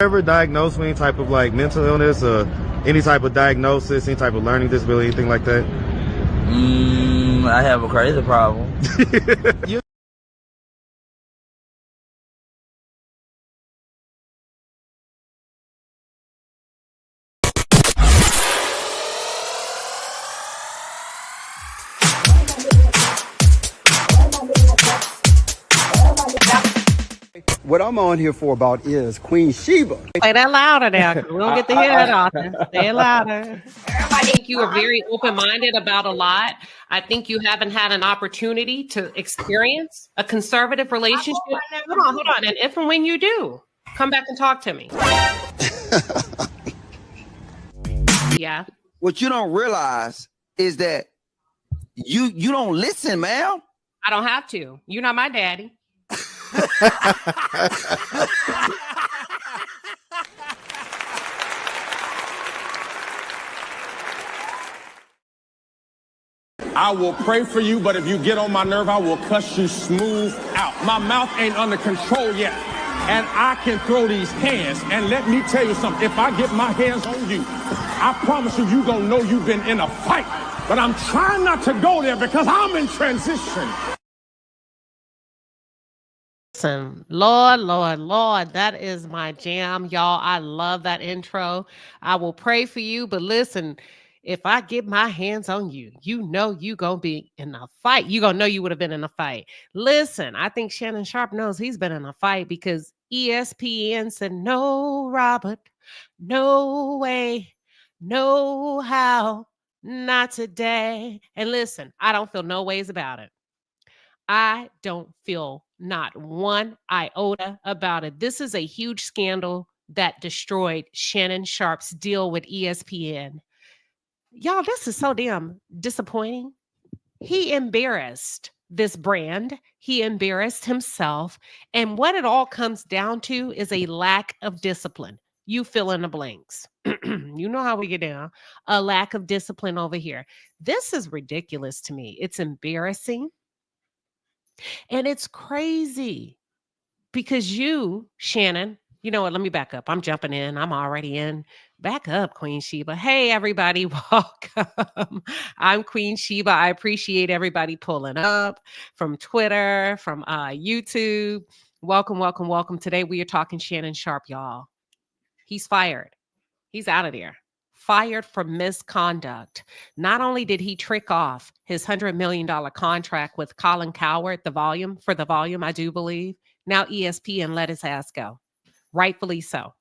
Ever diagnosed with any type of like mental illness or any type of diagnosis, any type of learning disability, anything like that? I have a crazy problem. What I'm on here for about is Queen Sheba. Say that louder now, 'cause we don't get to hear that often. Say it louder. I think you are very open-minded about a lot. I think you haven't had an opportunity to experience a conservative relationship. Hold on. And if and when you do, come back and talk to me. Yeah. What you don't realize is that you don't listen, ma'am. I don't have to. You're not my daddy. I will pray for you, but if you get on my nerve, I will cuss you smooth out. My mouth ain't under control yet, and I can throw these hands. And let me tell you something, if I get my hands on you, I promise you, you're gonna know you've been in a fight. But I'm trying not to go there because I'm in transition. Listen, Lord, that is my jam, y'all. I love that intro. I will pray for you, but listen, if I get my hands on you, you know you gonna be in a fight. You gonna know you would have been in a fight. Listen, I think Shannon Sharpe knows he's been in a fight because ESPN said, no, Robert, no way, no how, not today. And listen, I don't feel no ways about it. I don't feel not one iota about it. This is a huge scandal that destroyed Shannon Sharpe's deal with ESPN. Y'all, this is so damn disappointing. He embarrassed this brand. He embarrassed himself. And what it all comes down to is a lack of discipline. You fill in the blanks. You know how we get down. A lack of discipline over here. This is ridiculous to me. It's embarrassing. And it's crazy because you, Shannon, you know what? Let me back up. I'm jumping in. I'm already in. Back up, Queen Sheba. Hey, everybody. Welcome. I'm Queen Sheba. I appreciate everybody pulling up from Twitter, from YouTube. Welcome. Today we are talking Shannon Sharpe, y'all. He's fired. He's out of there. Fired for misconduct. Not only did he trick off his $100 million contract with Colin Cowherd, the volume, I do believe. Now ESPN let his ass go. Rightfully so.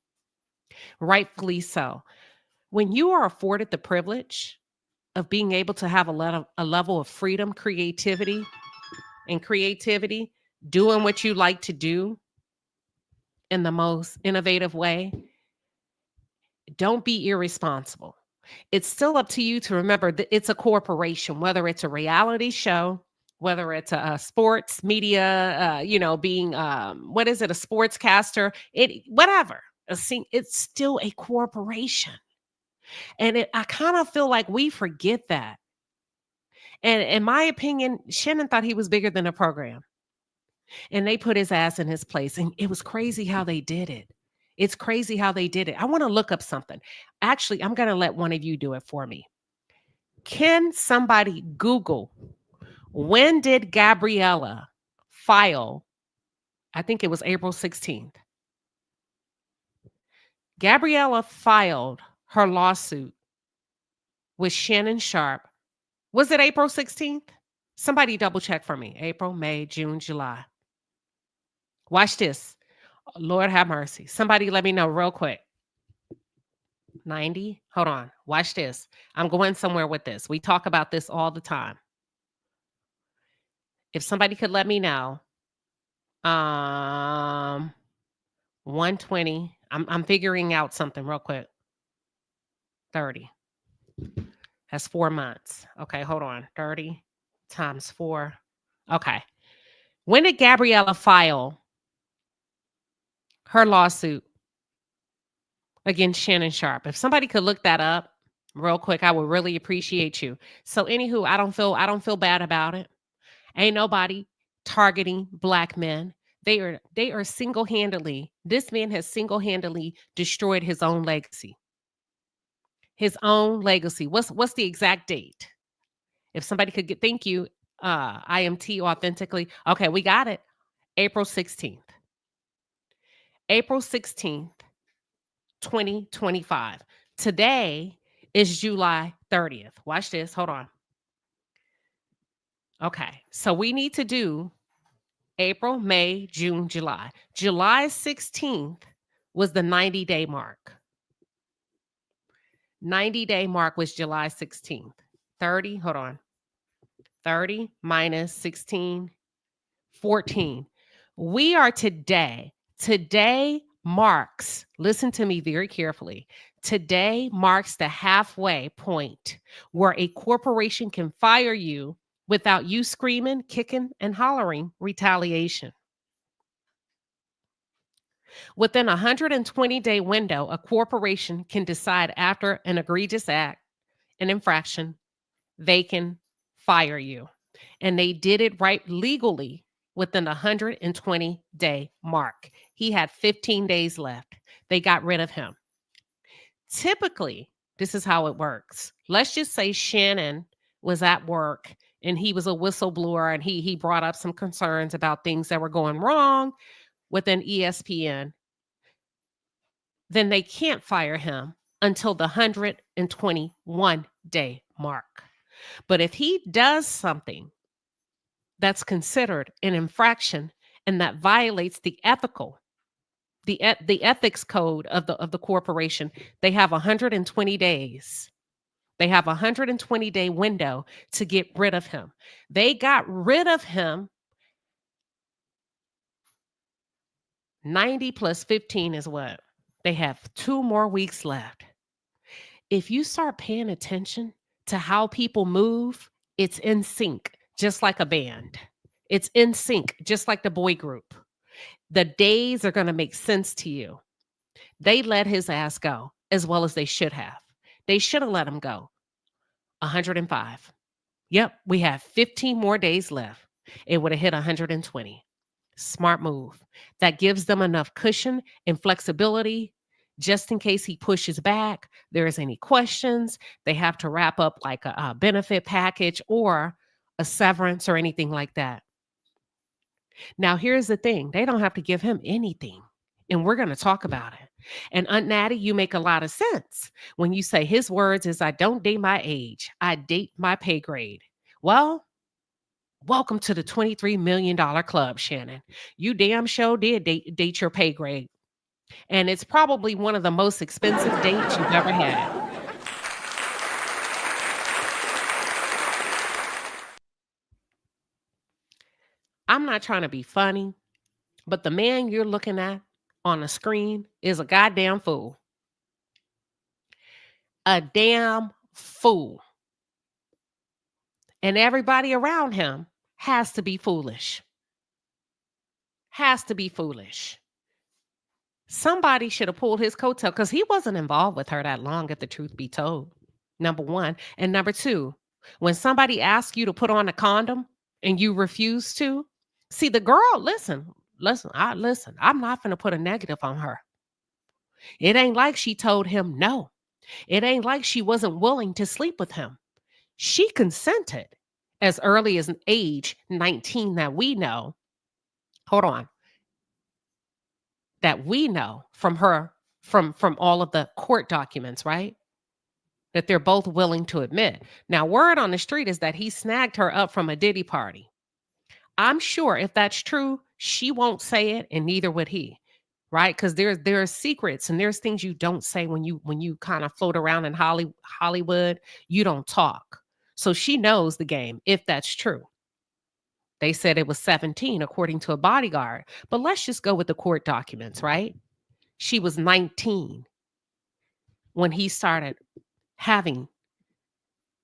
When you are afforded the privilege of being able to have a level of freedom, creativity, doing what you like to do in the most innovative way, don't be irresponsible. It's still up to you to remember that it's a corporation, whether it's a reality show, whether it's a sports media, being, a sportscaster, whatever. It's still a corporation. And I kind of feel like we forget that. And in my opinion, Shannon thought he was bigger than a program. And they put his ass in his place. And it was crazy how they did it. It's crazy how they did it. I want to look up something. Actually, I'm going to let one of you do it for me. Can somebody Google, when did Gabriella file? I think it was April 16th. Gabriella filed her lawsuit with Shannon Sharpe. Was it April 16th? Somebody double check for me. April, May, June, July. Watch this. Lord have mercy. Somebody let me know real quick. 90? Hold on. Watch this. I'm going somewhere with this. We talk about this all the time. If somebody could let me know. 120. I'm figuring out something real quick. 30. That's 4 months. Okay, hold on. 30 times 4. Okay. When did Gabriella file her lawsuit against Shannon Sharpe? If somebody could look that up real quick, I would really appreciate you. So anywho, I don't feel bad about it. Ain't nobody targeting Black men. They are single-handedly, this man has single-handedly destroyed his own legacy. His own legacy. What's the exact date? If somebody could get, thank you, IMT authentically. Okay, we got it. April 16th. April 16th, 2025. Today is July 30th. Watch this. Hold on. Okay, so we need to do April, May, June, July. July 16th was the 90-day mark. 90-day mark was July 16th. 30, hold on. 30 minus 16, 14. We are today. Today marks, listen to me very carefully. Today marks the halfway point where a corporation can fire you without you screaming, kicking, and hollering retaliation. Within a 120-day window, a corporation can decide after an egregious act, an infraction, they can fire you. And they did it right legally within the 120-day mark. He had 15 days left. They got rid of him. Typically, this is how it works. Let's just say Shannon was at work and he was a whistleblower and he brought up some concerns about things that were going wrong within ESPN. Then they can't fire him until the 121-day mark. But if he does something that's considered an infraction and that violates the ethics code of the corporation, they have 120 days. They have a 120-day window to get rid of him. They got rid of him. 90 plus 15 is what? They have 2 more weeks left. If you start paying attention to how people move, it's in sync, just like a band. It's in sync, just like the boy group. The days are going to make sense to you. They let his ass go as well as they should have. They should have let him go. 105. Yep, we have 15 more days left. It would have hit 120. Smart move. That gives them enough cushion and flexibility just in case he pushes back, there's any questions, they have to wrap up like a benefit package or a severance or anything like that. Now, here's the thing. They don't have to give him anything. And we're going to talk about it. And Aunt Natty, you make a lot of sense when you say his words is, I don't date my age. I date my pay grade. Well, welcome to the $23 million club, Shannon. You damn sure did date your pay grade. And it's probably one of the most expensive dates you've ever had. I'm not trying to be funny, but the man you're looking at on the screen is a goddamn fool. A damn fool. And everybody around him has to be foolish. Has to be foolish. Somebody should have pulled his coattail because he wasn't involved with her that long, if the truth be told. Number one. And number two, when somebody asks you to put on a condom and you refuse to, see the girl, listen, I'm not going to put a negative on her. It ain't like she told him no. It ain't like she wasn't willing to sleep with him. She consented as early as age 19 that we know. Hold on. That we know from her, from all of the court documents, right? That they're both willing to admit. Now, word on the street is that he snagged her up from a Diddy party. I'm sure if that's true, she won't say it, and neither would he, right? Because there are secrets and there's things you don't say when you kind of float around in Hollywood. You don't talk. So she knows the game, if that's true. They said it was 17, according to a bodyguard. But let's just go with the court documents, right? She was 19 when he started having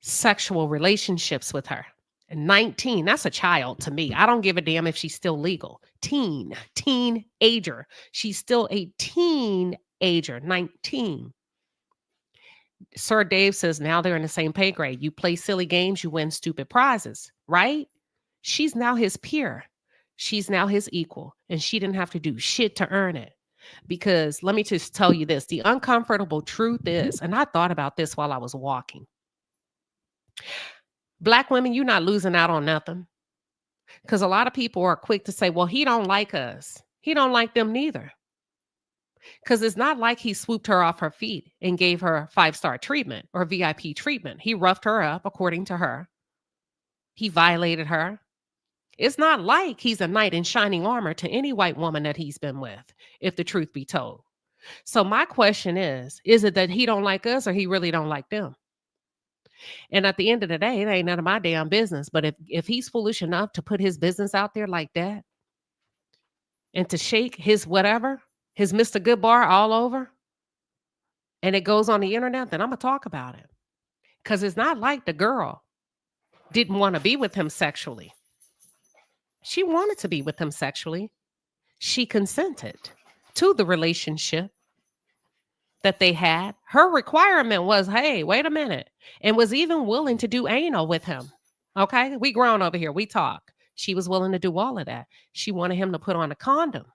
sexual relationships with her. And 19, that's a child to me. I don't give a damn if she's still legal. Teenager. She's still a teenager, 19. Sir Dave says now they're in the same pay grade. You play silly games, you win stupid prizes, right? She's now his peer. She's now his equal, and she didn't have to do shit to earn it. Because let me just tell you this, the uncomfortable truth is, and I thought about this while I was walking. Black women, you're not losing out on nothing. Because a lot of people are quick to say, well, he don't like us. He don't like them neither. Because it's not like he swooped her off her feet and gave her 5-star treatment or VIP treatment. He roughed her up, according to her. He violated her. It's not like he's a knight in shining armor to any white woman that he's been with, if the truth be told. So my question is it that he don't like us or he really don't like them? And at the end of the day, it ain't none of my damn business. But if he's foolish enough to put his business out there like that and to shake his whatever, his Mr. Goodbar all over, and it goes on the internet, then I'm going to talk about it. Because it's not like the girl didn't want to be with him sexually. She wanted to be with him sexually. She consented to the relationship that they had. Her requirement was, hey, wait a minute, and was even willing to do anal with him. Okay, we grown over here. We talk. She was willing to do all of that. She wanted him to put on a condom,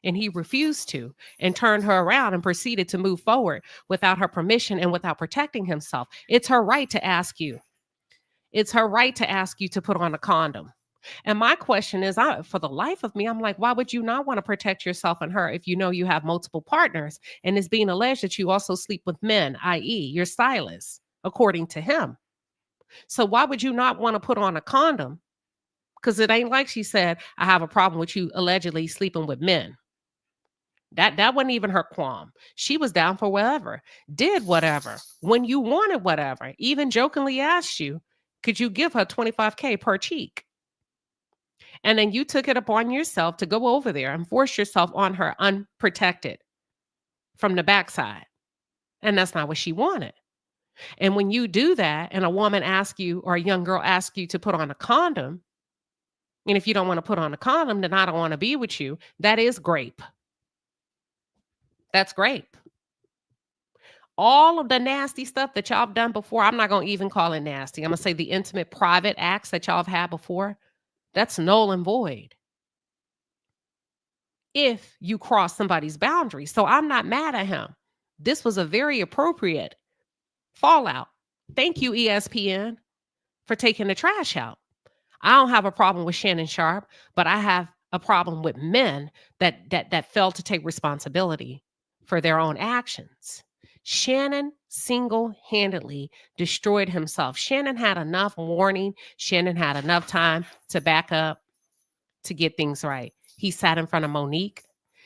and he refused to, and turned her around and proceeded to move forward without her permission and without protecting himself. It's her right to ask you. It's her right to ask you to put on a condom. And my question is, for the life of me, I'm like, why would you not want to protect yourself and her if you know you have multiple partners and it's being alleged that you also sleep with men, i.e. your stylist, according to him? So why would you not want to put on a condom? Because it ain't like she said, I have a problem with you allegedly sleeping with men. That wasn't even her qualm. She was down for whatever, did whatever, when you wanted whatever, even jokingly asked you, could you give her $25K per cheek? And then you took it upon yourself to go over there and force yourself on her unprotected from the backside. And that's not what she wanted. And when you do that and a woman asks you or a young girl asks you to put on a condom, and if you don't want to put on a condom, then I don't want to be with you. That is grape. That's grape. All of the nasty stuff that y'all have done before, I'm not going to even call it nasty. I'm going to say the intimate private acts that y'all have had before, that's null and void if you cross somebody's boundaries. So I'm not mad at him. This was a very appropriate fallout. Thank you, ESPN, for taking the trash out. I don't have a problem with Shannon Sharpe, but I have a problem with men that fail to take responsibility for their own actions. Shannon single-handedly destroyed himself. Shannon had enough warning. Shannon had enough time to back up, to get things right. He sat in front of Monique.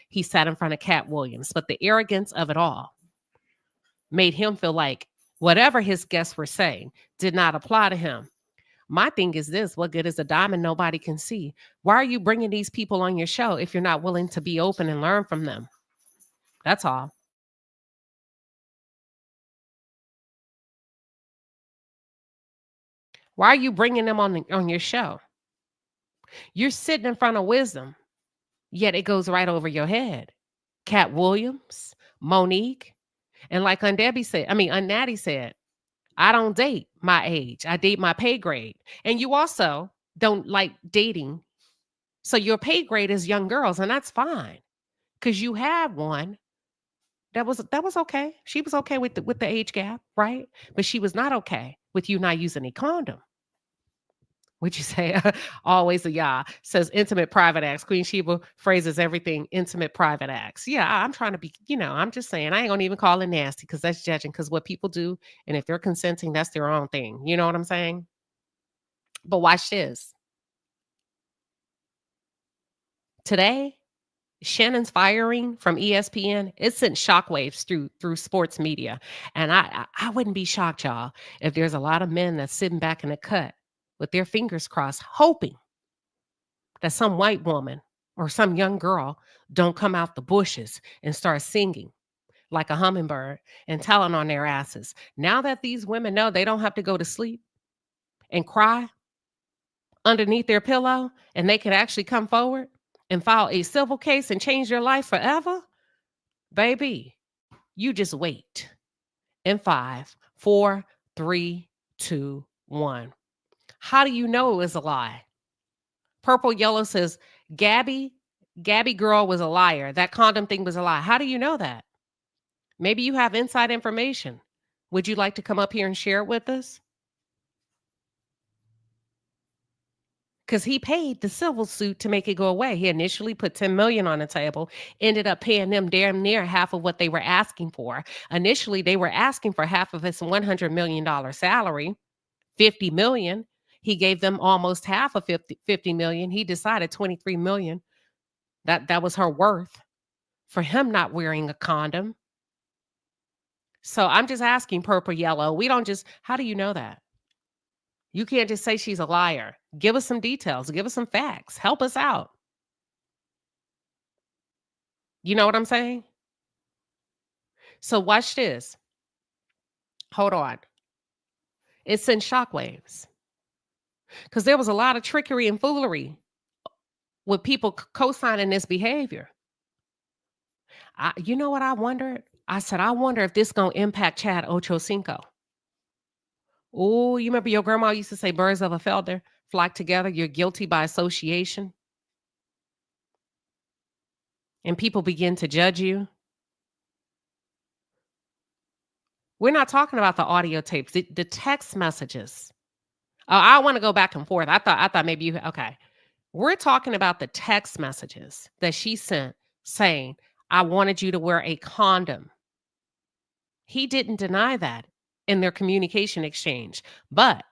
He sat in front of Cat Williams. But the arrogance of it all made him feel like whatever his guests were saying did not apply to him. My thing is this: what good is a diamond nobody can see? Why are you bringing these people on your show if you're not willing to be open and learn from them? That's all. Why are you bringing them on your show? You're sitting in front of wisdom, yet it goes right over your head. Cat Williams, Monique, and like Natty said, I don't date my age. I date my pay grade. And you also don't like dating. So your pay grade is young girls, and that's fine. Because you had one that was okay. She was okay with the age gap, right? But she was not okay with you not using a condom. What'd you say? Always a yeah. Says intimate private acts. Queen Sheba phrases everything intimate private acts. Yeah, I'm trying to be, I'm just saying, I ain't gonna even call it nasty because that's judging, because what people do, and if they're consenting, that's their own thing. You know what I'm saying? But watch this. Today, Shannon's firing from ESPN, it sent shockwaves through sports media. And I wouldn't be shocked, y'all, if there's a lot of men that's sitting back in the cut with their fingers crossed, hoping that some white woman or some young girl don't come out the bushes and start singing like a hummingbird and telling on their asses. Now that these women know they don't have to go to sleep and cry underneath their pillow, and they can actually come forward and file a civil case and change their life forever, baby, you just wait. In 5, 4, 3, 2, 1. How do you know it was a lie? Purple Yellow says, Gabby girl was a liar. That condom thing was a lie. How do you know that? Maybe you have inside information. Would you like to come up here and share it with us? Because he paid the civil suit to make it go away. He initially put $10 million on the table, ended up paying them damn near half of what they were asking for. Initially, they were asking for half of his $100 million salary, $50 million. He gave them almost half of $50 million. He decided $23 million. That was her worth for him not wearing a condom. So I'm just asking, Purple Yellow, we don't just, how do you know that? You can't just say she's a liar. Give us some details. Give us some facts. Help us out. You know what I'm saying? So watch this. Hold on. It's in shockwaves. Because there was a lot of trickery and foolery with people co-signing this behavior. You know what I wondered? I said, I wonder if this going to impact Chad Ochocinco. Oh, you remember your grandma used to say birds of a feather flock together. You're guilty by association. And people begin to judge you. We're not talking about the audio tapes, the text messages. Oh, I want to go back and forth. I thought maybe you, okay. We're talking about the text messages that she sent saying, I wanted you to wear a condom. He didn't deny that in their communication exchange. But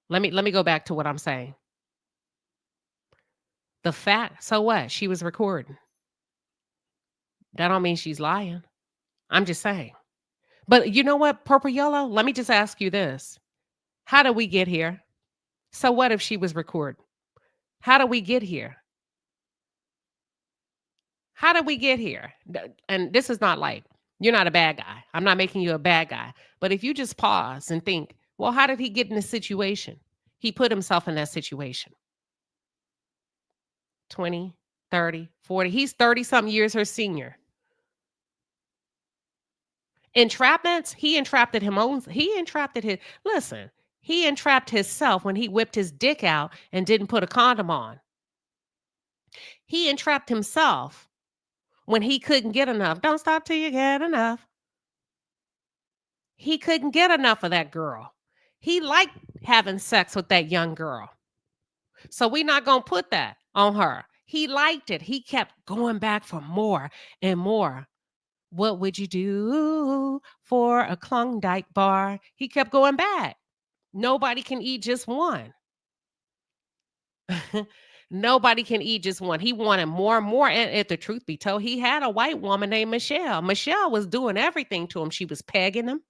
let me go back to what I'm saying. The fact, so what? She was recording. That don't mean she's lying. I'm just saying. But you know what, Purple Yellow? Let me just ask you this. How did we get here? So what if she was recording? How did we get here? How did we get here? And this is not like, you're not a bad guy. I'm not making you a bad guy. But if you just pause and think, well, how did he get in this situation? He put himself in that situation. 20, 30, 40. He's 30-something years her senior. Entrapments, he entrapped himself when he whipped his dick out and didn't put a condom on. He entrapped himself when he couldn't get enough. Don't stop till you get enough. He couldn't get enough of that girl. He liked having sex with that young girl. So we're not going to put that on her. He liked it. He kept going back for more and more. What would you do for a Klondike bar? He kept going back. Nobody can eat just one. Nobody can eat just one. He wanted more and more. And if the truth be told, he had a white woman named Michelle. Michelle was doing everything to him. She was pegging him.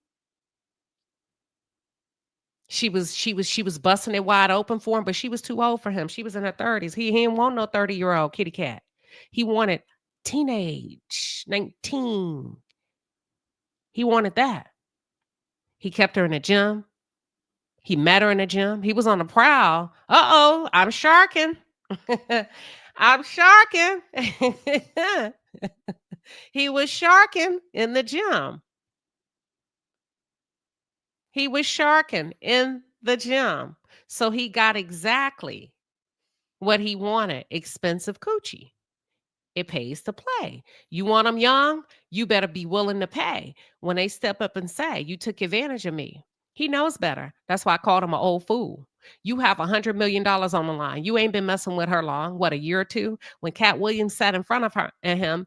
She was busting it wide open for him, but she was too old for him. She was in her 30s. He didn't want no 30-year-old kitty cat. He wanted teenage, 19. He wanted that. He kept her in the gym. He met her in the gym. He was on the prowl. Uh-oh, I'm sharking. I'm sharking. He was sharking in the gym. He was sharking in the gym. So he got exactly what he wanted. Expensive coochie. It pays to play. You want them young? You better be willing to pay. When they step up and say, you took advantage of me. He knows better. That's why I called him an old fool. You have $100 million on the line. You ain't been messing with her long. What, a year or two? When Cat Williams sat in front of her and him,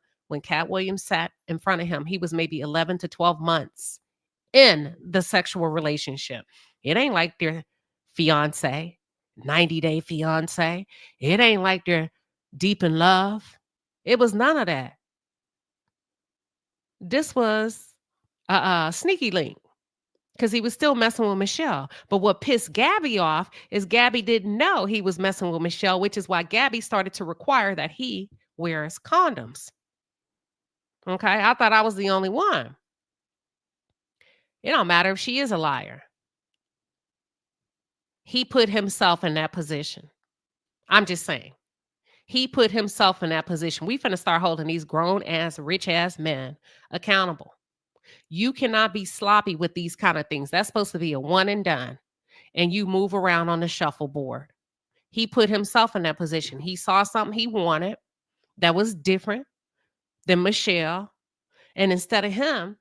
he was maybe 11 to 12 months in the sexual relationship. It ain't like their fiance, 90-day fiance. It ain't like they're deep in love. It was none of that. This was a sneaky link because he was still messing with Michelle. But what pissed Gabby off is Gabby didn't know he was messing with Michelle, which is why Gabby started to require that he wears condoms. Okay, I thought I was the only one. It don't matter if she is a liar. He put himself in that position. I'm just saying. He put himself in that position. We finna start holding these grown-ass, rich-ass men accountable. You cannot be sloppy with these kind of things. That's supposed to be a one and done. And you move around on the shuffleboard. He put himself in that position. He saw something he wanted that was different than Michelle. And instead of him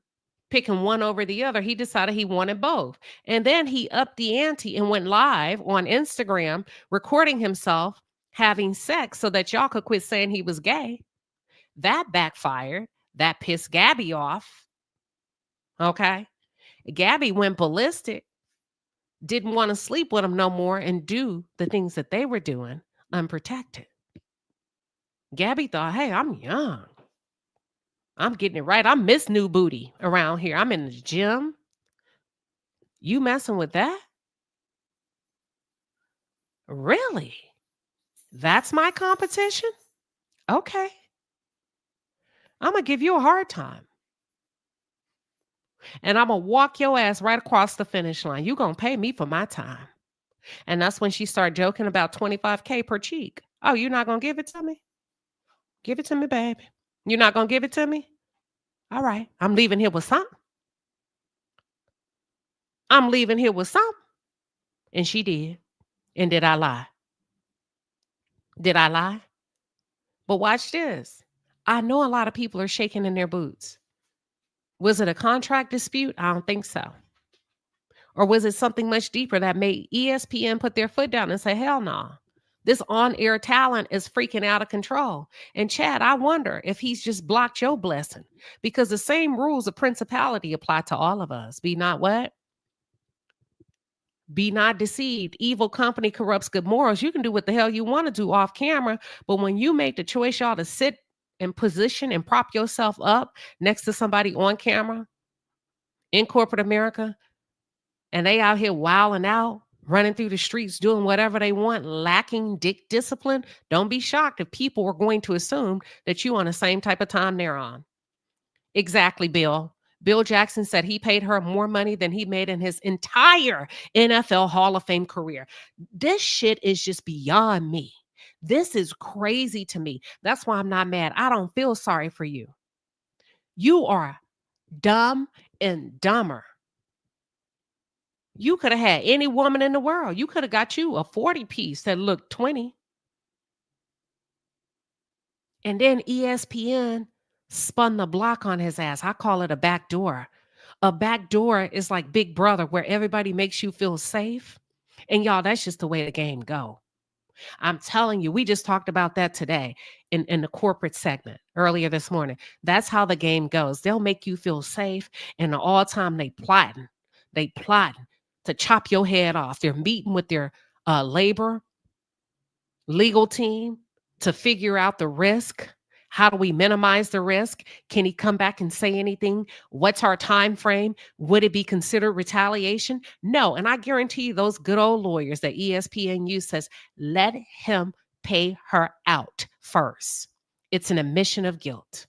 picking one over the other, he decided he wanted both. And then he upped the ante and went live on Instagram, recording himself having sex so that y'all could quit saying he was gay. That backfired. That pissed Gabby off. Okay. Gabby went ballistic, didn't want to sleep with him no more and do the things that they were doing unprotected. Gabby thought, hey, I'm young. I'm getting it right. I'm Miss New Booty around here. I'm in the gym. You messing with that? Really? That's my competition? Okay. I'm going to give you a hard time. And I'm going to walk your ass right across the finish line. You're going to pay me for my time. And that's when she started joking about $25K per cheek. Oh, you're not going to give it to me? Give it to me, baby. You're not going to give it to me? All right. I'm leaving here with something. I'm leaving here with something. And she did. And did I lie? Did I lie? But watch this. I know a lot of people are shaking in their boots. Was it a contract dispute? I don't think so. Or was it something much deeper that made ESPN put their foot down and say, hell no. This on-air talent is freaking out of control. And Chad, I wonder if he's just blocked your blessing, because the same rules of principality apply to all of us. Be not what? Be not deceived. Evil company corrupts good morals. You can do what the hell you want to do off camera, but when you make the choice, y'all, to sit in position and prop yourself up next to somebody on camera in corporate America, and they out here wilding out, running through the streets, doing whatever they want, lacking discipline, don't be shocked if people are going to assume that you're on the same type of time they're on. Exactly, Bill. Bill Jackson said he paid her more money than he made in his entire NFL Hall of Fame career. This shit is just beyond me. This is crazy to me. That's why I'm not mad. I don't feel sorry for you. You are dumb and dumber. You could have had any woman in the world. You could have got you a 40 piece that looked 20. And then ESPN spun the block on his ass. I call it a back door. A back door is like Big Brother, where everybody makes you feel safe. And y'all, that's just the way the game go. I'm telling you, we just talked about that today in the corporate segment earlier this morning. That's how the game goes. They'll make you feel safe, and all the time they plotting to chop your head off. They're meeting with their labor legal team to figure out the risk. How do we minimize the risk? Can he come back and say anything? What's our time frame? Would it be considered retaliation? No. And I guarantee you, those good old lawyers that ESPN use says, let him pay her out first. It's an admission of guilt.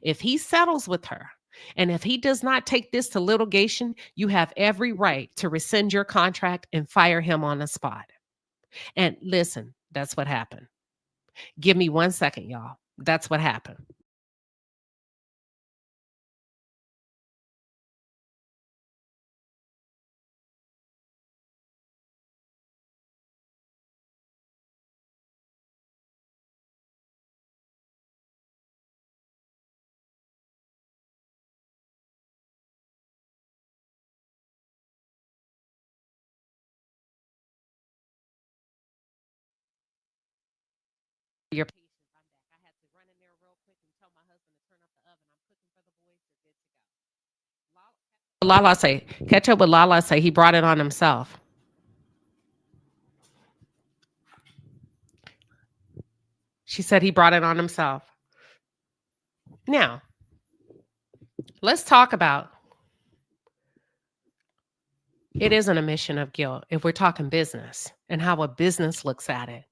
If he settles with her, and if he does not take this to litigation, you have every right to rescind your contract and fire him on the spot. And listen, that's what happened. Give me 1 second, y'all. That's what happened. Your patience. I'm back. I had to run in there real quick and tell my husband to turn up the oven. I'm cooking for the boys. They're good to go. Lala say, catch up with Lala say he brought it on himself. She said he brought it on himself. Now, let's talk about it is an admission of guilt if we're talking business and how a business looks at it.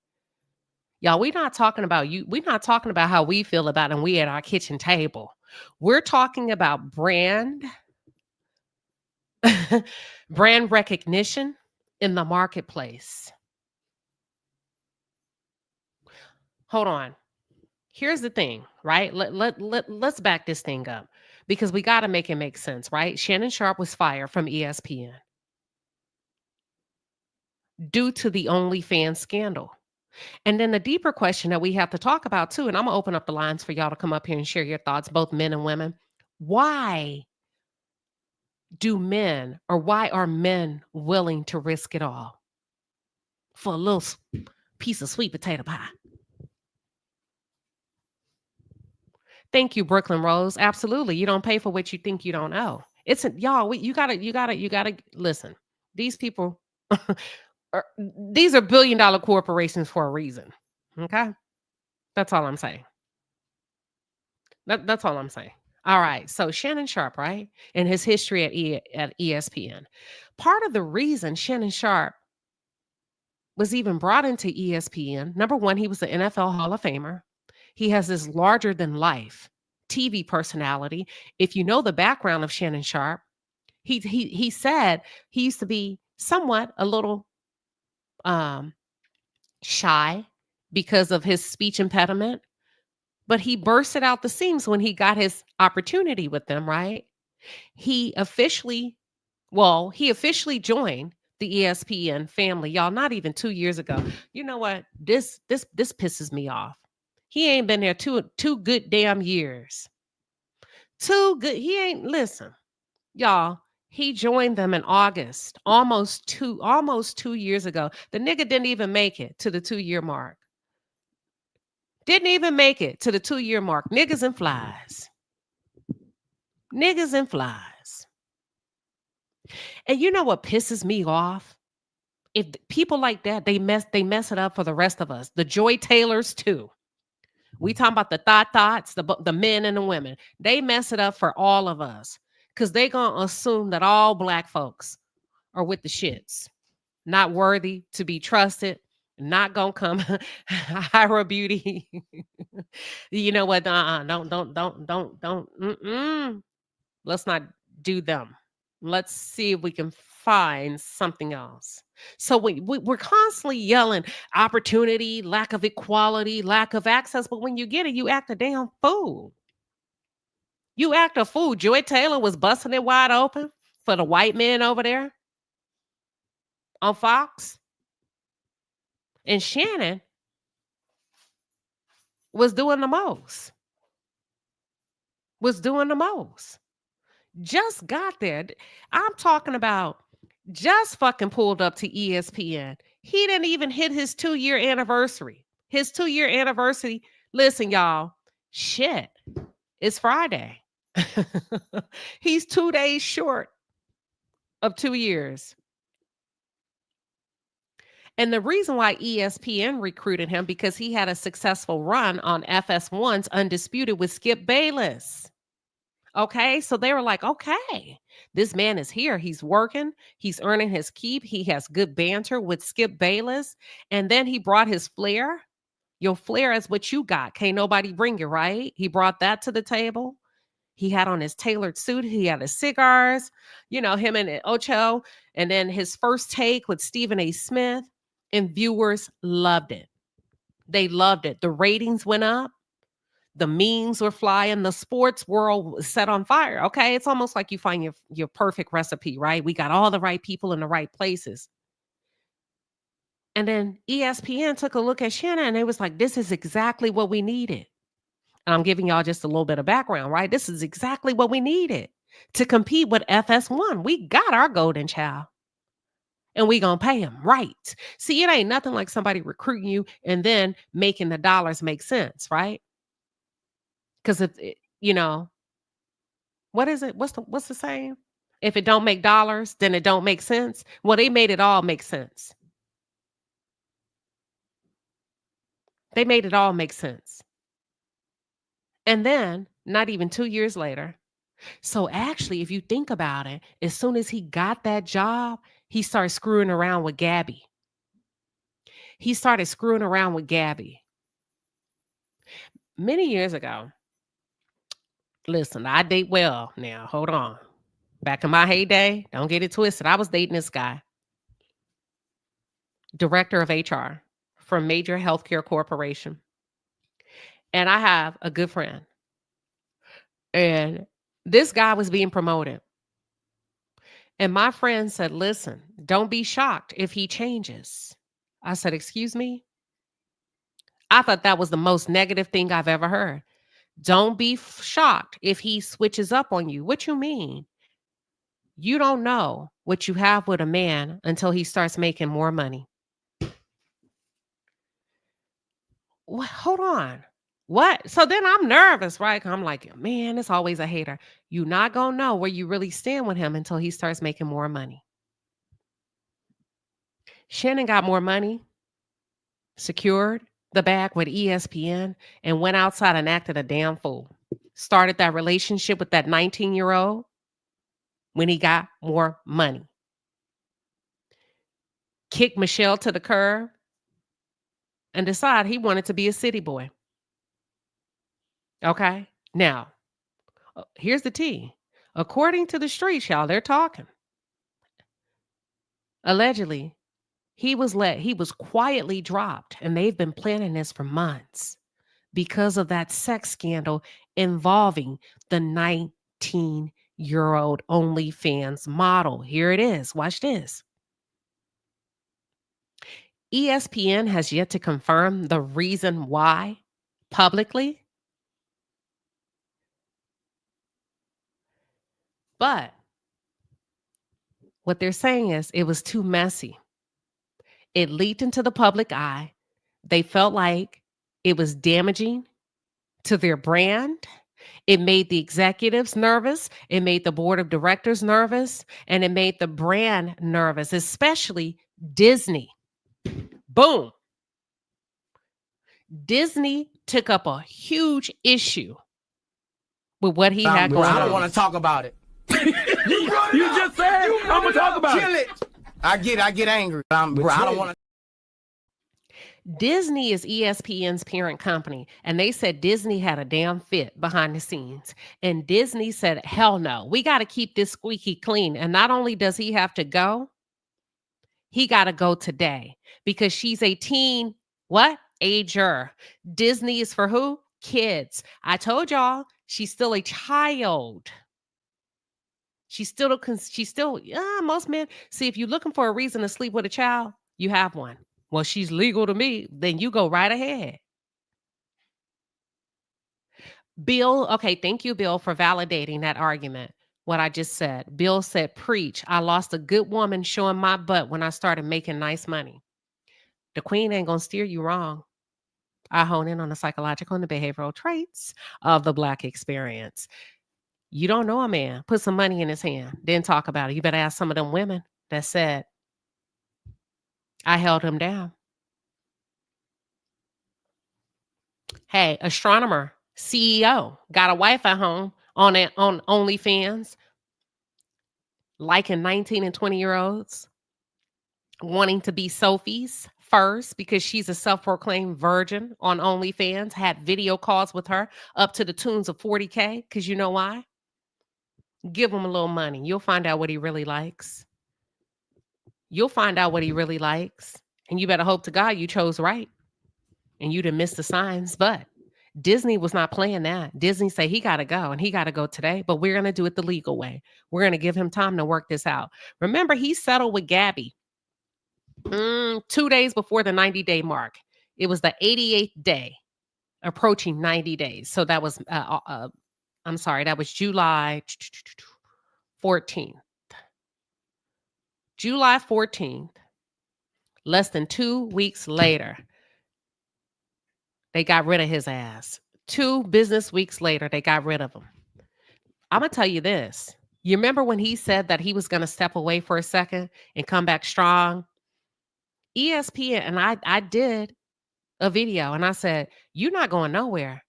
Y'all, we're not talking about you. We're not talking about how we feel about it and we at our kitchen table. We're talking about brand, brand recognition in the marketplace. Hold on. Here's the thing, right? Let's back this thing up because we got to make it make sense, right? Shannon Sharpe was fired from ESPN due to the OnlyFans scandal. And then the deeper question that we have to talk about too, and I'm gonna open up the lines for y'all to come up here and share your thoughts, both men and women. Why why are men willing to risk it all for a little piece of sweet potato pie? Thank you, Brooklyn Rose. Absolutely. You don't pay for what you think you don't know. Y'all, you gotta listen. These people, these are billion-dollar corporations for a reason. Okay. That's all I'm saying. That's all I'm saying. All right. So Shannon Sharpe, right? And his history at ESPN. Part of the reason Shannon Sharpe was even brought into ESPN, number one, he was the NFL Hall of Famer. He has this larger than life TV personality. If you know the background of Shannon Sharpe, he said he used to be somewhat a little shy because of his speech impediment, but he bursted out the seams when he got his opportunity with them, right? He officially joined the ESPN family, y'all, not even 2 years ago. You know what? This pisses me off. He ain't been there two good damn years. Listen, y'all, he joined them in August, almost 2 years ago. The nigga didn't even make it to the 2-year mark. Didn't even make it to the 2-year mark. Niggas and flies. Niggas and flies. And you know what pisses me off? If people like that, they mess it up for the rest of us. The Joy Taylors too. We talking about the thoughts, the men and the women. They mess it up for all of us because they gonna assume that all black folks are with the shits, not worthy to be trusted, not gonna come hire beauty. You know what? Don't. Let's not do them. Let's see if we can find something else. So we're constantly yelling opportunity, lack of equality, lack of access. But when you get it, you act a damn fool. You act a fool. Joy Taylor was busting it wide open for the white men over there on Fox. And Shannon was doing the most. Just got there. I'm talking about just fucking pulled up to ESPN. He didn't even hit his 2-year anniversary. His 2-year anniversary. Listen, y'all, shit, it's Friday. He's 2 days short of 2 years. And the reason why ESPN recruited him because he had a successful run on FS1's Undisputed with Skip Bayless. Okay, so they were like, okay, this man is here. He's working. He's earning his keep. He has good banter with Skip Bayless. And then he brought his flair. Your flair is what you got. Can't nobody bring you, right? He brought that to the table. He had on his tailored suit. He had his cigars, him and Ocho. And then his first take with Stephen A. Smith. And viewers loved it. They loved it. The ratings went up. The memes were flying. The sports world was set on fire. Okay. It's almost like you find your perfect recipe, right? We got all the right people in the right places. And then ESPN took a look at Shannon and it was like, this is exactly what we needed. And I'm giving y'all just a little bit of background, right? This is exactly what we needed to compete with FS1. We got our golden child. And we gonna pay him, right? See, it ain't nothing like somebody recruiting you and then making the dollars make sense, right? Because what is it? What's the saying? If it don't make dollars, then it don't make sense. Well, they made it all make sense. They made it all make sense. And then, not even 2 years later. So actually, if you think about it, as soon as he got that job, he started screwing around with Gabby. Many years ago, listen, I date well now. Hold on. Back in my heyday, don't get it twisted. I was dating this guy. Director of HR for a major healthcare corporation. And I have a good friend. And this guy was being promoted. And my friend said, listen, don't be shocked if he changes. I said, excuse me? I thought that was the most negative thing I've ever heard. Don't be shocked if he switches up on you. What you mean? You don't know what you have with a man until he starts making more money. Hold on. What? So then I'm nervous, right? I'm like, man, it's always a hater. You're not going to know where you really stand with him until he starts making more money. Shannon got more money, secured the bag with ESPN, and went outside and acted a damn fool. Started that relationship with that 19-year-old when he got more money. Kicked Michelle to the curb and decided he wanted to be a city boy. Okay? Now, here's the tea. According to the streets, y'all, they're talking. Allegedly, he was quietly dropped, and they've been planning this for months because of that sex scandal involving the 19-year-old OnlyFans model. Here it is. Watch this. ESPN has yet to confirm the reason why publicly, but what they're saying is it was too messy. It leaked into the public eye. They felt like it was damaging to their brand. It made the executives nervous. It made the board of directors nervous. And it made the brand nervous, especially Disney. Boom. Disney took up a huge issue with what he had going on. I don't want to talk about it. You just said I'm gonna talk about Kill it. I get angry. I don't want to. Disney is ESPN's parent company, and they said Disney had a damn fit behind the scenes. And Disney said, hell no, we got to keep this squeaky clean. And not only does he have to go, he got to go today because she's a teen, ager. Disney is for who? Kids. I told y'all, she's still a child. Most men, see, if you're looking for a reason to sleep with a child, you have one. Well, she's legal to me, then you go right ahead. Bill, okay, thank you, Bill, for validating that argument, what I just said. Bill said, preach, I lost a good woman showing my butt when I started making nice money. The queen ain't gonna steer you wrong. I hone in on the psychological and the behavioral traits of the Black experience. You don't know a man, put some money in his hand, then talk about it. You better ask some of them women that said, I held him down. Hey, astronomer, CEO, got a wife at home on OnlyFans, liking 19 and 20-year-olds, wanting to be Sophie's first because she's a self-proclaimed virgin on OnlyFans, had video calls with her up to the tunes of $40K, because you know why? Give him a little money. You'll find out what he really likes. You'll find out what he really likes. And you better hope to God you chose right. And you didn't miss the signs. But Disney was not playing that. Disney said he got to go and he got to go today. But we're going to do it the legal way. We're going to give him time to work this out. Remember, he settled with Gabby 2 days before the 90-day mark. It was the 88th day, approaching 90 days. So that was, that was July 14th. July 14th, less than 2 weeks later, they got rid of his ass. 2 business weeks later, they got rid of him. I'm going to tell you this. You remember when he said that he was going to step away for a second and come back strong? ESPN, and I did a video, and I said, you're not going nowhere.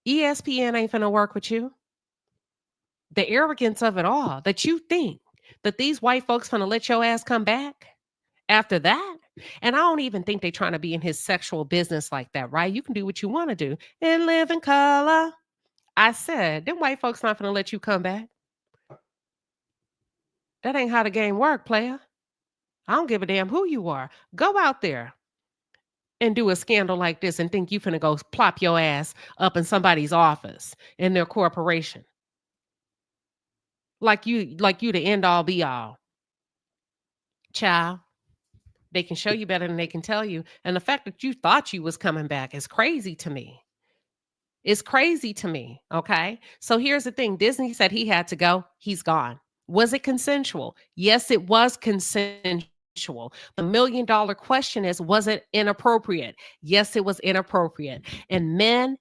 ESPN ain't finna work with you. The arrogance of it all, that you think that these white folks finna let your ass come back after that. And I don't even think they trying to be in his sexual business like that, right? You can do what you want to do and live in color. I said, them white folks not finna let you come back. That ain't how the game work, player. I don't give a damn who you are. Go out there and do a scandal like this and think you finna go plop your ass up in somebody's office in their corporation. Like you the end all be all. Child, They can show you better than they can tell you. And the fact that you thought you was coming back is crazy to me. It's crazy to me. Okay. So here's the thing. Disney said he had to go. He's gone. Was it consensual? Yes, it was consensual. The $1 million question is, was it inappropriate? Yes, it was inappropriate. And men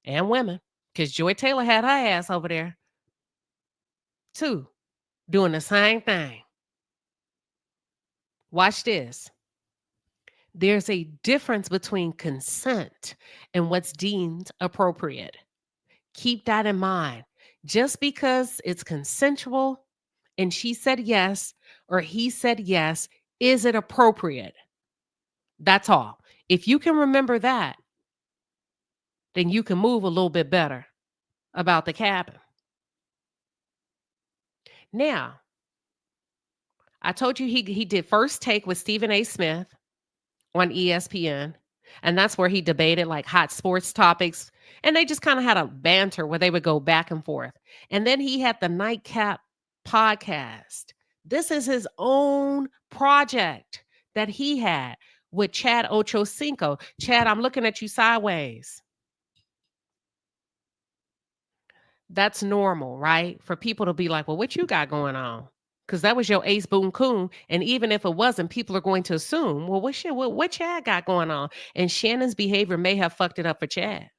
and women, because Joy Taylor had her ass over there too, doing the same thing. Watch this. There's a difference between consent and what's deemed appropriate. Keep that in mind. Just because it's consensual and she said yes or he said yes, is it appropriate? That's all. If you can remember that, then you can move a little bit better about the cabin. Now, I told you he did First Take with Stephen A. Smith on ESPN, and that's where he debated like hot sports topics, and they just kind of had a banter where they would go back and forth. And then he had the Nightcap podcast. This is his own project that he had with Chad Ochocinco. Chad, I'm looking at you sideways. That's normal, right? For people to be like, well, what you got going on? Because that was your ace boon coon. And even if it wasn't, people are going to assume, well, what Chad got going on? And Shannon's behavior may have fucked it up for Chad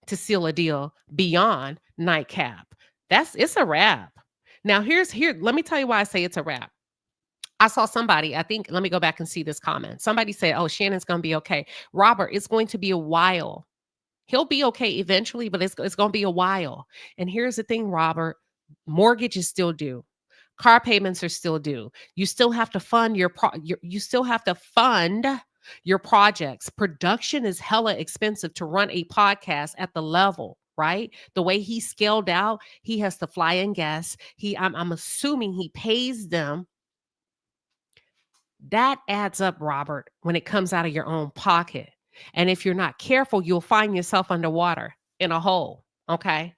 to seal a deal beyond Nightcap. It's a wrap. Now, let me tell you why I say it's a wrap. I saw somebody, let me go back and see this comment. Somebody said, oh, Shannon's going to be okay. Robert, it's going to be a while. He'll be okay eventually, but it's going to be a while. And here's the thing, Robert, mortgage is still due. Car payments are still due. You still have to fund your projects. Production is hella expensive to run a podcast at the level, right? The way he scaled out, he has to fly in gas. I'm assuming he pays them. That adds up, Robert, when it comes out of your own pocket. And if you're not careful, you'll find yourself underwater in a hole, okay?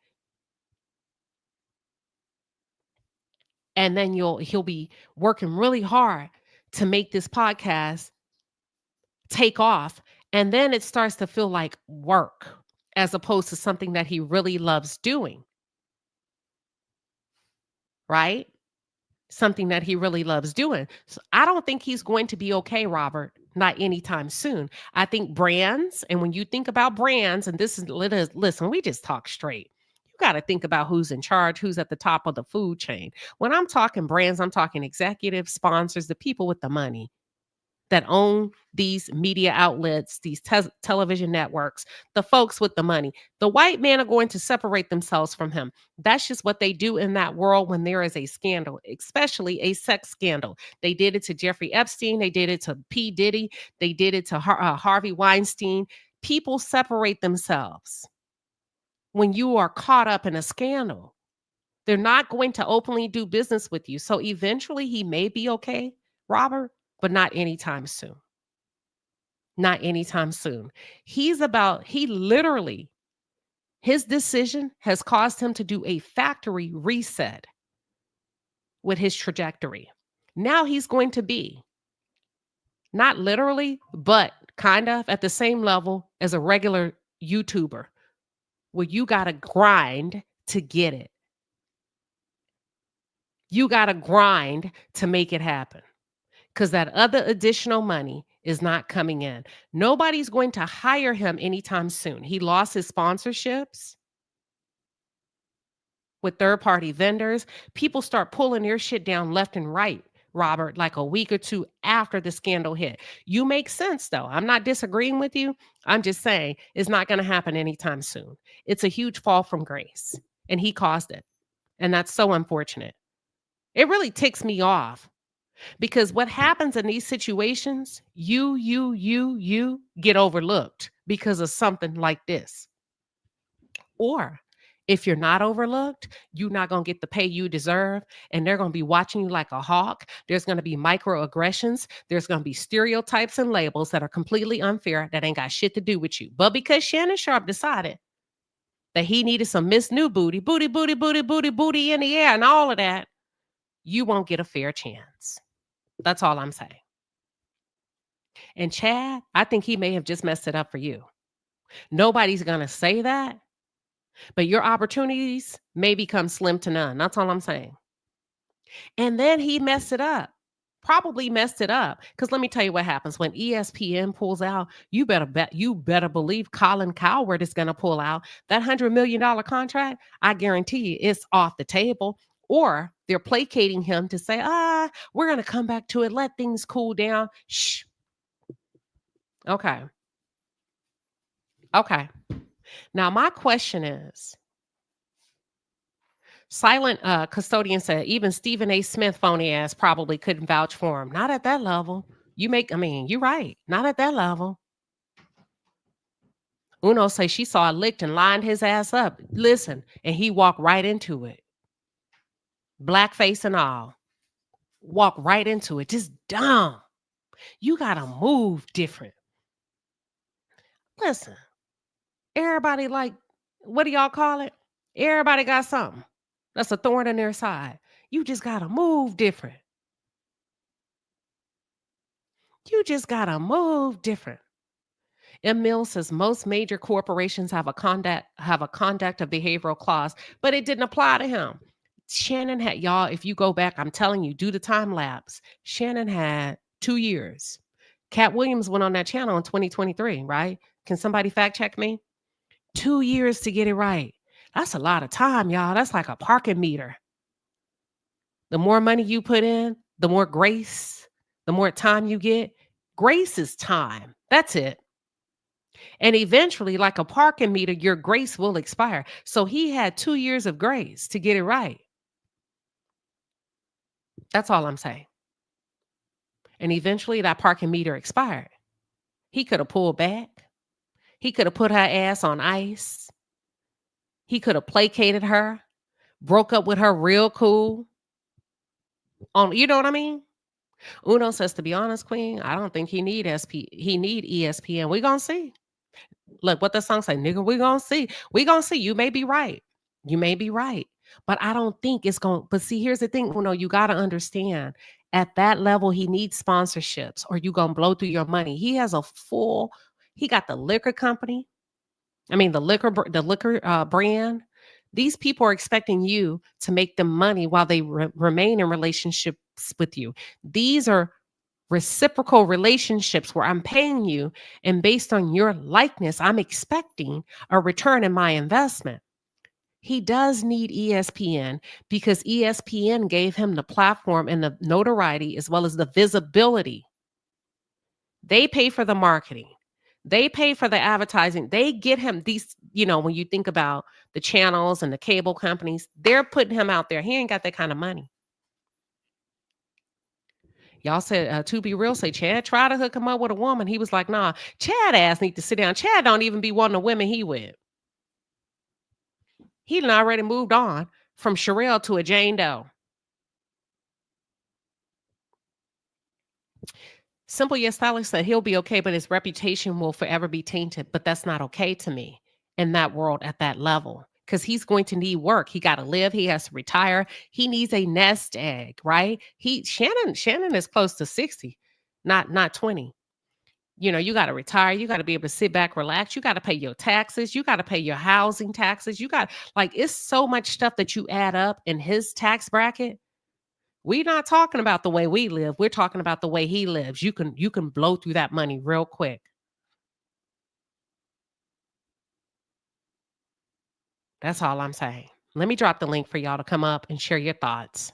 And then he'll be working really hard to make this podcast take off. And then it starts to feel like work as opposed to something that he really loves doing, right? Something that he really loves doing. So I don't think he's going to be okay, Robert, not anytime soon. I think brands, and when you think about brands, and listen, we just talk straight. You got to think about who's in charge, who's at the top of the food chain. When I'm talking brands, I'm talking executives, sponsors, the people with the money that own these media outlets, these television networks, the folks with the money. The white men are going to separate themselves from him. That's just what they do in that world when there is a scandal, especially a sex scandal. They did it to Jeffrey Epstein. They did it to P. Diddy. They did it to Harvey Weinstein. People separate themselves when you are caught up in a scandal. They're not going to openly do business with you. So eventually he may be okay, Robert, but not anytime soon. Not anytime soon. His decision has caused him to do a factory reset with his trajectory. Now he's going to be, not literally, but kind of at the same level as a regular YouTuber, where you got to grind to get it. You got to grind to make it happen. Because that other additional money is not coming in. Nobody's going to hire him anytime soon. He lost his sponsorships with third-party vendors. People start pulling their shit down left and right, Robert, like a week or two after the scandal hit. You make sense, though. I'm not disagreeing with you. I'm just saying it's not going to happen anytime soon. It's a huge fall from grace, and he caused it. And that's so unfortunate. It really ticks me off. Because what happens in these situations, you get overlooked because of something like this. Or if you're not overlooked, you're not going to get the pay you deserve, and they're going to be watching you like a hawk. There's going to be microaggressions. There's going to be stereotypes and labels that are completely unfair that ain't got shit to do with you. But because Shannon Sharpe decided that he needed some Miss New booty in the air and all of that, you won't get a fair chance. That's all I'm saying. And Chad, I think he may have just messed it up for you. Nobody's going to say that, but your opportunities may become slim to none. That's all I'm saying. And then he messed it up. Probably messed it up. Because let me tell you what happens when ESPN pulls out. You better believe Colin Cowherd is going to pull out. That $100 million contract, I guarantee you, it's off the table. Or they're placating him to say, we're going to come back to it. Let things cool down. Shh. Okay. Now, my question is, Silent Custodian said, even Stephen A. Smith phony ass probably couldn't vouch for him. Not at that level. You're right. Not at that level. Uno say she saw it licked and lined his ass up. Listen, and he walked right into it. Blackface and all. Walk right into it. Just dumb. You got to move different. Listen, everybody what do y'all call it? Everybody got something. That's a thorn in their side. You just got to move different. You just got to move different. M. Mills says most major corporations have a conduct of behavioral clause, but it didn't apply to him. Shannon had, y'all, if you go back, I'm telling you, do the time lapse. Shannon had 2 years. Cat Williams went on that channel in 2023, right? Can somebody fact check me? 2 years to get it right. That's a lot of time, y'all. That's like a parking meter. The more money you put in, the more grace, the more time you get. Grace is time. That's it. And eventually, like a parking meter, your grace will expire. So he had 2 years of grace to get it right. That's all I'm saying. And eventually that parking meter expired. He could have pulled back. He could have put her ass on ice. He could have placated her, broke up with her real cool. You know what I mean? Uno says, to be honest, Queen, I don't think he need ESPN. We're going to see. Look, what the song say, nigga, we're going to see. We're going to see. You may be right. But I don't think it's going to. But see, here's the thing, Uno, you got to understand. At that level, he needs sponsorships or you going to blow through your money. He has he got the liquor company. The liquor brand. These people are expecting you to make them money while they remain in relationships with you. These are reciprocal relationships where I'm paying you, and based on your likeness, I'm expecting a return in my investment. He does need ESPN because ESPN gave him the platform and the notoriety as well as the visibility. They pay for the marketing. They pay for the advertising. They get him these, when you think about the channels and the cable companies, they're putting him out there. He ain't got that kind of money. Y'all said, to be real, say Chad tried to hook him up with a woman. He was like, nah, Chad ass need to sit down. Chad don't even be one of the women he with. He done already moved on from Sherelle to a Jane Doe. Simple Yes Stylish said he'll be okay, but his reputation will forever be tainted. But that's not okay to me in that world at that level. Because he's going to need work. He got to live. He has to retire. He needs a nest egg, right? Shannon is close to 60, not 20. You got to retire. You got to be able to sit back, relax. You got to pay your taxes. You got to pay your housing taxes. It's so much stuff that you add up in his tax bracket. We're not talking about the way we live. We're talking about the way he lives. You can blow through that money real quick. That's all I'm saying. Let me drop the link for y'all to come up and share your thoughts.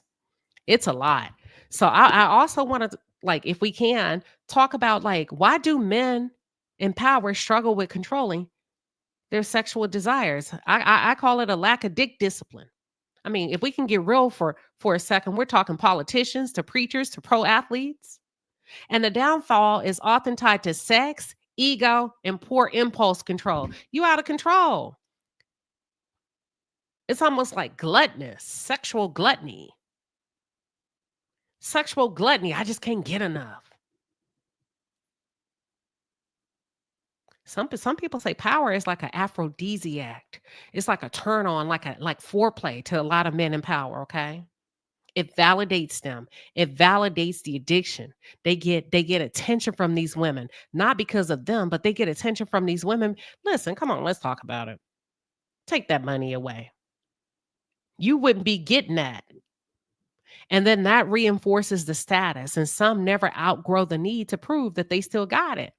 It's a lot. So I also want to, if we can, talk about, why do men in power struggle with controlling their sexual desires? I call it a lack of dick discipline. If we can get real for a second, we're talking politicians to preachers to pro athletes. And the downfall is often tied to sex, ego, and poor impulse control. You out of control. It's almost like gluttonous, sexual gluttony. Sexual gluttony, I just can't get enough. Some people say power is like an aphrodisiac. It's like a turn on, like foreplay to a lot of men in power, okay? It validates them. It validates the addiction. They get attention from these women, not because of them, but they get attention from these women. Listen, come on, let's talk about it. Take that money away. You wouldn't be getting that. And then that reinforces the status. And some never outgrow the need to prove that they still got it.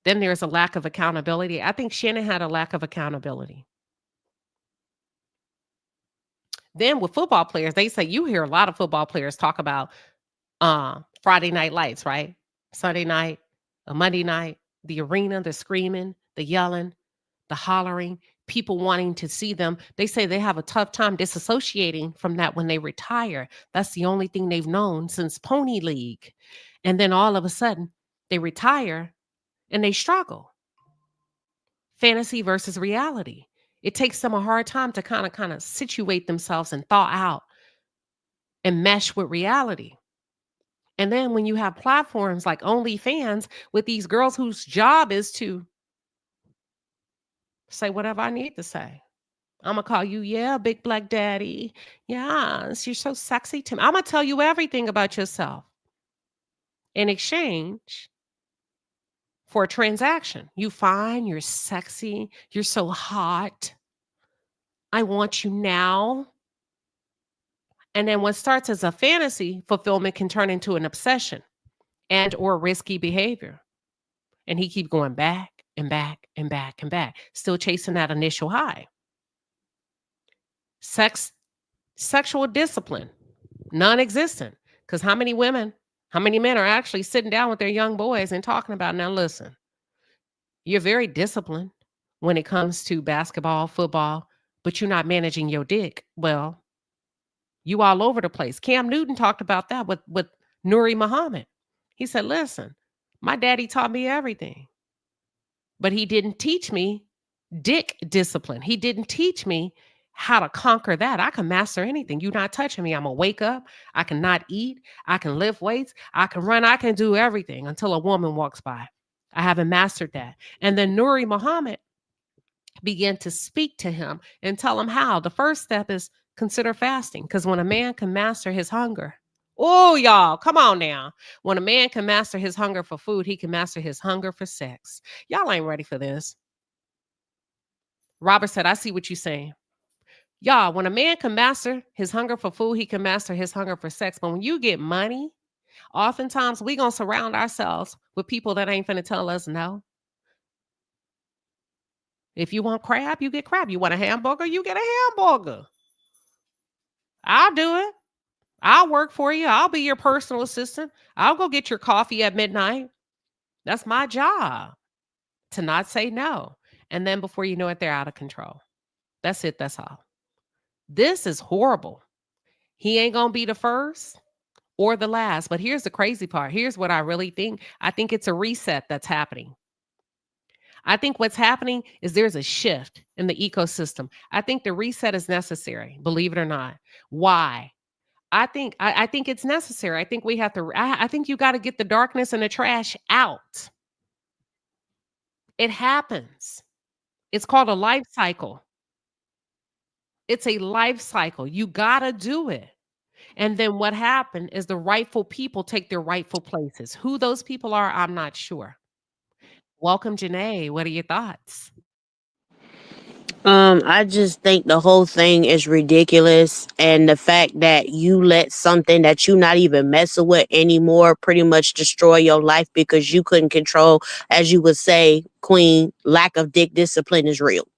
Then there's a lack of accountability. I think Shannon had a lack of accountability. Then with football players, they say, you hear a lot of football players talk about Friday night lights, right? Sunday night, a Monday night, the arena, the screaming, the yelling, the hollering, people wanting to see them. They say they have a tough time disassociating from that when they retire. That's the only thing they've known since Pony League. And then all of a sudden they retire and they struggle. Fantasy versus reality. It takes them a hard time to kind of situate themselves and thaw out and mesh with reality. And then when you have platforms like OnlyFans with these girls whose job is to say whatever I need to say. I'm going to call you, yeah, big black daddy. Yes, you're so sexy to me. I'm going to tell you everything about yourself in exchange for a transaction. You fine, you're sexy, you're so hot. I want you now. And then what starts as a fantasy fulfillment can turn into an obsession and or risky behavior. And he keep going back and back and back and back, still chasing that initial high. Sexual discipline, non-existent. Because how many men are actually sitting down with their young boys and talking about, now listen, you're very disciplined when it comes to basketball, football, but you're not managing your dick. Well, you all over the place. Cam Newton talked about that with Nuri Muhammad. He said, listen, my daddy taught me everything, but he didn't teach me dick discipline. He didn't teach me how to conquer that. I can master anything. You're not touching me. I'm going to wake up. I cannot eat. I can lift weights. I can run. I can do everything until a woman walks by. I haven't mastered that. And then Nuri Muhammad began to speak to him and tell him how. The first step is consider fasting, because when a man can master his hunger, oh, y'all, come on now. When a man can master his hunger for food, he can master his hunger for sex. Y'all ain't ready for this. Robert said, I see what you're saying. Y'all, when a man can master his hunger for food, he can master his hunger for sex. But when you get money, oftentimes we going to surround ourselves with people that ain't finna tell us no. If you want crab, you get crab. You want a hamburger, you get a hamburger. I'll do it. I'll work for you. I'll be your personal assistant. I'll go get your coffee at midnight. That's my job, to not say no. And then before you know it, they're out of control. That's it. That's all. This is horrible. He ain't going to be the first or the last. But here's the crazy part. Here's what I really think. I think it's a reset that's happening. I think what's happening is there's a shift in the ecosystem. I think the reset is necessary, believe it or not. Why? I think it's necessary. I think we have to, I think you got to get the darkness and the trash out. It happens. It's called a life cycle. It's a life cycle. You got to do it. And then what happened is the rightful people take their rightful places. Who those people are, I'm not sure. Welcome, Janae. What are your thoughts? I just think the whole thing is ridiculous, and the fact that you let something that you not even messing with anymore pretty much destroy your life because you couldn't control, as you would say, Queen, lack of dick discipline is real.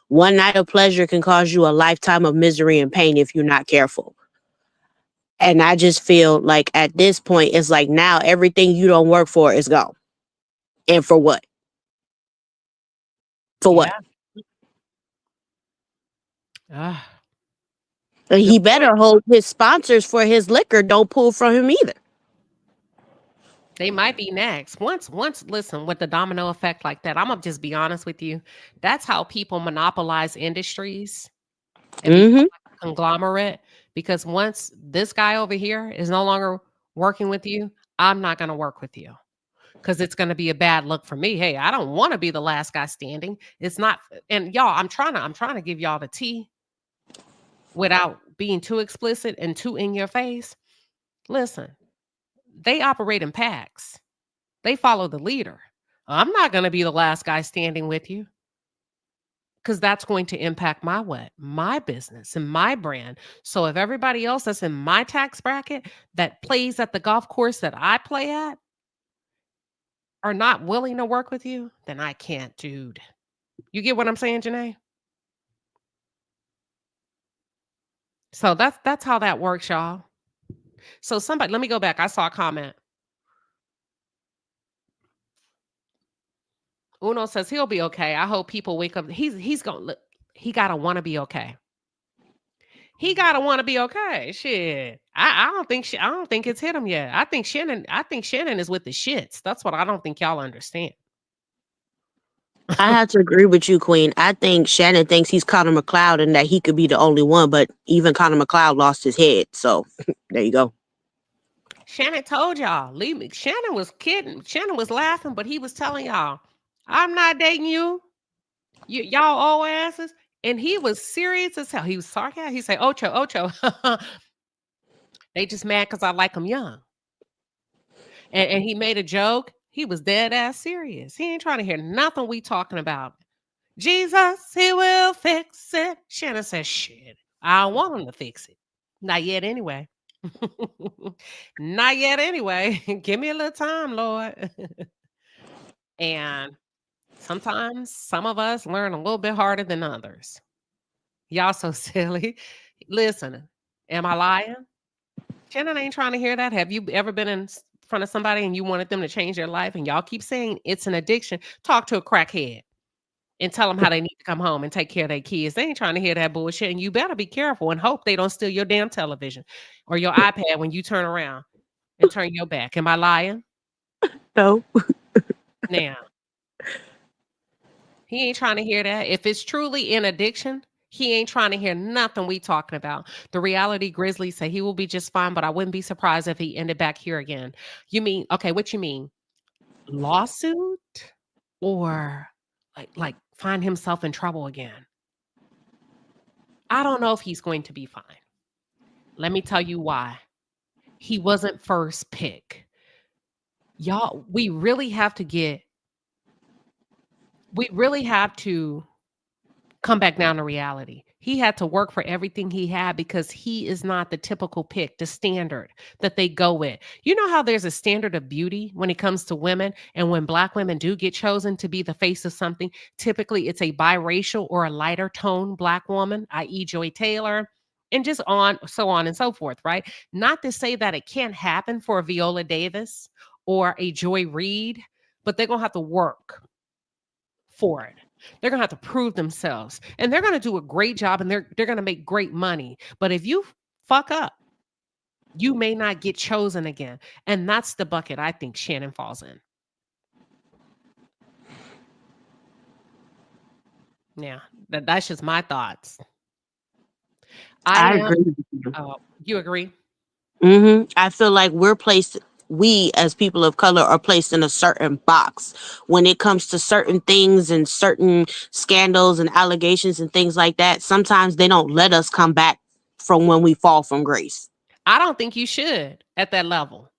One night of pleasure can cause you a lifetime of misery and pain if you're not careful. And I just feel like at this point, it's like now everything you don't work for is gone. And for what? For what? He better hold his sponsors for his liquor. Don't pull from him either. They might be next. Once, listen, with the domino effect like that, I'm going to just be honest with you. That's how people monopolize industries and become like a conglomerate. Because once this guy over here is no longer working with you, I'm not going to work with you. Because it's going to be a bad look for me. Hey, I don't want to be the last guy standing. It's not. And y'all, I'm trying to give y'all the tea. without being too explicit and too in your face, listen, they operate in packs. They follow the leader. I'm not going to be the last guy standing with you, because that's going to impact my business and my brand. So if everybody else that's in my tax bracket that plays at the golf course that I play at are not willing to work with you, then I can't, dude. You get what I'm saying, Janae? So that's how that works, y'all. So somebody, let me go back. I saw a comment. Uno says he'll be okay. I hope people wake up. He's gonna he gotta want to be okay. He gotta want to be okay. Shit. I don't think it's hit him yet. I think Shannon is with the shits. That's what I don't think y'all understand. I have to agree with you, Queen. I think Shannon thinks he's Connor McLeod and that he could be the only one, but even Connor McLeod lost his head. So there you go. Shannon told y'all, leave me. Shannon was kidding. Shannon was laughing, but he was telling y'all, I'm not dating you. Y'all old asses. And he was serious as hell. He was sarcastic. He said, Ocho. They just mad because I like them young. And he made a joke. He was dead ass serious. He ain't trying to hear nothing we talking about. Jesus, he will fix it. Shannon said, shit, I don't want him to fix it. Not yet anyway. Not yet anyway. Give me a little time, Lord. And sometimes some of us learn a little bit harder than others. Y'all so silly. Listen, am I lying? Shannon ain't trying to hear that. Have you ever been in front of somebody and you wanted them to change their life and y'all keep saying it's an addiction? Talk to a crackhead and tell them how they need to come home and take care of their kids. They ain't trying to hear that bullshit. And you better be careful and hope they don't steal your damn television or your iPad when you turn around and turn your back. Am I lying? No. Now, he ain't trying to hear that. If it's truly an addiction, he ain't trying to hear nothing we talking about. The reality Grizzly said he will be just fine, but I wouldn't be surprised if he ended back here again. You mean, okay, what you mean? Lawsuit or like find himself in trouble again? I don't know if he's going to be fine. Let me tell you why. He wasn't first pick. Y'all, we really have to come back down to reality. He had to work for everything he had because he is not the typical pick, the standard that they go with. You know how there's a standard of beauty when it comes to women, and when Black women do get chosen to be the face of something, typically it's a biracial or a lighter tone Black woman, i.e. Joy Taylor, and just so on and so forth, right? Not to say that it can't happen for a Viola Davis or a Joy Reid, but they're going to have to work for it. They're going to have to prove themselves, and they're going to do a great job, and they're going to make great money. But if you fuck up, you may not get chosen again. And that's the bucket I think Shannon falls in. Yeah, that's just my thoughts. I agree with you. You agree? Mm-hmm. I feel like we as people of color are placed in a certain box when it comes to certain things and certain scandals and allegations and things like that. Sometimes they don't let us come back from when we fall from grace. I don't think you should at that level.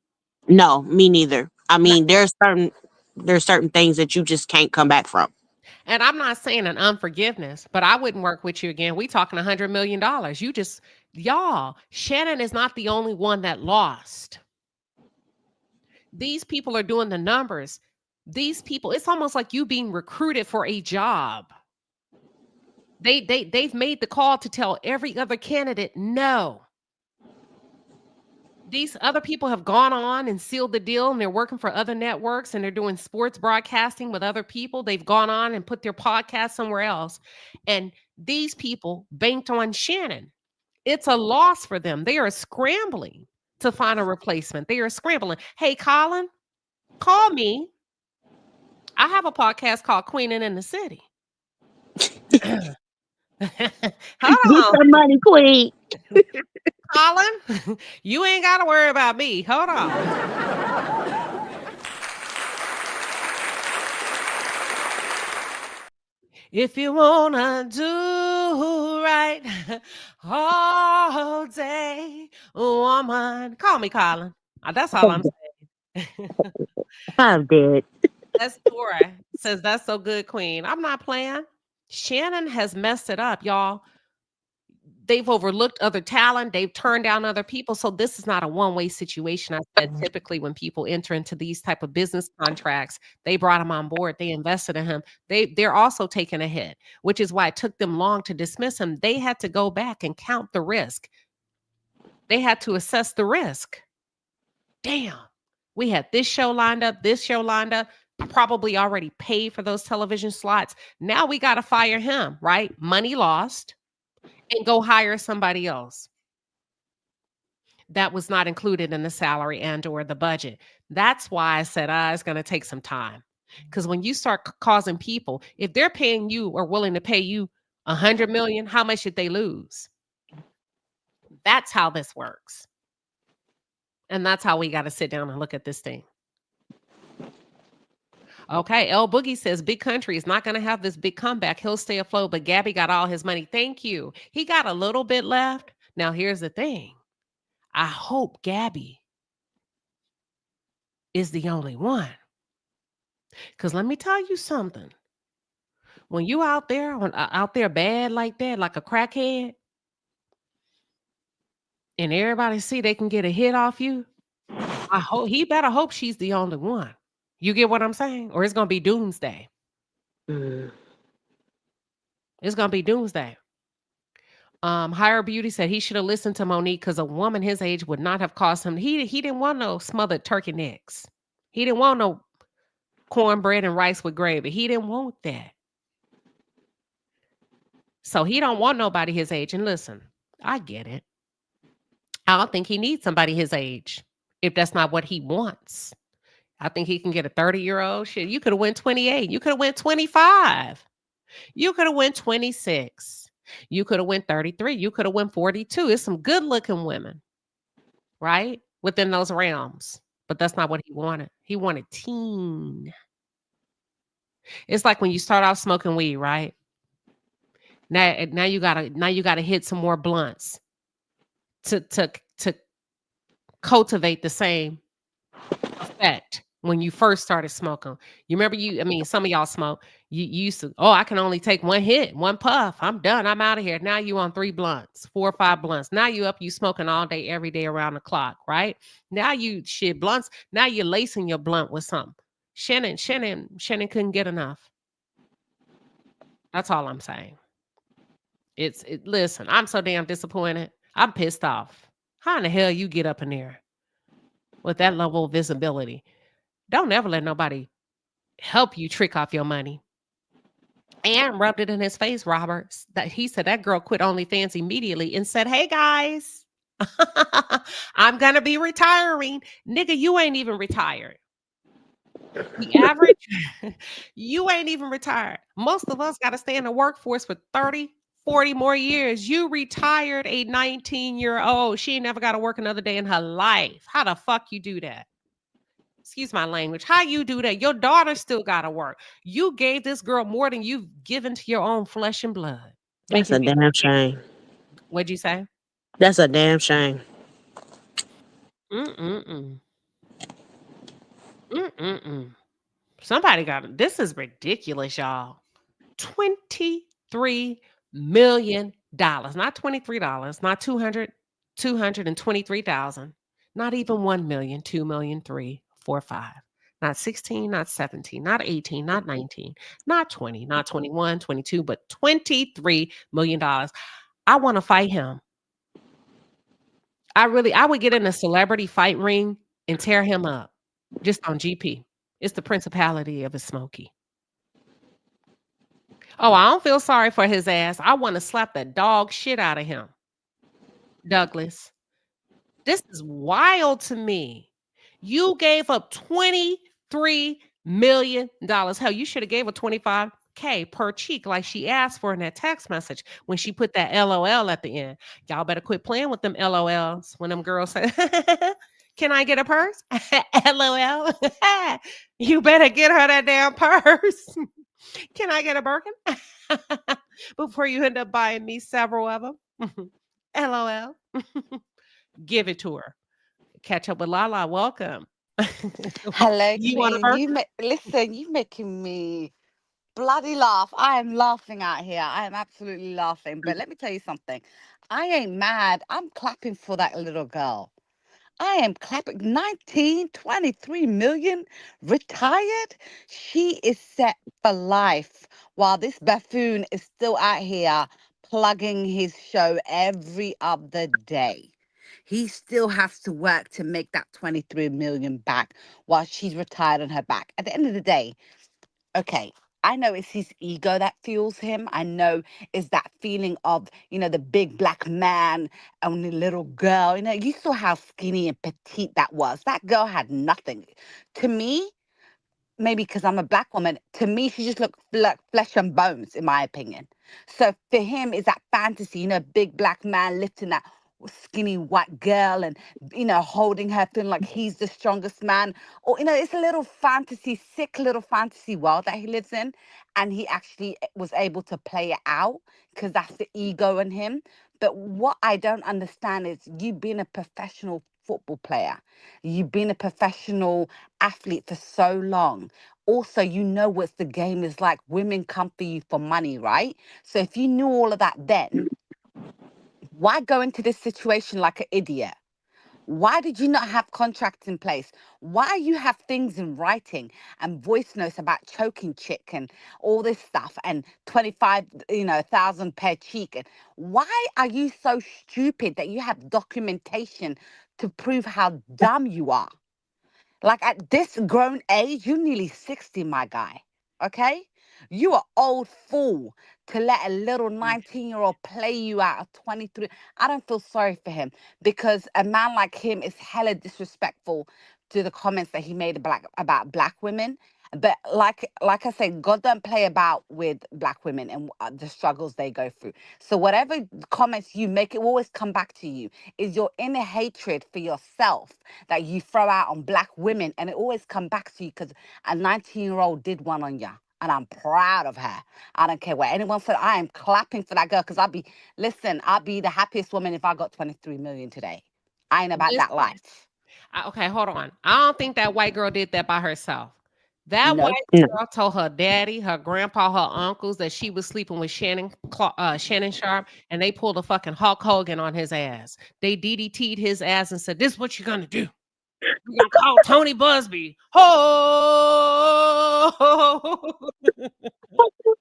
No, me neither. I mean, there's certain things that you just can't come back from. And I'm not saying an unforgiveness, but I wouldn't work with you again. We talking $100 million. Y'all, Shannon is not the only one that lost. These people are doing the numbers. These people, it's almost like you being recruited for a job. They've made the call to tell every other candidate no. These other people have gone on and sealed the deal, and they're working for other networks, and they're doing sports broadcasting with other people. They've gone on and put their podcast somewhere else. And these people banked on Shannon. It's a loss for them. They are scrambling to find a replacement. They are scrambling. Hey, Colin, call me. I have a podcast called Queening in the City. Get some money, Queen. Colin, you ain't got to worry about me. Hold on. If you wanna do right all day, woman. Call me, Colin. That's all I'm saying. I'm dead. That's Dora says that's so good, Queen. I'm not playing. Shannon has messed it up, y'all. They've overlooked other talent. They've turned down other people. So this is not a one-way situation. I said typically when people enter into these type of business contracts, they brought him on board. They invested in him. They're also taking a hit, which is why it took them long to dismiss him. They had to go back and count the risk. They had to assess the risk. Damn. We had this show lined up, probably already paid for those television slots. Now we got to fire him, right? Money lost, and go hire somebody else. That was not included in the salary and or the budget. That's why I said, it's going to take some time. Because when you start causing people, if they're paying you or willing to pay you $100 million, how much should they lose? That's how this works. And that's how we got to sit down and look at this thing. Okay, L Boogie says Big Country is not going to have this big comeback. He'll stay afloat, but Gabby got all his money. Thank you. He got a little bit left. Now, here's the thing. I hope Gabby is the only one. Because let me tell you something. When you out there bad like that, like a crackhead, and everybody see they can get a hit off you, he better hope she's the only one. You get what I'm saying? Or it's going to be doomsday. It's going to be doomsday. Higher Beauty said he should have listened to Monique because a woman his age would not have cost him. He didn't want no smothered turkey necks. He didn't want no cornbread and rice with gravy. He didn't want that. So he don't want nobody his age. And listen, I get it. I don't think he needs somebody his age if that's not what he wants. I think he can get a 30-year-old. Shit, you could have went 28. You could have went 25. You could have went 26. You could have went 33. You could have went 42. It's some good-looking women, right? Within those realms. But that's not what he wanted. He wanted teen. It's like when you start off smoking weed, right? Now you gotta hit some more blunts to cultivate the same effect when you first started smoking. You remember some of y'all smoke. You used to, I can only take one hit, one puff. I'm done. I'm out of here. Now you on 3 blunts, 4 or 5 blunts. Now you smoking all day, every day around the clock, right? Now you shit blunts. Now you're lacing your blunt with something. Shannon couldn't get enough. That's all I'm saying. Listen, I'm so damn disappointed. I'm pissed off. How in the hell you get up in there with that level of visibility? Don't ever let nobody help you trick off your money. And rubbed it in his face, Robert. That he said that girl quit OnlyFans immediately and said, "Hey guys, I'm gonna be retiring." Nigga, you ain't even retired. The average, you ain't even retired. Most of us got to stay in the workforce for 30, 40 more years. You retired a 19-year-old. She ain't never got to work another day in her life. How the fuck you do that? Excuse my language. How you do that? Your daughter still got to work. You gave this girl more than you've given to your own flesh and blood. That's a damn shame. What'd you say? That's a damn shame. Somebody got it. This is ridiculous, y'all. $23 million. Not $23. Not 223,000. Not even 1 million, 2 million, 3, 4, 5. Not 16, not 17, not 18, not 19, not 20, not 21, 22, but $23 million. I want to fight him. I would get in a celebrity fight ring and tear him up just on GP. It's the principality of a Smokey. Oh, I don't feel sorry for his ass. I want to slap the dog shit out of him. Douglas, this is wild to me. You gave up $23 million. Hell, you should have gave her $25K per cheek like she asked for in that text message when she put that LOL at the end. Y'all better quit playing with them LOLs when them girls say, "Can I get a purse?" LOL. You better get her that damn purse. Can I get a Birkin? Before you end up buying me several of them. LOL. Give it to her. Catch up with Lala. Welcome. Hello, You want a Queen. Birkin? Listen, you making me bloody laugh. I am laughing out here. I am absolutely laughing. But let me tell you something. I ain't mad. I'm clapping for that little girl. I am clapping. 19, 23 million retired. She is set for life while this buffoon is still out here plugging his show every other day. He still has to work to make that 23 million back while she's retired on her back. At the end of the day, okay, I know it's his ego that fuels him. I know it's that feeling of, the big black man and the little girl. You saw how skinny and petite that was. That girl had nothing. To me, maybe because I'm a black woman, to me, she just looked like flesh and bones, in my opinion. So for him, is that fantasy, big black man lifting that skinny white girl and, holding her, feeling like he's the strongest man. Or, it's a little fantasy, sick little fantasy world that he lives in. And he actually was able to play it out because that's the ego in him. But what I don't understand is you being a professional football player, you've been a professional athlete for so long. Also, what the game is like. Women come for you for money, right? So if you knew all of that then, why go into this situation like an idiot? Why did you not have contracts in place? Why you have things in writing and voice notes about choking chick and all this stuff and 25, thousand per cheek? And why are you so stupid that you have documentation to prove how dumb you are? Like at this grown age, you're nearly 60, my guy. Okay? You are old fool to let a little 19-year-old play you out of 23. I don't feel sorry for him because a man like him is hella disrespectful to the comments that he made about black women. But like I said, God don't play about with black women and the struggles they go through. So whatever comments you make, it will always come back to you. Is your inner hatred for yourself that you throw out on black women, and it always come back to you because a 19-year-old did one on you. And I'm proud of her. I don't care what anyone said. I am clapping for that girl because I'll be the happiest woman if I got 23 million today. I ain't about that Listen. life. Okay, hold on. I don't think that white girl did that by herself. That Nope. white girl told her daddy, her grandpa, her uncles that she was sleeping with Shannon Sharpe, and they pulled a fucking Hulk Hogan on his ass. They DDT'd his ass and said, "This is what you're gonna do. We're gonna call Tony Busby." Oh,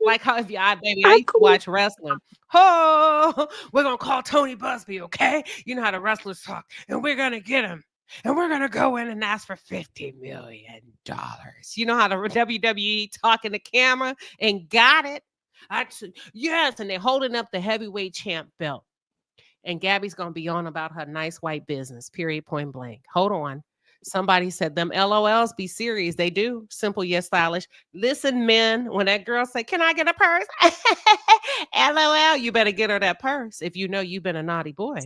like how baby, I used to watch wrestling. Oh, we're gonna call Tony Busby, okay? You know how the wrestlers talk, and we're gonna get him. And we're gonna go in and ask for $50 million. You know how the WWE talking to camera and got it. Yes, and they're holding up the heavyweight champ belt. And Gabby's gonna be on about her nice white business. Period. Point blank. Hold on. Somebody said them LOLs be serious. They do. Simple yet stylish. Listen, men, when that girl say, "Can I get a purse?" LOL, you better get her that purse if you know you've been a naughty boy.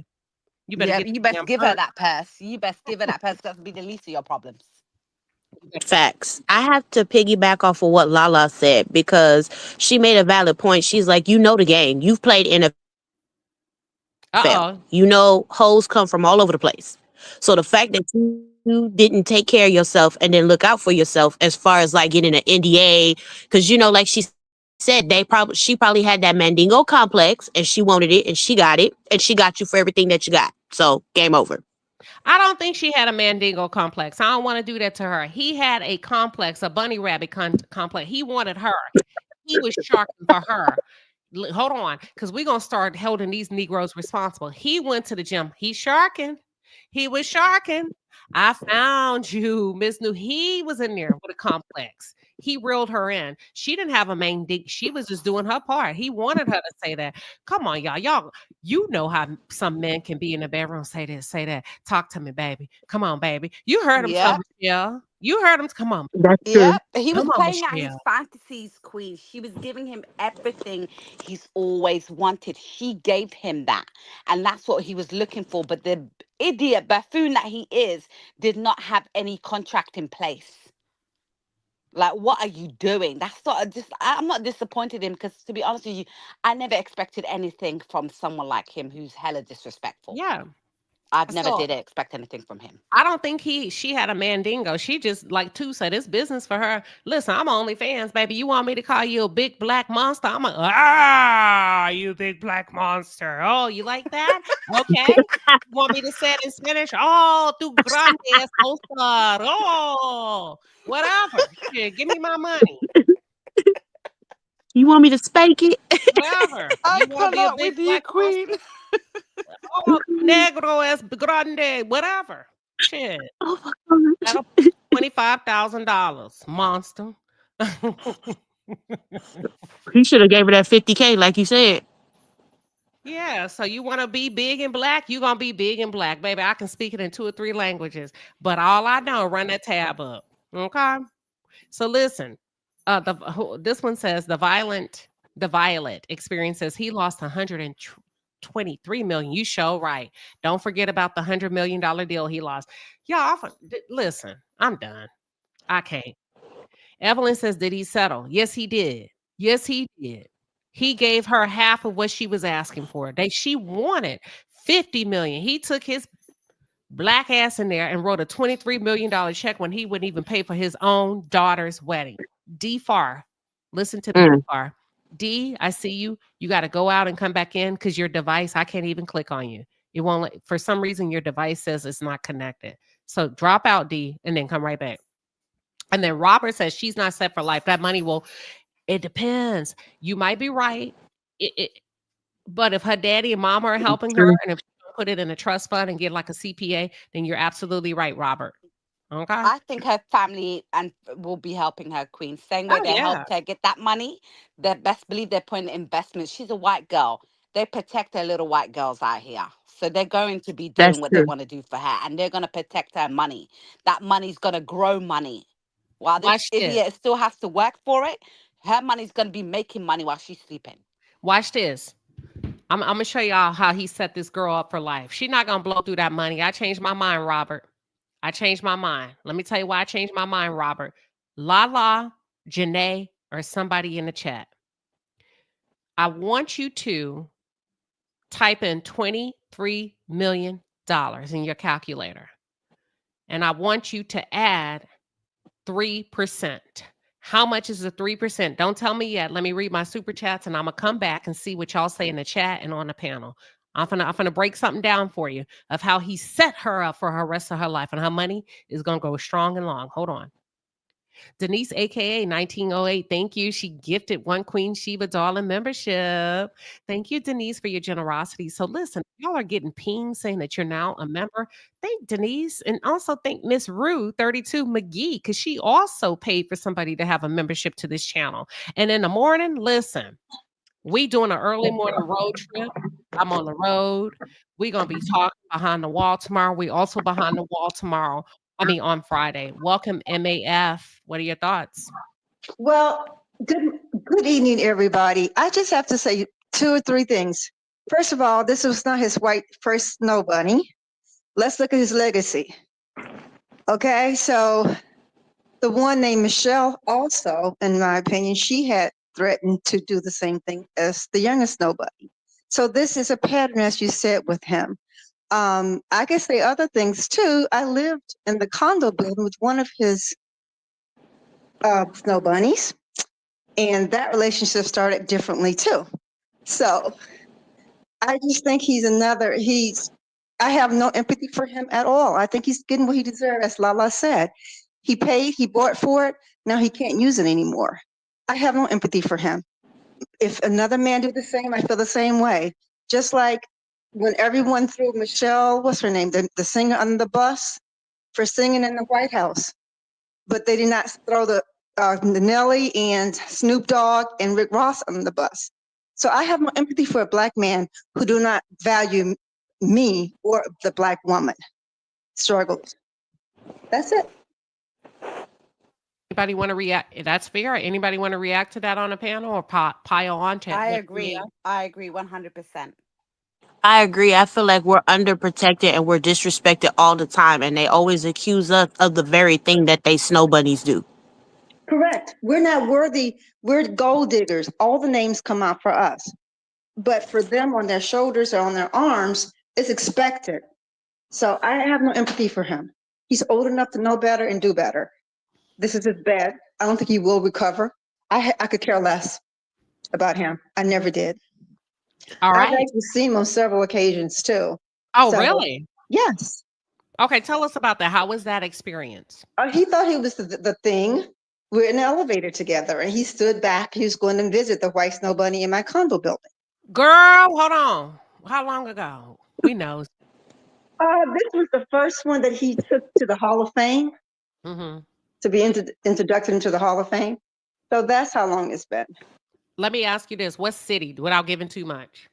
You better Yeah, get you the best damn give her purse. that purse. You best give her that purse. That'll be the least of your problems. Facts. I have to piggyback off of what Lala said because she made a valid point. She's like, you know the game. You've played NFL. Uh-oh. You know, hoes come from all over the place. So the fact that you didn't take care of yourself and then look out for yourself as far as like getting an NDA, because like she said, she probably had that Mandingo complex and she wanted it and she got it and she got you for everything that you got. So game over. I don't think she had a Mandingo complex. I don't want to do that to her. He had a complex, a bunny rabbit complex. He wanted her. He was sharking for her. Hold on, because we're going to start holding these Negroes responsible. He went to the gym. He's sharking. He was sharking. I found you, Miss New. He was in there with a complex. He reeled her in. She didn't have a main dig. She was just doing her part. He wanted her to say that. Come on, y'all. Y'all, you know how some men can be in the bedroom, say this, say that. Talk to me, baby. Come on, baby. You heard him tell Yep. Michelle. You heard him. Come on. That's true. Yep. He was Come on, playing out his Michelle. fantasies, Queen. She was giving him everything he's always wanted. She gave him that. And that's what he was looking for. But the idiot buffoon that he is did not have any contract in place. Like, what are you doing? That's not just. I'm not disappointed in him because, to be honest with you, I never expected anything from someone like him who's hella disrespectful. Yeah. I've never So did expect anything from him. I don't think she had a mandingo. She just like Tu said, it's business for her. Listen, I'm OnlyFans, baby. You want me to call you a big black monster? I'm you big black monster. Oh, you like that? Okay. You want me to say it in Spanish? Oh, tu grande monster. Oh, whatever. Shit, give me my money. You want me to spank it? Whatever. I You want to be a cannot big with you, black Queen. monster? Oh, negro es grande. Whatever. Shit. Oh my God. That'll $25,000, monster. He should have gave her that 50K, like you said. Yeah, so you want to be big and black, you're gonna be big and black, baby. I can speak it in 2 or 3 languages, but all I know, run that tab up. Okay. So listen, this one says the Violet experience says he lost 123 million. You show right. Don't forget about the $100 million deal he lost. Y'all, listen, I'm done. I can't. Evelyn says, did he settle? Yes, he did. Yes, he did. He gave her half of what she was asking for. She wanted 50 million. He took his black ass in there and wrote a $23 million check when he wouldn't even pay for his own daughter's wedding. D Far, listen to me, Far. D, I see you. You got to go out and come back in because your device, I can't even click on you. It won't, for some reason, your device says it's not connected. So drop out, D, and then come right back. And then Robert says she's not set for life. That money will, it depends. You might be right. But if her daddy and mama are helping her, and if you put it in a trust fund and get like a CPA, then you're absolutely right, Robert. Okay. I think her family and will be helping her, Queen. Same way Oh, they yeah. helped her get that money. They best believe they're putting investments. She's a white girl. They protect their little white girls out here. So they're going to be That's doing what true. they want to do for her. And they're going to protect her money. That money's going to grow money. While this Watch this. idiot still has to work for it, her money's going to be making money while she's sleeping. Watch this. I'm going to show y'all how he set this girl up for life. She's not going to blow through that money. I changed my mind, Robert. I changed my mind. Let me tell you why I changed my mind, Robert. Lala, Janae, or somebody in the chat. I want you to type in $23 million in your calculator. And I want you to add 3%. How much is the 3%? Don't tell me yet. Let me read my super chats and I'm going to come back and see what y'all say in the chat and on the panel. I'm gonna break something down for you of how he set her up for her rest of her life and her money is going to go strong and long. Hold on. Denise, aka 1908, thank you. She gifted one Queen Shiba Darling membership. Thank you, Denise, for your generosity. So listen, y'all are getting pings saying that you're now a member. Thank Denise, and also thank Miss Rue 32 McGee because she also paid for somebody to have a membership to this channel. And in the morning, listen, we doing an early morning road trip. I'm on the road. We're gonna be talking behind the wall tomorrow. We also behind the wall tomorrow. On Friday. Welcome, MAF. What are your thoughts? Well, good evening, everybody. I just have to say 2 or 3 things. First of all, this was not his first snow bunny. Let's look at his legacy. Okay, so the one named Michelle also, in my opinion, she had threatened to do the same thing as the youngest snow bunny. So this is a pattern, as you said, with him. I guess the other things too, I lived in the condo building with one of his snow bunnies, and that relationship started differently too. So I just think I have no empathy for him at all. I think he's getting what he deserves, as Lala said. He paid, he bought for it, now he can't use it anymore. I have no empathy for him. If another man did the same, I feel the same way. Just like when everyone threw Michelle, what's her name, the singer, under the bus for singing in the White House, but they did not throw the Nelly and Snoop Dogg and Rick Ross under the bus. So I have no empathy for a Black man who do not value me or the Black woman struggles. That's it. Anybody want to react? That's fair. Anybody want to react to that on the panel or pile on to? I agree. I agree 100%. I agree. I feel like we're underprotected and we're disrespected all the time, and they always accuse us of the very thing that they snow bunnies do. Correct. We're not worthy. We're gold diggers. All the names come out for us. But for them on their shoulders or on their arms, it's expected. So I have no empathy for him. He's old enough to know better and do better. This is his bed. I don't think he will recover. I could care less about him. I never did. All I've right. actually seen him on several occasions too. Oh, So, really? yes. Okay, tell us about that. How was that experience? He thought he was the thing. We're in the elevator together, and he stood back. He was going to visit the white snow bunny in my condo building. Girl, hold on. How long ago? We know. This was the first one that he took to the Hall of Fame, to be introduced into the Hall of Fame. So that's how long it's been. Let me ask you this. What city, without giving too much?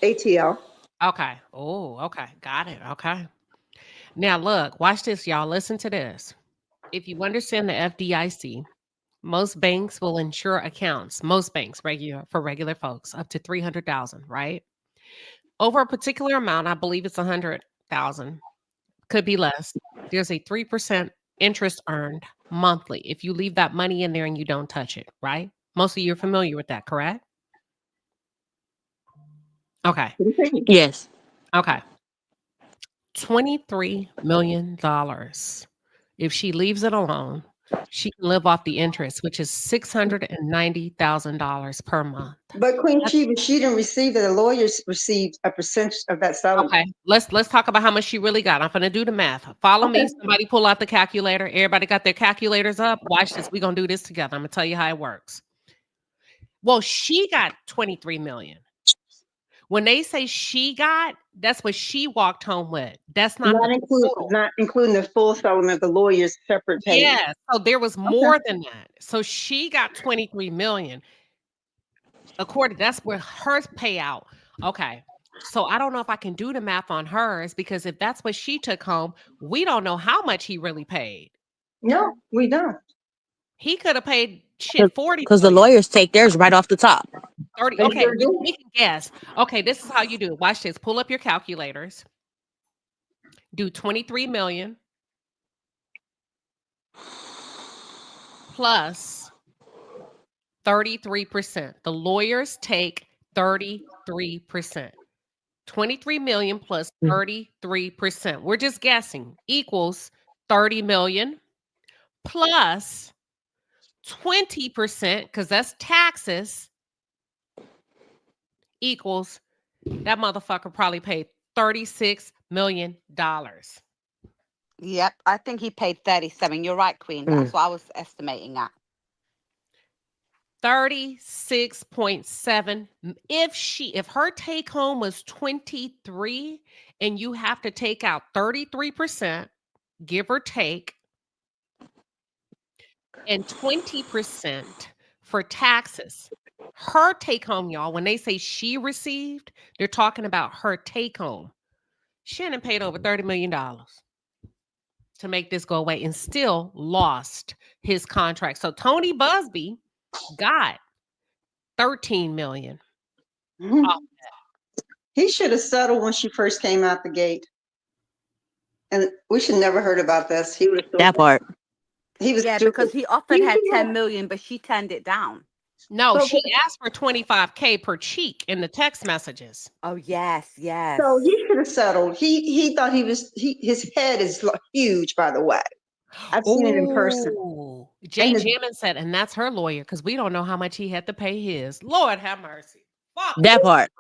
ATL. Okay. Oh, okay. Got it. Okay. Now, look, watch this, y'all. Listen to this. If you understand the FDIC, most banks will insure accounts, most banks for regular folks, up to 300,000, right? Over a particular amount, I believe it's 100,000, could be less. There's a 3% interest earned monthly if you leave that money in there and you don't touch it, right? Most of you are familiar with that, correct? Okay. Yes. Okay. $23 million. If she leaves it alone, she can live off the interest, which is $690,000 per month. But Queen Sheba, she didn't receive it. The lawyers received a percentage of that settlement. Okay, let's talk about how much she really got. I'm gonna do the math. Follow me. Somebody pull out the calculator. Everybody got their calculators up. Watch this. We're gonna do this together. I'm gonna tell you how it works. Well, she got 23 million. When they say she got, that's what she walked home with. That's not not including the full settlement of the lawyer's separate payment. Yeah, so there was more than that. So she got 23 million. According, that's where her payout. Okay. So I don't know if I can do the math on hers, because if that's what she took home, we don't know how much he really paid. No, we don't. He could have paid shit 40 because the lawyers take theirs right off the top. 30. Okay, we can guess. Okay, this is how you do it. Watch this. Pull up your calculators. Do 23 million plus 33%. The lawyers take 33%. 23 million plus 33%. We're just guessing equals 30 million plus 20%, because that's taxes, equals that motherfucker probably paid $36 million. Yep, I think he paid 37. You're right, Queen. That's what I was estimating at. 36.7. If her take home was 23 and you have to take out 33%, give or take, and 20% for taxes. Her take home, y'all, when they say she received, they're talking about her take home. Shannon paid over $30 million to make this go away and still lost his contract. So Tony Busby got 13 million. He should have settled when she first came out the gate. And we should never heard about this. He was that part. He was because he offered her 10 million, but she turned it down. No, she asked for 25K per cheek in the text messages. Oh, yes, yes. So he should have settled. He thought his head is huge, by the way. I've seen it in person. Jay Jammin said, and that's her lawyer, because we don't know how much he had to pay his. Lord have mercy. Fuck. That part.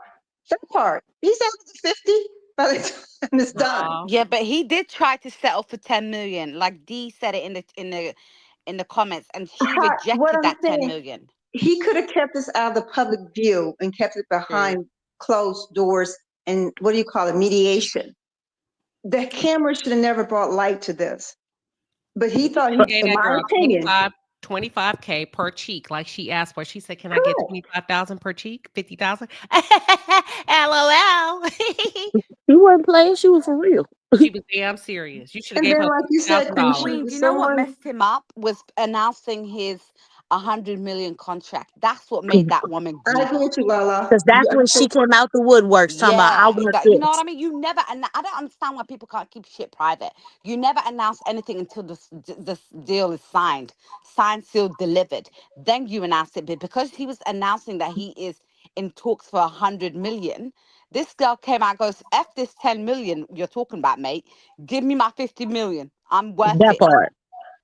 That part. He's out to 50 by the time it's done. Yeah, but he did try to settle for 10 million. Like Dee said it in the comments, and she rejected that 10 million. He could have kept this out of the public view and kept it behind closed doors and what do you call it, mediation. The camera should have never brought light to this. But he thought, in my opinion, 25K per cheek, like she asked for. She said, "Can I get 25,000 per cheek? 50,000?" LOL. She wasn't playing. She was for real. She was damn serious. You should have gave her $50,000. Queen, do you know what messed him up was announcing his 100 million contract. That's what made that woman I greedy. agree with you, Lala. Because that's when she came out the woodworks talking about I Yeah, want you know what this. I mean. You never, and I don't understand why people can't keep shit private. You never announce anything until this deal is signed, sealed, delivered. Then you announce it. But because he was announcing that he is in talks for 100 million, this girl came out and goes, "F this 10 million you're talking about, mate. Give me my 50 million. I'm worth That it." part.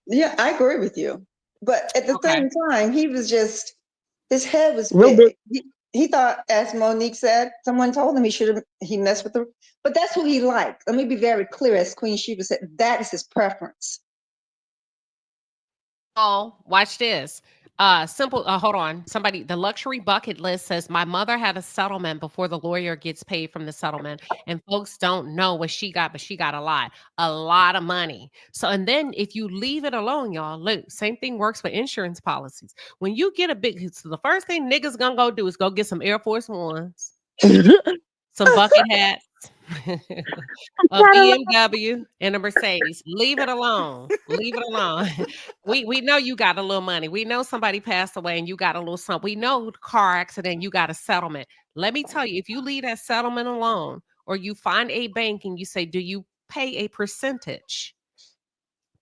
Yeah, I agree with you. But at the Okay. same time, he was just, his head was Real big. big. He thought, as Monique said, someone told him he messed with her. But that's who he liked. Let me be very clear, as Queen Sheba said, that is his preference. Oh, watch this. Simple. Hold on. Somebody, the luxury bucket list says my mother had a settlement before the lawyer gets paid from the settlement, and folks don't know what she got, but she got a lot of money. So, and then if you leave it alone, y'all, look, same thing works with insurance policies. When you get a big, so the first thing niggas gonna go do is go get some Air Force Ones, some bucket hats, a BMW, and a Mercedes. Leave it alone. Leave it alone. We know you got a little money. We know somebody passed away and you got a little something. We know car accident, you got a settlement. Let me tell you, if you leave that settlement alone, or you find a bank and you say, do you pay a percentage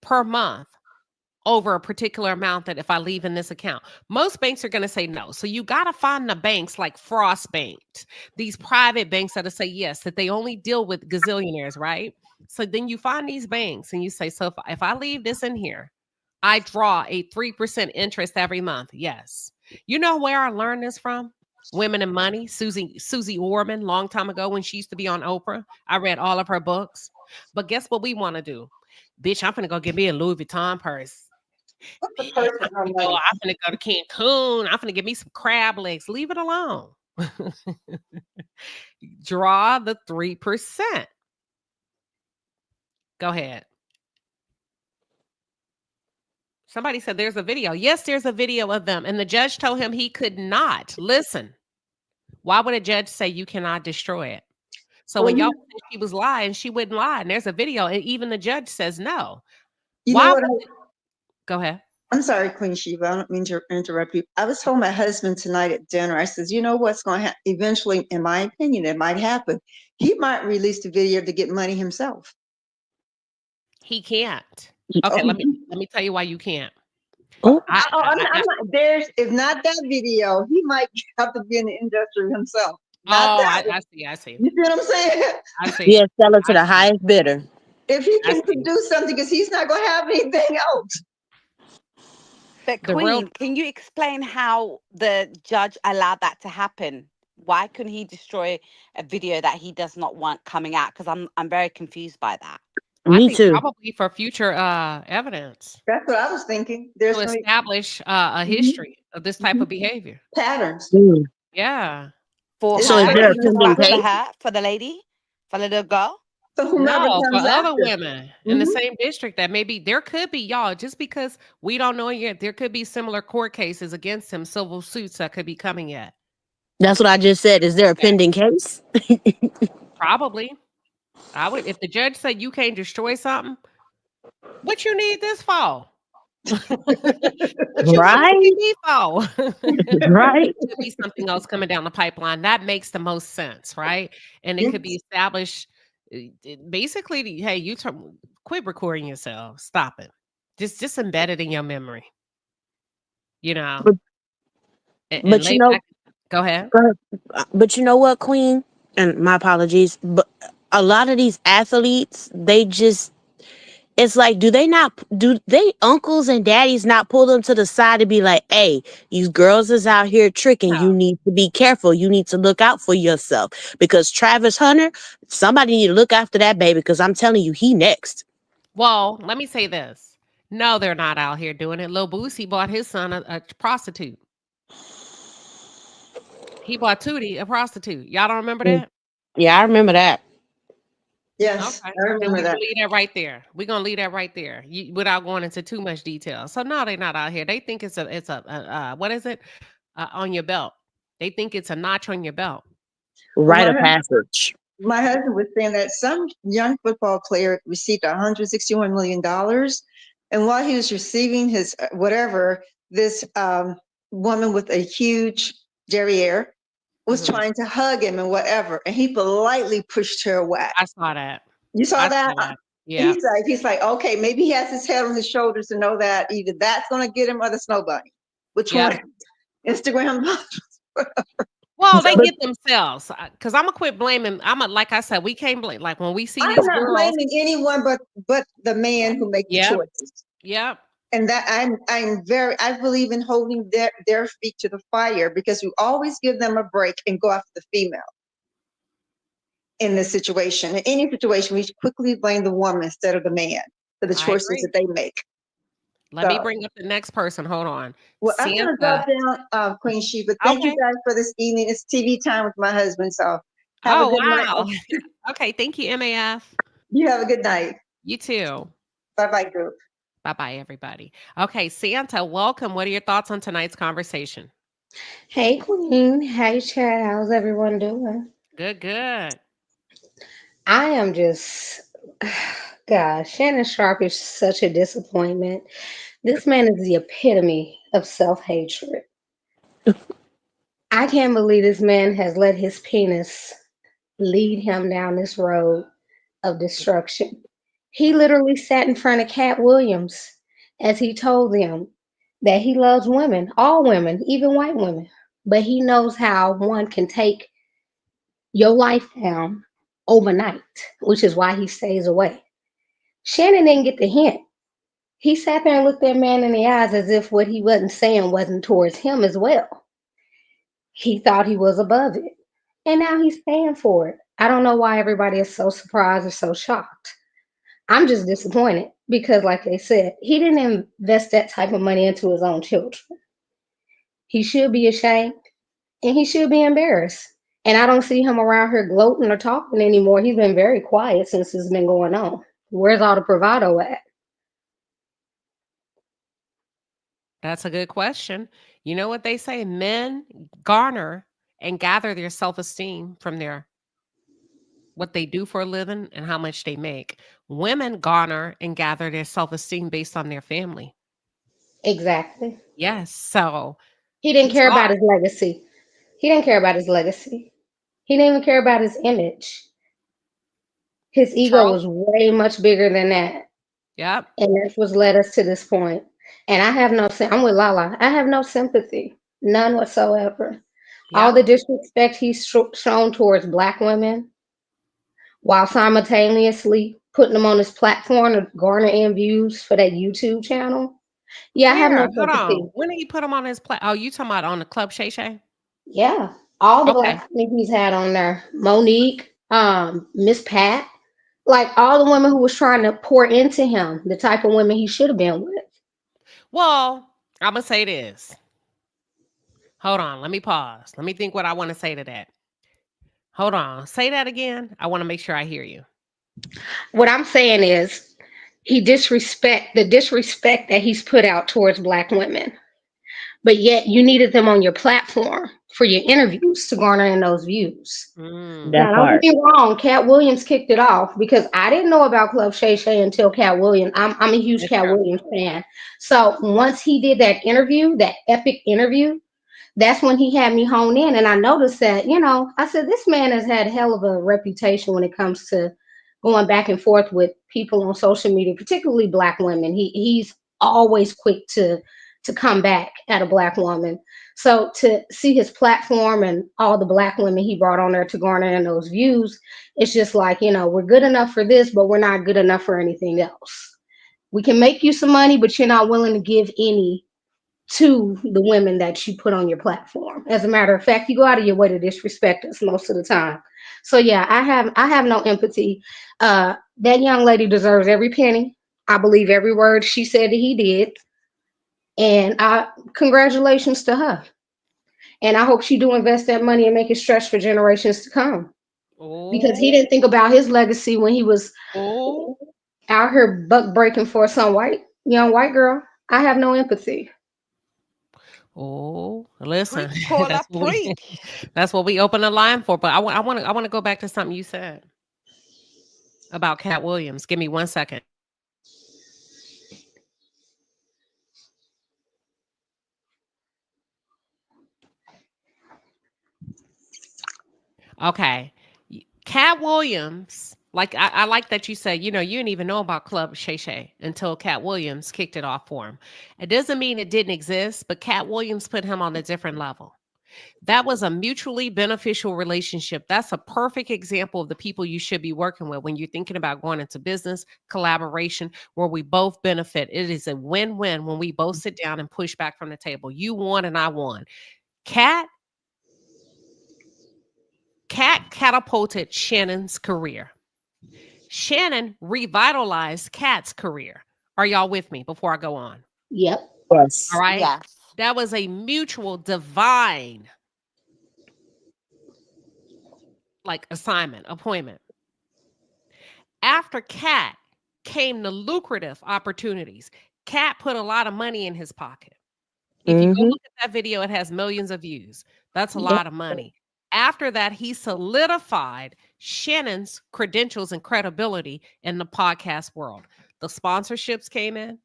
per month over a particular amount that if I leave in this account? Most banks are going to say no. So you got to find the banks like Frost Bank, these private banks that'll say yes, that they only deal with gazillionaires, right? So then you find these banks and you say, so if I leave this in here, I draw a 3% interest every month. Yes. You know where I learned this from? Women and Money, Susie Orman, long time ago when she used to be on Oprah. I read all of her books. But guess what we want to do? Bitch, I'm finna go get me a Louis Vuitton purse. I'm finna go to Cancun. I'm finna get me some crab legs. Leave it alone. Draw the 3%. Go ahead. Somebody said there's a video. Yes, there's a video of them. And the judge told him he could not. Listen, why would a judge say you cannot destroy it? So when y'all said she was lying, she wouldn't lie. And there's a video. And even the judge says no. You Why know what? Go ahead. I'm sorry, Queen Sheba. I don't mean to interrupt you. I was told my husband tonight at dinner, I says, you know what's going to happen? Eventually, in my opinion, it might happen. He might release the video to get money himself. He can't. Okay, let me tell you why you can't. Oh, I'm not, if not that video, he might have to be in the industry himself. Not that one. I see. You see what I'm saying? I see. yeah, sell it to the highest bidder. If he can produce something, because he's not going to have anything else. But Queen, can you explain how the judge allowed that to happen? Why couldn't he destroy a video that he does not want coming out? Because I'm very confused by that. Me too. Probably for future evidence. That's what I was thinking. There's to establish a history of this type of behavior. Patterns. Yeah. For So is there a pending case? For the lady? For the little girl? No, for other women in the same district that maybe there could be, y'all, just because we don't know yet, there could be similar court cases against him, civil suits that could be coming yet. That's what I just said. Is there a pending case? Probably. I would, if the judge said you can't destroy something, what you need this for? Right? Right. Could be something else coming down the pipeline that makes the most sense, right? And it could be established. Basically, hey, quit recording yourself. Stop it. Just embed it in your memory. You know. But you know, go ahead. But you know what, Queen? And my apologies, but a lot of these athletes, it's like, do they uncles and daddies not pull them to the side and be like, hey, these girls is out here tricking. You need to be careful. You need to look out for yourself. Because Travis Hunter, somebody need to look after that baby, because I'm telling you, he next. Well, let me say this. No, they're not out here doing it. Lil Boosie bought his son a prostitute. He bought Tootie a prostitute. Y'all don't remember that? Yeah, I remember that. Yes, okay. I remember that. Leave that right there. We're gonna leave that right there, without going into too much detail. So no, they're not out here. They think it's a what is it on your belt? They think it's a notch on your belt. Rite of passage. My husband was saying that some young football player received $161 million, and while he was receiving his whatever, this woman with a huge derriere was Mhm. trying to hug him and whatever, and he politely pushed her away. I saw that. You saw I that? saw that. Yeah. He's like, okay, maybe he has his head on his shoulders to know that either that's going to get him or the snow bunny. Which Yeah. one? Instagram. Well, they So get themselves because I'm gonna quit blaming. like I said, we can't blame. Like when we see I'm these not girls. blaming anyone but the man who makes the Yep. choices. Yep. And that I believe in holding their feet to the fire, because we always give them a break and go after the female in this situation. In any situation, we quickly blame the woman instead of the man for the I choices agree. that they make. Let me So, bring up the next person. Hold on. well, I'm going to Santa. drop down, Queen Sheba. Thank you Okay. guys for this evening. It's TV time with my husband. So have a Oh, good night. wow. Okay. Thank you, MAF. You have a good night. You too. Bye-bye, group. Bye-bye, everybody. Okay, Santa, welcome. What are your thoughts on tonight's conversation? Hey Queen, hey Chad, how's everyone doing? Good, good. I am just, gosh, Shannon Sharpe is such a disappointment. This man is the epitome of self-hatred. I can't believe this man has let his penis lead him down this road of destruction. He literally sat in front of Cat Williams as he told them that he loves women, all women, even white women, but he knows how one can take your life down overnight, which is why he stays away. Shannon didn't get the hint. He sat there and looked that man in the eyes as if what he wasn't saying wasn't towards him as well. He thought he was above it. And now he's paying for it. I don't know why everybody is so surprised or so shocked. I'm just disappointed because, like they said, he didn't invest that type of money into his own children. He should be ashamed and he should be embarrassed. And I don't see him around here gloating or talking anymore. He's been very quiet since it's been going on. Where's all the bravado at? That's a good question. You know what they say? Men garner and gather their self-esteem from what they do for a living and how much they make. Women garner and gather their self-esteem based on their family. Exactly. Yes. So He didn't he's care about lost. his legacy. He didn't care about his legacy. He didn't even care about his image. His ego Charles. was way much bigger than that. Yep. And that's what's led us to this point. And I have I'm with Lala. I have no sympathy, none whatsoever. All Yep. the disrespect he's shown towards Black women while simultaneously putting them on his platform to garner in views for that YouTube channel. Yeah, I have Where? no Hold sympathy. on. When did he put him on his Oh, you talking about on the Club Shay Shay? Yeah, all the Okay. Black women he's had on there. Monique, Miss Pat, like all the women who was trying to pour into him, the type of women he should have been with. Well, I'm gonna say this. Hold on. Let me pause. Let me think what I want to say to that. Hold on. Say that again. I want to make sure I hear you. What I'm saying is the disrespect that he's put out towards Black women, but yet you needed them on your platform for your interviews to garner in those views. Mm. Now, That don't get part. me wrong, Cat Williams kicked it off because I didn't know about Club Shay Shay until Cat Williams. I'm a huge That's Cat true. Williams fan. So once he did that interview, that epic interview, that's when he had me hone in. And I noticed that, I said, this man has had a hell of a reputation when it comes to going back and forth with people on social media, particularly Black women. He's always quick to come back at a Black woman. So to see his platform and all the Black women he brought on there to garner in those views, it's just like, we're good enough for this, but we're not good enough for anything else. We can make you some money, but you're not willing to give any to the women that you put on your platform. As a matter of fact, you go out of your way to disrespect us most of the time. So yeah, I have no empathy. That young lady deserves every penny. I believe every word she said that he did. And congratulations to her. And I hope she do invest that money and make it stretch for generations to come. Because he Oh, didn't think about his legacy when he was oh, out here buck breaking for some young white girl. I have no empathy. oh. Listen, Preach, Paula, preach. that's what we open the line for. But I want to go back to something you said about Cat Williams. Give me 1 second. Okay. Cat Williams, like I like that you said, you didn't even know about Club Shay Shay until Cat Williams kicked it off for him. It doesn't mean it didn't exist, but Cat Williams put him on a different level. That was a mutually beneficial relationship. That's a perfect example of the people you should be working with when you're thinking about going into business collaboration where we both benefit. It is a win-win when we both sit down and push back from the table. You won and I won. Cat catapulted Shannon's career. Shannon revitalized Cat's career. Are y'all with me before I go on? Yep. Yes. All right. Yes. That was a mutual divine appointment. After Cat came the lucrative opportunities. Cat put a lot of money in his pocket. If you go look at that video, it has millions of views. That's a lot of money. After that, he solidified Shannon's credentials and credibility in the podcast world. The sponsorships came in.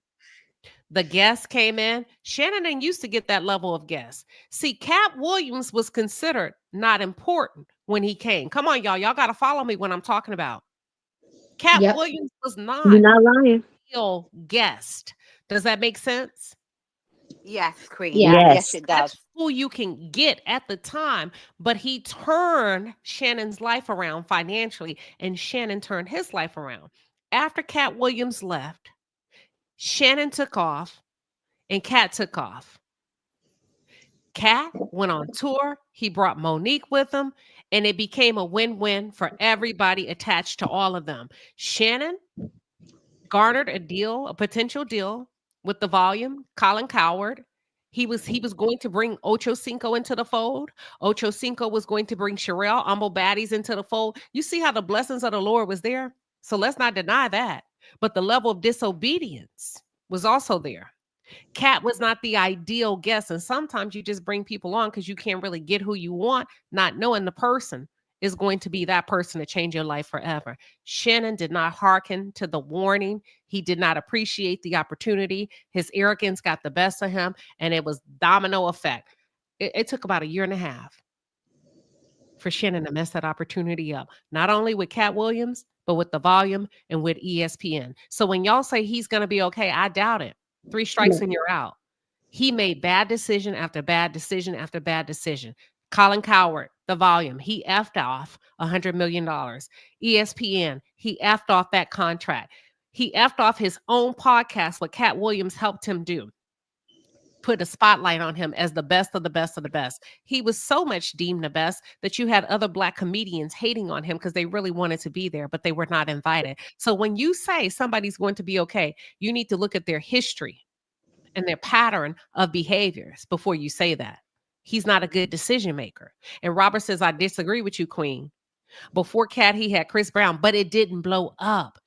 The guests came in. Shannon didn't used to get that level of guests. See, Cat Williams was considered not important when he came. Come on, y'all. Y'all got to follow me when I'm talking about. Cat Williams was not You're not lying. a real guest. Does that make sense? Yes, Queen. Yeah. Yes, it does. That's who you can get at the time. But he turned Shannon's life around financially, and Shannon turned his life around. After Cat Williams left, Shannon took off, and Cat took off. Cat went on tour. He brought Monique with him, and it became a win-win for everybody attached to all of them. Shannon garnered a potential deal with the volume, Colin Coward. He was going to bring Ocho Cinco into the fold. Ocho Cinco was going to bring Sherelle Humble Baddies into the fold. You see how the blessings of the Lord was there? So let's not deny that. But the level of disobedience was also there. Cat was not the ideal guest. And sometimes you just bring people on because you can't really get who you want, not knowing the person is going to be that person to change your life forever. Shannon did not hearken to the warning. He did not appreciate the opportunity. His arrogance got the best of him, and it was domino effect. It took about 1.5 years for Shannon to mess that opportunity up, not only with Cat Williams, but with the volume and with ESPN. So when y'all say he's going to be okay, I doubt it. 3 strikes and you're out. He made bad decision after bad decision after bad decision. Colin Coward, the volume, he effed off $100 million. ESPN, he effed off that contract. He effed off his own podcast, what Cat Williams helped him do. Put a spotlight on him as the best of the best of the best. He was so much deemed the best that you had other Black comedians hating on him because they really wanted to be there, but they were not invited. So when you say somebody's going to be okay, you need to look at their history and their pattern of behaviors before you say that. He's not a good decision maker. And Robert says, I disagree with you, Queen. Before Cat, he had Chris Brown, but it didn't blow up.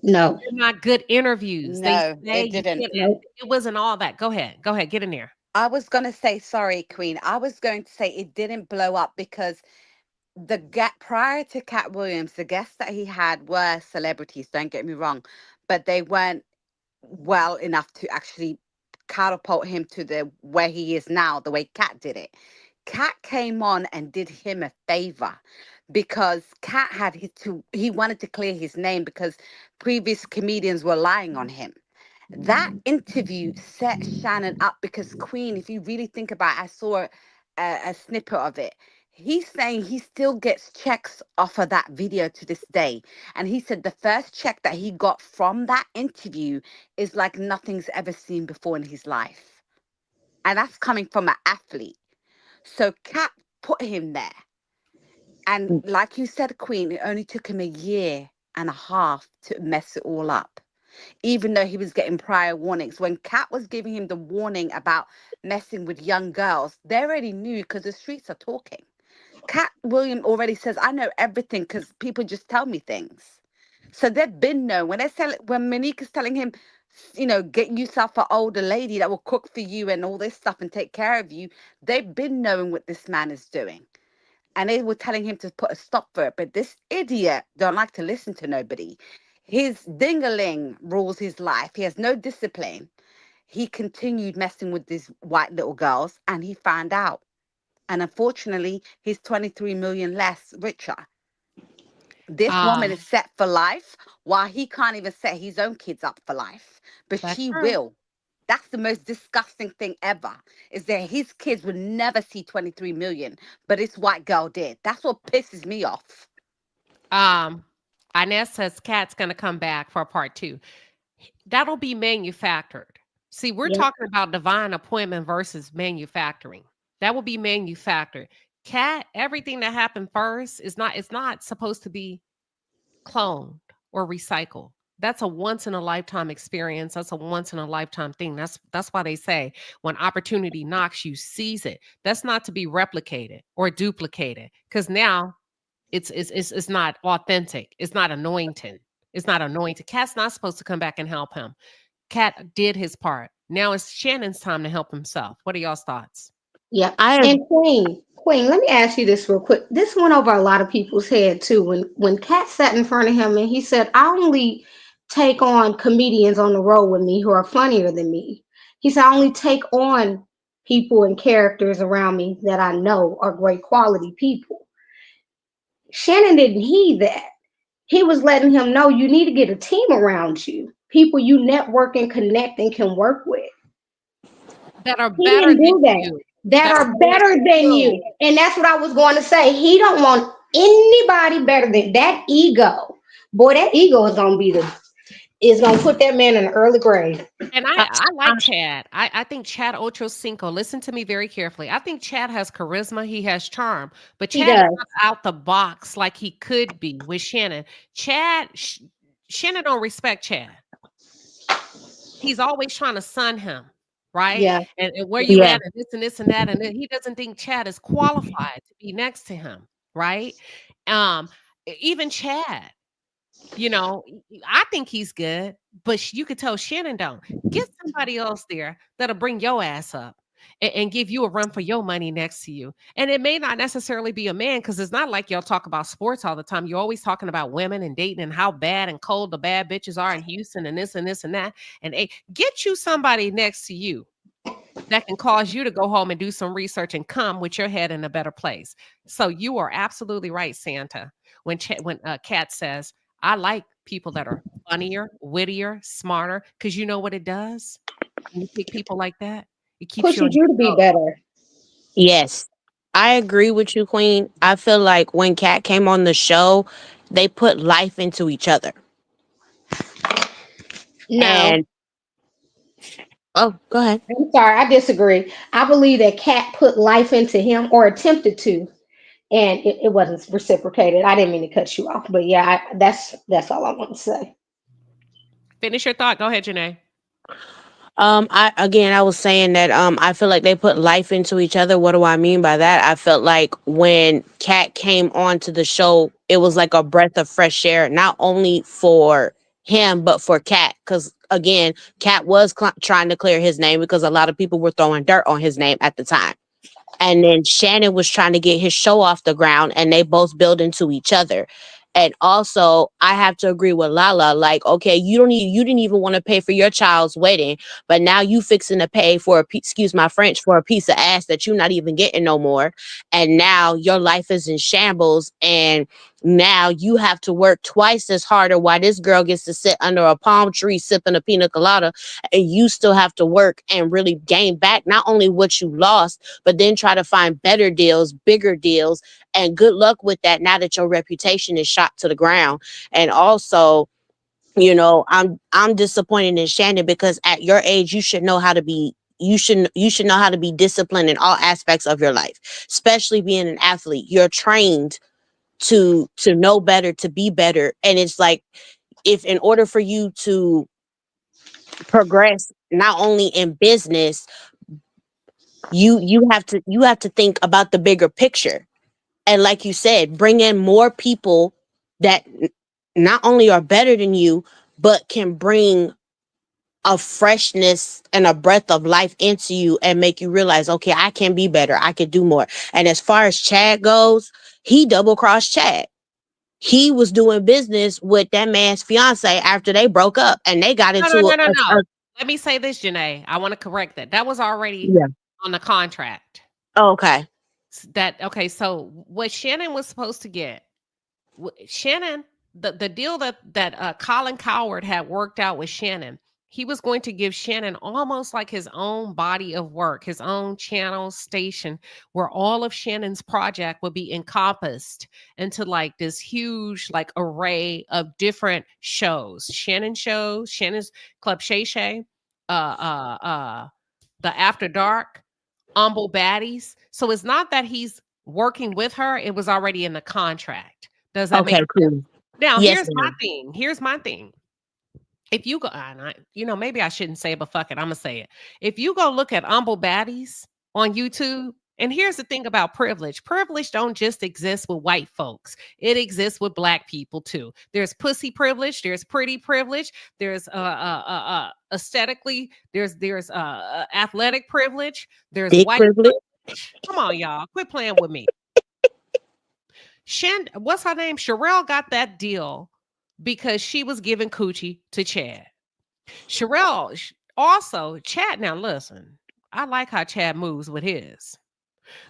No. They're not good interviews. No, it didn't. It wasn't all that. Go ahead. Get in there. I was going to say, sorry, Queen. I was going to say it didn't blow up because prior to Cat Williams, the guests that he had were celebrities, don't get me wrong, but they weren't well enough to actually catapult him to where he is now, the way Cat did it. Cat came on and did him a favor because Cat he wanted to clear his name because previous comedians were lying on him. That interview set Shannon up because Queen, if you really think about it, I saw a snippet of it. He's saying he still gets checks off of that video to this day. And he said the first check that he got from that interview is like nothing's ever seen before in his life. And that's coming from an athlete. So Cat put him there. And like you said, Queen, it only took him 1.5 years to mess it all up. Even though he was getting prior warnings. When Cat was giving him the warning about messing with young girls, they already knew because the streets are talking. Cat William already says, I know everything because people just tell me things. So they've been known. When Monique is telling him, get yourself an older lady that will cook for you and all this stuff and take care of you, they've been knowing what this man is doing. And they were telling him to put a stop for it. But this idiot don't like to listen to nobody. His ding-a-ling rules his life. He has no discipline. He continued messing with these white little girls and he found out. And unfortunately, he's 23 million less richer. This woman Um, is set for life while he can't even set his own kids up for life. But that's she true. will. That's the most disgusting thing ever, is that his kids would never see 23 million, but this white girl did. That's what pisses me off. Inez says Cat's gonna come back for part 2. That'll be manufactured. See, we're Yep. talking about divine appointment versus manufacturing. That will be manufactured. Cat, everything that happened first is not, it's not supposed to be cloned or recycled. That's a once in a lifetime experience. That's a once in a lifetime thing. That's why they say when opportunity knocks, you seize it. That's not to be replicated or duplicated, because now it's not authentic. It's not anointed. It's not anointed. Cat's not supposed to come back and help him. Cat did his part. Now it's Shannon's time to help himself. What are y'all's thoughts? Yeah. I And Queen, let me ask you this real quick. This went over a lot of people's head too. When Kat sat in front of him and he said, I only take on comedians on the road with me who are funnier than me. He said, I only take on people and characters around me that I know are great quality people. Shannon didn't heed that. He was letting him know you need to get a team around you, people you network and connect and can work with. That are He better didn't than do that. you. That That are are going better than through. you. And that's what I was going to say. He don't want anybody better than that ego. Boy, that ego is gonna put that man in an early grave. And I, I I like Chad. I think Chad Ochocinco, listen to me very carefully. I think Chad has charisma, he has charm, but He Chad is does. not out the box like he could be with Shannon. Shannon don't respect Chad. He's always trying to sun him, right? Yeah. And where you yeah. at, and this and this and that, and then he doesn't think Chad is qualified to be next to him, right? Even Chad. I think he's good, but you could tell Shannon don't. Get somebody else there that'll bring your ass up and give you a run for your money next to you. And it may not necessarily be a man, because it's not like y'all talk about sports all the time. You're always talking about women and dating and how bad and cold the bad bitches are in Houston and this and this and that. And get you somebody next to you that can cause you to go home and do some research and come with your head in a better place. So you are absolutely right, Santa. When Kat says, I like people that are funnier, wittier, smarter, because you know what it does? When you pick people like that, it keeps you Pushes on you to your be toes. better. Yes. I agree with you, Queen. I feel like when Kat came on the show, they put life into each other. No, And oh, go ahead. I'm sorry, I disagree. I believe that Kat put life into him or attempted to, and it wasn't reciprocated. I didn't mean to cut you off, but yeah, that's all I want to say. Finish your thought. Go ahead, Janae. I was saying that I feel like they put life into each other. What do I mean by that? I felt like when Kat came onto the show, it was like a breath of fresh air, not only for him but for Kat, because again, Kat was trying to clear his name because a lot of people were throwing dirt on his name at the time. And then Shannon was trying to get his show off the ground, and they both build into each other. And also, I have to agree with Lala. Like, okay, you didn't even want to pay for your child's wedding, but now you fixing to pay for excuse my French, for a piece of ass that you're not even getting no more. And now your life is in shambles, and now you have to work twice as harder while this girl gets to sit under a palm tree sipping a pina colada, and you still have to work and really gain back not only what you lost, but then try to find better deals, bigger deals. And good luck with that now that your reputation is shot to the ground. And also, I'm disappointed in Shannon, because at your age you should know how to be you should know how to be disciplined in all aspects of your life, especially being an athlete. You're trained to know better, to be better. And it's like, if in order for you to progress not only in business, you have to think about the bigger picture. And like you said, bring in more people that not only are better than you, but can bring a freshness and a breath of life into you and make you realize, okay, I can be better. I can do more. And as far as Chad goes, he double crossed Chad. He was doing business with that man's fiance after they broke up, and they got No, no, into no, no, a no. Let me say this, Janae. I want to correct that. That was already yeah. on the contract. Okay. Okay, so what Shannon was supposed to get, Shannon, the deal that Colin Coward had worked out with Shannon, he was going to give Shannon almost like his own body of work, his own channel station, where all of Shannon's project would be encompassed into like this huge like array of different shows. Shannon's Club Shay Shay, the After Dark, Humble Baddies. So it's not that he's working with her, it was already in the contract. Does that make Okay, sense? cool. Now, Yes, here's my ma'am. thing. Here's my thing. If you go, maybe I shouldn't say it, but fuck it, I'm gonna say it. If you go look at Humble Baddies on YouTube, and here's the thing about privilege. Privilege don't just exist with white folks. It exists with black people too. There's pussy privilege, there's pretty privilege, there's aesthetically, there's athletic privilege, there's Big white privilege. privilege. Come on, y'all, quit playing with me. What's her name? Sherelle got that deal because she was giving coochie to Chad. Sherelle also, Chad, now listen, I like how Chad moves with his,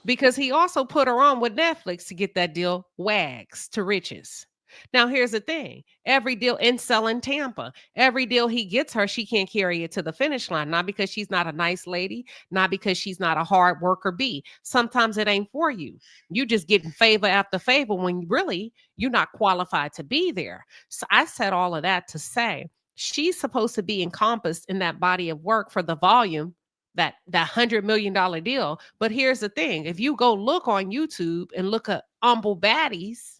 because he also put her on with Netflix to get that deal, Wags to Riches. Now, here's the thing. Every deal in selling Tampa, every deal he gets her, she can't carry it to the finish line. Not because she's not a nice lady, not because she's not a hard worker bee. Sometimes it ain't for you. You just getting favor after favor when really you're not qualified to be there. So I said all of that to say she's supposed to be encompassed in that body of work for the volume, that $100 million deal. But here's the thing. If you go look on YouTube and look at Humble Baddies,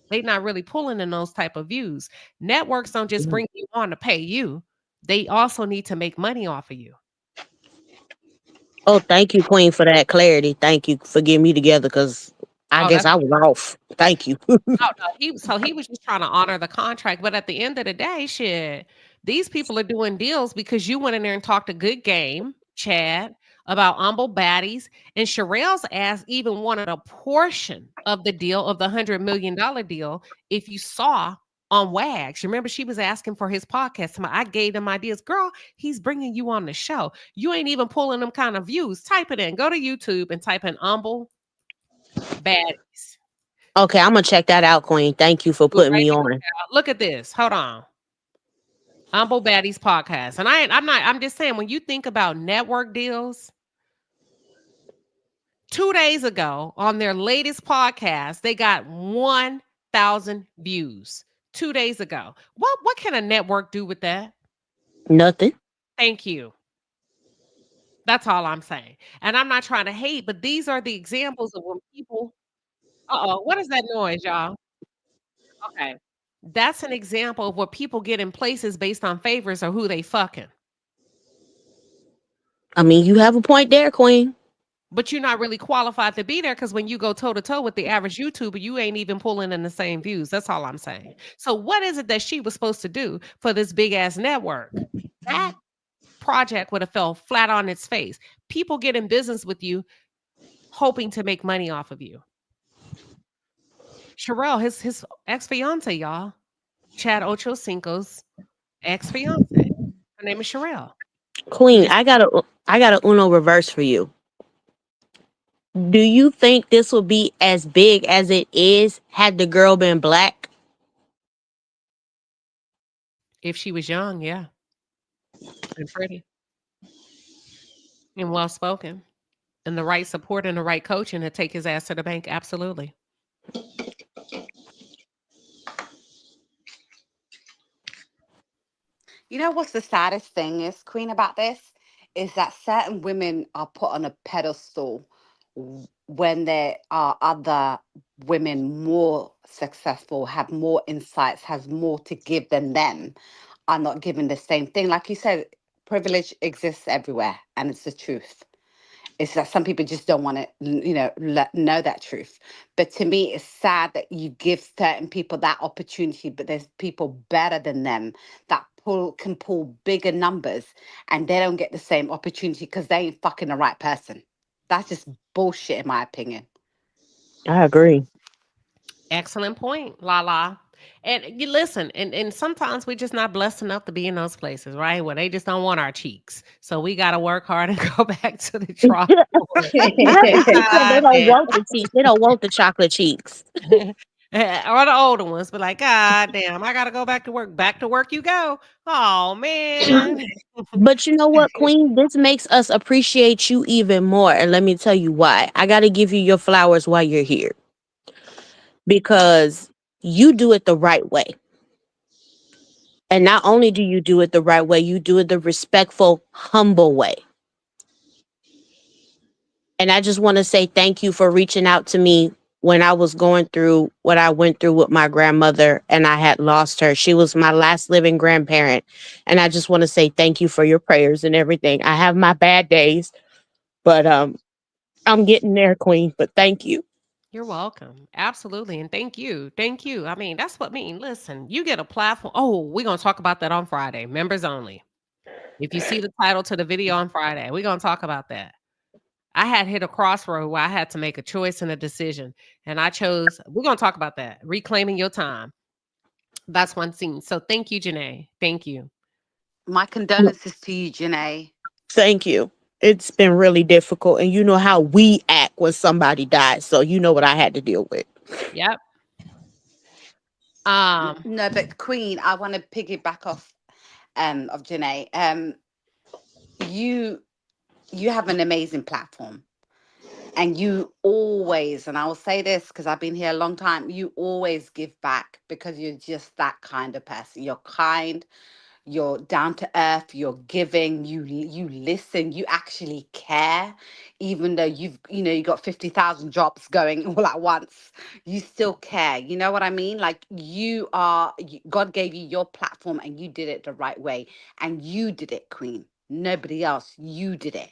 they're not really pulling in those type of views. Networks don't just bring you on to pay you. They also need to make money off of you. Oh, thank you, Queen, for that clarity. Thank you for getting me together, because I guess I was off. Thank you. No, he was just trying to honor the contract. But at the end of the day, shit, these people are doing deals because you went in there and talked a good game, Chad, about Humble Baddies. And Sherelle's ass even wanted a portion of the deal, of the $100 million deal, if you saw on Wags. Remember, she was asking for his podcast. I gave them ideas. Girl, he's bringing you on the show. You ain't even pulling them kind of views. Type it in. Go to YouTube and type in Humble Baddies. Okay, I'm gonna check that out, Queen. Thank you for putting me on. Look at this. Hold on. Humble Baddies podcast. And I'm just saying, when you think about network deals, 2 days ago on their latest podcast, they got 1,000 views. 2 days ago. What can a network do with that? Nothing. Thank you. That's all I'm saying. And I'm not trying to hate, but these are the examples of when people, what is that noise, y'all? Okay. That's an example of what people get in places based on favors or who they fucking. I mean, you have a point there, Queen. But you're not really qualified to be there, because when you go toe to toe with the average YouTuber, you ain't even pulling in the same views. That's all I'm saying. So what is it that she was supposed to do for this big ass network? That project would have fell flat on its face. People get in business with you hoping to make money off of you. Sherelle, his ex-fiance, y'all. Chad Ochocinco's ex-fiance. Her name is Sherelle. Queen, I got a Uno reverse for you. Do you think this would be as big as it is had the girl been black? If she was young, yeah. And pretty. And well-spoken. And the right support and the right coaching to take his ass to the bank. Absolutely. You know what's the saddest thing is, Queen, about this? Is that certain women are put on a pedestal when there are other women more successful, have more insights, has more to give than them, are not given the same thing. Like you said, privilege exists everywhere, and it's the truth. It's that some people just don't want to, know that truth. But to me, it's sad that you give certain people that opportunity, but there's people better than them that can pull bigger numbers, and they don't get the same opportunity because they ain't fucking the right person. That's just bullshit, in my opinion. I agree. Excellent point, Lala. And you listen, and sometimes we're just not blessed enough to be in those places, right? Where they just don't want our cheeks. So we got to work hard and go back to the drawing board. I heard she said they God don't damn. want the cheeks. They don't want the chocolate cheeks. Or the older ones, but like, God damn, I got to go back to work. Back to work you go. Oh, man. But you know what, Queen? This makes us appreciate you even more. And let me tell you why. I got to give you your flowers while you're here because you do it the right way. And not only do you do it the right way, you do it the respectful, humble way. And I just want to say thank you for reaching out to me when I was going through what I went through with my grandmother and I had lost her. She was my last living grandparent. And I just want to say thank you for your prayers and everything. I have my bad days, but I'm getting there, Queen. But thank you. You're welcome. Absolutely. And thank you. Thank you. I mean, that's what I mean. Listen, you get a platform. Oh, we're going to talk about that on Friday. Members only. If you see the title to the video on Friday, we're going to talk about that. I had hit a crossroad where I had to make a choice and a decision. And I chose, we're going to talk about that. Reclaiming your time. That's one scene. So thank you, Janae. Thank you. My condolences to you, Janae. Thank you. It's been really difficult. And you know how we act when somebody dies. So you know what I had to deal with. Yep. No, but Queen, I want to piggyback off of Janae. You have an amazing platform. And you always, and I will say this because I've been here a long time, you always give back because you're just that kind of person. You're kind, you're down to earth, you're giving, you listen, you actually care, even though you got 50,000 jobs going all at once, you still care. You know what I mean? Like God gave you your platform and you did it the right way. And you did it, Queen. Nobody else. You did it.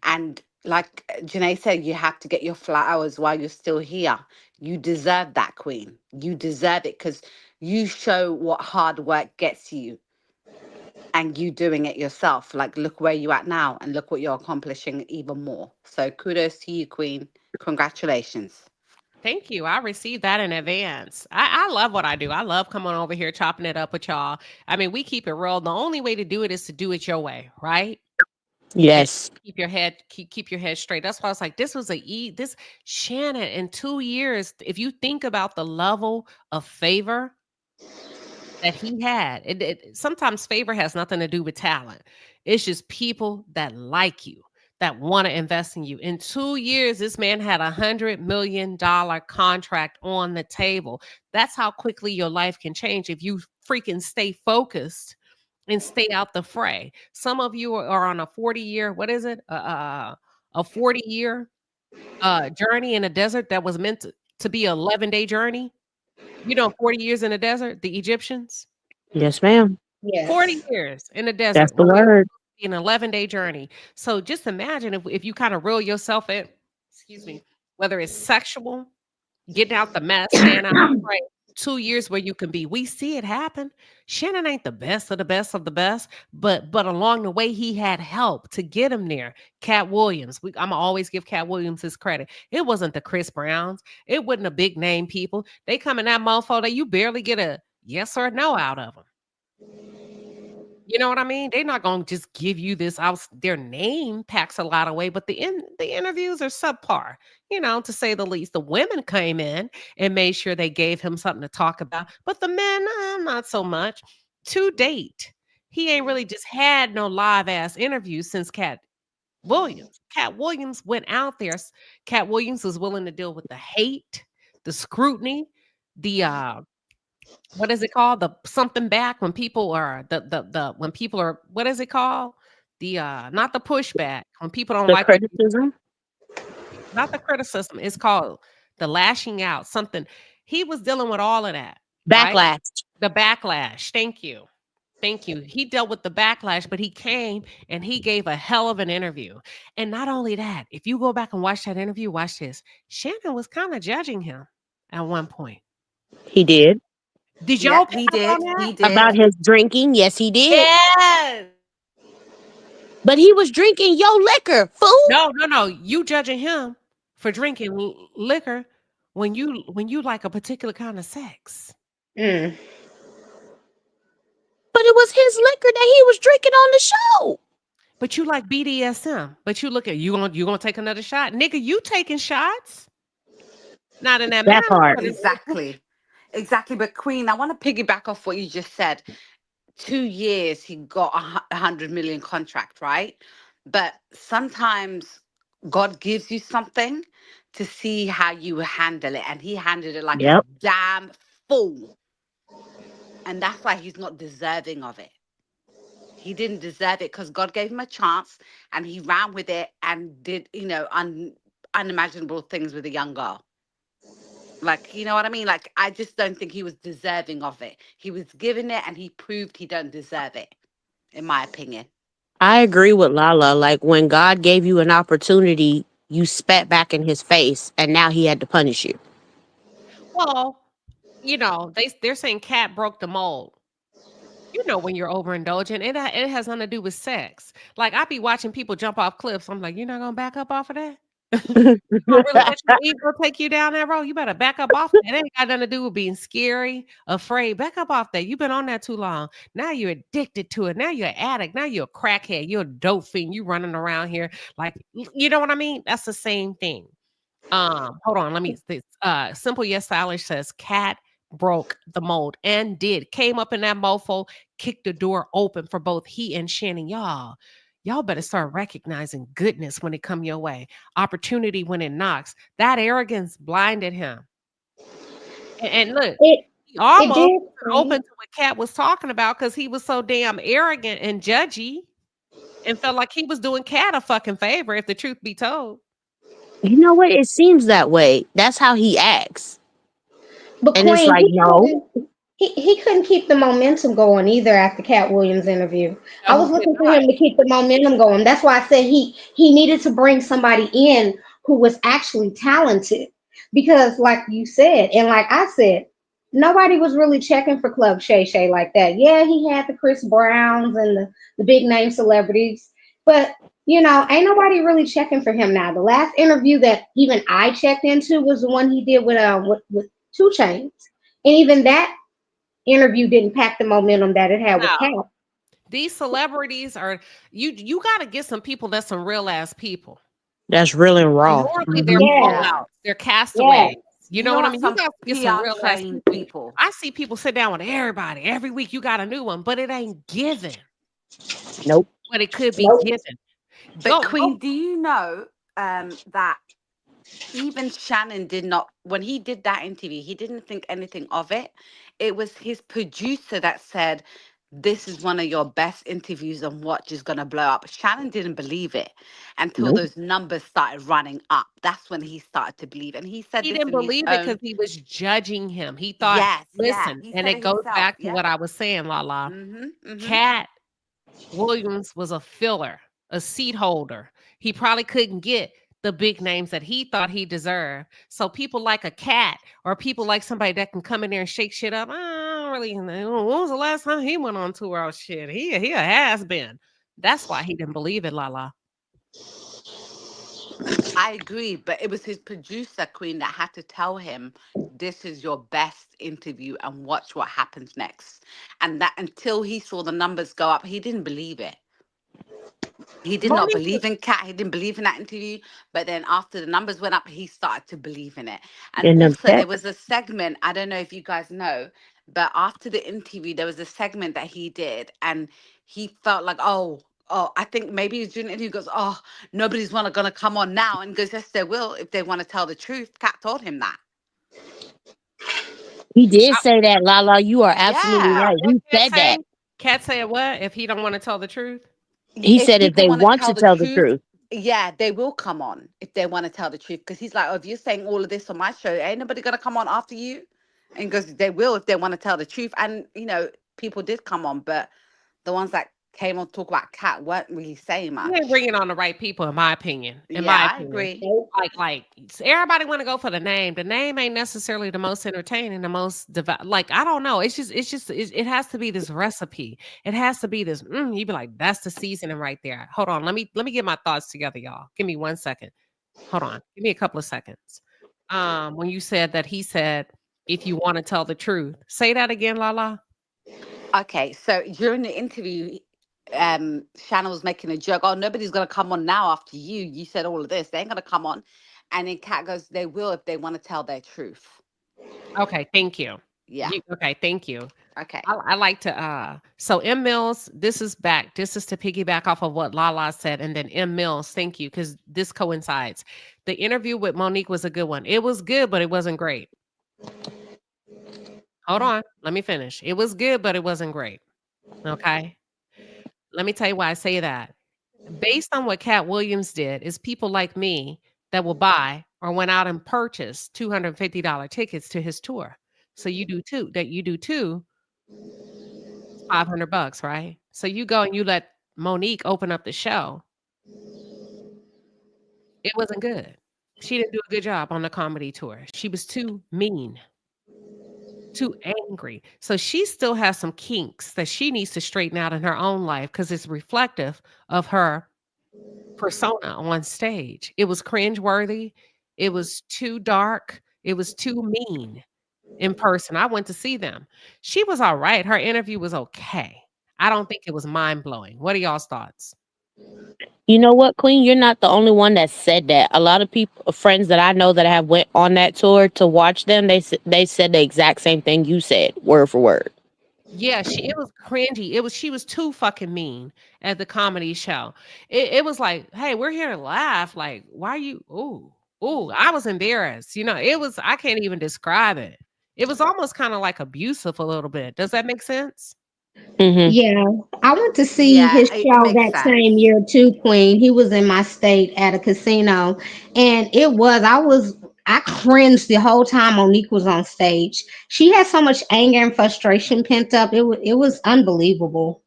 And like Janae said, you have to get your flowers while you're still here. You deserve that, Queen. You deserve it because you show what hard work gets you. And you doing it yourself. Like, look where you at now and look what you're accomplishing even more. So kudos to you, Queen. Congratulations. Thank you. I received that in advance. I love what I do. I love coming over here, chopping it up with y'all. I mean, we keep it real. The only way to do it is to do it your way, right? Yes. Keep your head, keep your head straight. That's why I was like, this was this Shannon in 2 years. If you think about the level of favor that he had, sometimes favor has nothing to do with talent. It's just people that like you, that want to invest in you. In 2 years, this man had $100 million contract on the table. That's how quickly your life can change if you freaking stay focused and stay out the fray. Some of you are on a 40-year, what is it? A 40-year journey in a desert that was meant to be an 11-day journey. 40 years in the desert, the Egyptians. Yes, ma'am. 40 Yes. years in the desert. That's the word. An 11-day journey. So just imagine if you kind of reel yourself in, excuse me, whether it's sexual, getting out the mess, staying out the fray, 2 years where you can be. We see it happen. Shannon ain't the best of the best of the best, but along the way, he had help to get him there. Cat Williams. I'm going to always give Cat Williams his credit. It wasn't the Chris Browns. It wasn't the big name people. They come in that mofo that you barely get a yes or no out of them. You know what I mean? They're not going to just give you this out. Their name packs a lot of weight, but the interviews are subpar, to say the least. The women came in and made sure they gave him something to talk about, but the men, not so much. To date, he ain't really just had no live ass interviews since Cat Williams. Cat Williams went out there. Cat Williams was willing to deal with the hate, the scrutiny, the what is it called? The something back when people are when people are, what is it called? The not the pushback when people don't The like criticism. not the criticism. It's called the lashing out. Something. He was dealing with all of that. Backlash. Right? The backlash. Thank you. Thank you. He dealt with the backlash, but he came and he gave a hell of an interview. And not only that, if you go back and watch that interview, watch this. Shannon was kind of judging him at one point. He did. Did y'all He did. He did. About his drinking? Yes, he did. Yes. But he was drinking your liquor, fool. No. You judging him for drinking liquor when you like a particular kind of sex. Mm. But it was his liquor that he was drinking on the show. But you like BDSM. But you look at you gonna take another shot, nigga. You taking shots? Not in that That manner. part. But Exactly. But Queen, I want to piggyback off what you just said. 2 years he got a 100 million contract, right? But sometimes God gives you something to see how you handle it, and he handled it like a Yep. damn fool, and that's why he's not deserving of it. He didn't deserve it because God gave him a chance, and he ran with it and did, unimaginable things with a young girl. Like, you know what I mean? Like, I just don't think he was deserving of it. He was given it, and he proved he don't deserve it, in my opinion. I agree with Lala. Like when God gave you an opportunity, you spat back in his face and now he had to punish you. well, they're saying Cat broke the mold. When you're overindulgent, it has nothing to do with sex. Like I be watching people jump off cliffs. I'm like, you're not gonna back up off of that? You gonna really let your ego take you down that road? You better back up off that. It ain't got nothing to do with being scary, afraid. Back up off that. You've been on that too long. Now you're addicted to it. Now you're an addict. Now you're a crackhead. You're a dope fiend. You running around here like, you know what I mean? That's the same thing. Hold on. Let me. Simple Yes Stylish says Cat broke the mold and came up in that mofo, kicked the door open for both he and Shannon. Y'all better start recognizing goodness when it come your way. Opportunity when it knocks. That arrogance blinded him. And look, It he almost did. open to what Cat was talking about because he was so damn arrogant and judgy and felt like he was doing Cat a fucking favor, if the truth be told. You know what? It seems that way. That's how he acts. But And it's Queen, like, no. he couldn't keep the momentum going either after Cat Williams' interview. I No, was he could looking for not. him to keep the momentum going. That's why I said he needed to bring somebody in who was actually talented. Because like you said, and like I said, nobody was really checking for Club Shay Shay like that. Yeah, he had the Chris Browns and the big name celebrities, but ain't nobody really checking for him now. The last interview that even I checked into was the one he did with 2 Chainz. And even that interview didn't pack the momentum that it had with Cat. No. These celebrities are you got to get some people that's some real ass people. That's real and raw. Normally they're Mhm. Yeah, fallouts. They're yeah. castaways. You You know don't what I want mean? You some got to get some PR real ass trained people. people. I see people sit down with everybody. Every week you got a new one, but it ain't given. Nope. But it could be Nope. given. But Go. Queen, do you know that even Shannon did not, when he did that interview, he didn't think anything of it. It was his producer that said, this is one of your best interviews and watch is going to blow up. Shannon didn't believe it until Nope. those numbers started running up. That's when he started to believe. And he said He this didn't in his believe it because own, he was judging him. He thought, yes, yeah. listen, He and said it it goes himself. back to Yeah. what I was saying, Lala. Mm-hmm. Cat Williams was a filler, a seat holder. He probably couldn't get the big names that he thought he deserved. So people like a Cat or people like somebody that can come in there and shake shit up. I don't really know. When was the last time he went on tour? Oh shit. He a has been. That's why he didn't believe it, Lala. I agree, but it was his producer, Queen, that had to tell him, this is your best interview and watch what happens next. And that until he saw the numbers go up, he didn't believe it. He did not Monique, believe in Cat. He didn't believe in that interview. But then after the numbers went up, he started to believe in it. And And them also, there checks. was a segment, I don't know if you guys know, but after the interview, there was a segment that he did. And he felt like, I think maybe he was doing it. And he goes, nobody's going to come on now. And goes, yes, they will if they want to tell the truth. Cat told him that. He did say that, Lala. You are absolutely Yeah. right. what He Cat said that. say? Cat said what? If he don't want to tell the truth? He If said if people they want to want tell to the tell the truth, truth. yeah, they will come on if they want to tell the truth. Because he's like, if you're saying all of this on my show, ain't nobody gonna come on after you. And he goes, they will if they want to tell the truth. And people did come on, but the ones that came on to talk about Cat weren't really saying You ain't much. bringing on the right people, in my opinion. In Yeah, my I opinion, agree. Nope. like everybody want to go for the name. The name ain't necessarily the most entertaining, the most like I don't know. It has to be this recipe. It has to be this. You be like, that's the seasoning right there. Hold on, let me get my thoughts together, y'all. Give me 1 second. Hold on, give me a couple of seconds. When you said that he said if you want to tell the truth. Say that again, Lala. Okay, so during the interview, Shannon was making a joke. Oh, nobody's gonna come on now after you. You said all of this. They ain't gonna come on. And then Kat goes, they will if they want to tell their truth. Okay, thank you. Yeah. Okay, thank you. Okay. I like to so M Mills, this is to piggyback off of what Lala said, and then M Mills, thank you, because this coincides. The interview with Monique was a good one. It was good, but it wasn't great. Hold on, let me finish. It was good, but it wasn't great. Okay. Let me tell you why I say that. Based on what Cat Williams did, is people like me that will buy or went out and purchased $250 tickets to his tour. So you do too. It's $500, right? So you go and you let Monique open up the show. It wasn't good. She didn't do a good job on the comedy tour. She was too mean, too angry. So she still has some kinks that she needs to straighten out in her own life because it's reflective of her persona on stage. It was cringeworthy. It was too dark. It was too mean in person. I went to see them. She was all right. Her interview was okay. I don't think it was mind blowing. What are y'all's thoughts? You know what, Queen? You're not the only one that said that. A lot of people, friends that I know that have went on that tour to watch them, they said the exact same thing you said, word for word. Yeah, it was cringy. She was too fucking mean at the comedy show. It was like, hey, we're here to laugh. Like, why are you? Ooh, I was embarrassed. I can't even describe it. It was almost kind of like abusive a little bit. Does that make sense? Mm-hmm. Yeah, I went to see Yeah, his it show makes that sense. same year too, Queen. He was in my state at a casino, and I cringed the whole time Monique was on stage. She had so much anger and frustration pent up. It was unbelievable.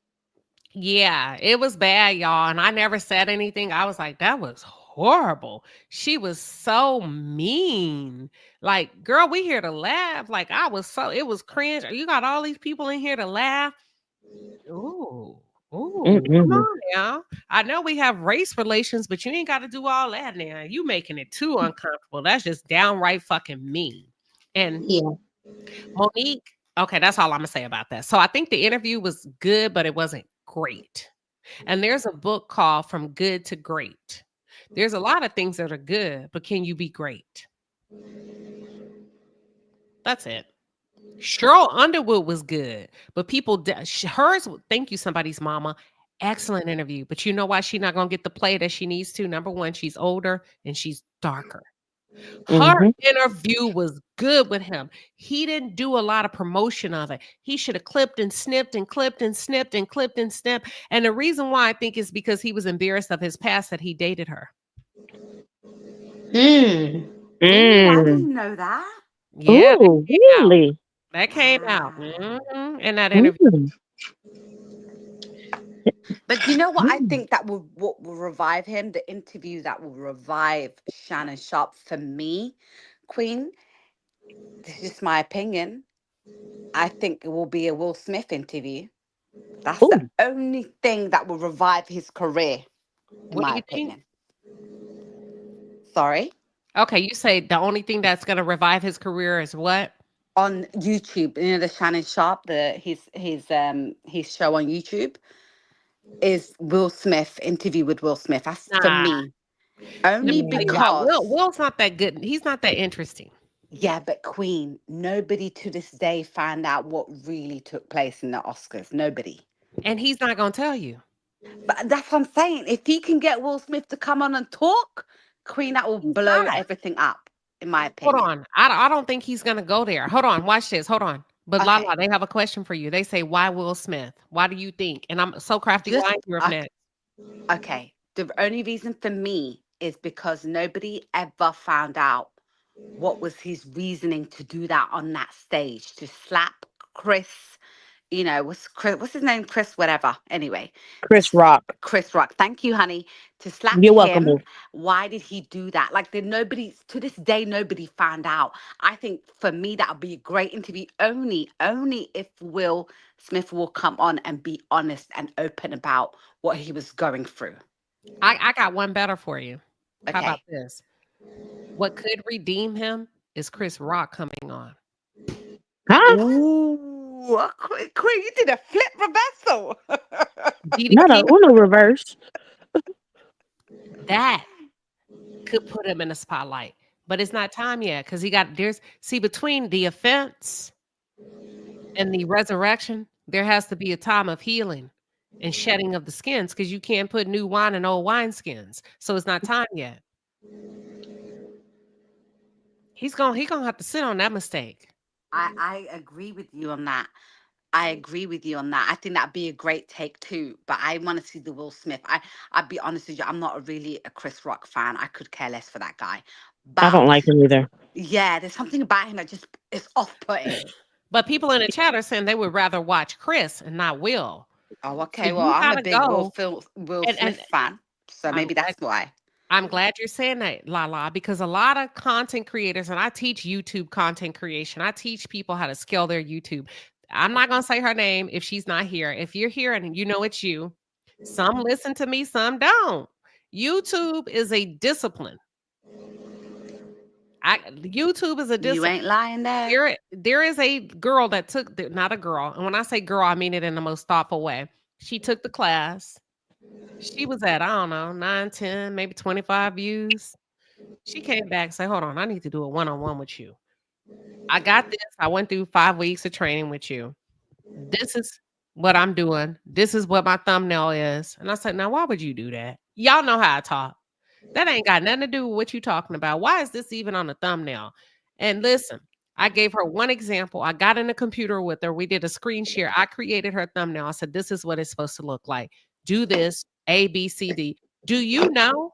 Yeah, it was bad, y'all. And I never said anything. I was like, that was horrible. She was so mean. Like, girl, we here to laugh. Like, it was cringe. You got all these people in here to laugh. Ooh, come Mm-hmm. on now. I know we have race relations, but you ain't got to do all that now. You making it too uncomfortable. That's just downright fucking mean. And Yeah. Monique, okay, that's all I'm gonna say about that. So I think the interview was good, but it wasn't great. And there's a book called From Good to Great. There's a lot of things that are good, but can you be great? That's it. Cheryl Underwood was good, but hers, thank you, somebody's mama. Excellent interview. But you know why she's not going to get the play that she needs to? Number one, she's older and she's darker. Her Mm-hmm. interview was good with him. He didn't do a lot of promotion of it. He should have clipped and snipped and clipped and snipped and clipped and snipped. And the reason why I think is because he was embarrassed of his past that he dated her. Mm. Oh, I Mm. didn't know that. Yeah, Ooh, really? that came out Wow. in that interview. Mm. But you know what? I Mm. think what will revive him, the interview that will revive Shannon Sharpe for me, Queen. This is just my opinion. I think it will be a Will Smith interview. That's the Ooh. only thing that will revive his career, in What do my you think? opinion. Sorry. Okay, you say the only thing that's going to revive his career is what? On YouTube, the Shannon Sharpe, his show on YouTube is Will Smith interview with Will Smith. That's for Nah, me. let Only me tell you why. because, Will's not that good. He's not that interesting. yeah, but Queen, nobody to this day found out what really took place in the Oscars. Nobody. And he's not going to tell you. But that's what I'm saying. If he can get Will Smith to come on and talk, Queen, that will He's blow not. everything up, in my Hold opinion. on. I don't think he's going to go there. Hold on. Watch this. Hold on. But Okay. Lala, they have a question for you. They say, why Will Smith? Why do you think? And I'm so crafty. Just Why you're up next? okay. The only reason for me is because nobody ever found out what was his reasoning to do that on that stage, to slap Chris, what's his name? Chris, whatever. Anyway, Chris Rock. Chris Rock. Thank you, honey. To slap You're welcome, him. boo. Why did he do that? Like, to this day, nobody found out. I think for me, that would be a great interview. Only if Will Smith will come on and be honest and open about what he was going through. I got one better for you. How about Okay. this? What could redeem him is Chris Rock coming on. Huh? Ooh, Queen, you did a flip reversal. Be the Not a king. Uno reverse. That could put him in the spotlight, but it's not time yet because between the offense and the resurrection, there has to be a time of healing and shedding of the skins because you can't put new wine in old wineskins. So it's not time yet. He gonna have to sit on that mistake. I agree with you on that. I agree with you on that. I think that'd be a great take too. But I want to see the Will Smith. I'd be honest with you, I'm not really a Chris Rock fan. I could care less for that guy. I don't But like him either. yeah, there's something about him that just is off-putting. But people in the chat are saying they would rather watch Chris and not Will. Oh, So okay. Well, you I'm a gotta big Will go. Smith And fan, so I'm maybe glad, that's why. I'm glad you're saying that, Lala, because a lot of content creators, and I teach YouTube content creation. I teach people how to scale their YouTube. I'm not gonna say her name if she's not here. If you're here and you know it's you, some listen to me, some don't. YouTube is a discipline. YouTube is a You discipline. ain't lying there. There is a girl that took not a girl, and when I say girl, I mean it in the most thoughtful way. She took the class. She was at, I don't know, 9, 10, maybe 25 views. She came back and said, hold on, I need to do a one-on-one with you. I got this. I went through 5 weeks of training with you. This is what I'm doing. This is what my thumbnail is. And I said, now, why would you do that? Y'all know how I talk. That ain't got nothing to do with what you're talking about. Why is this even on the thumbnail? And listen, I gave her one example. I got in the computer with her. We did a screen share. I created her thumbnail. I said, this is what it's supposed to look like. Do this, A, B, C, D. Do you know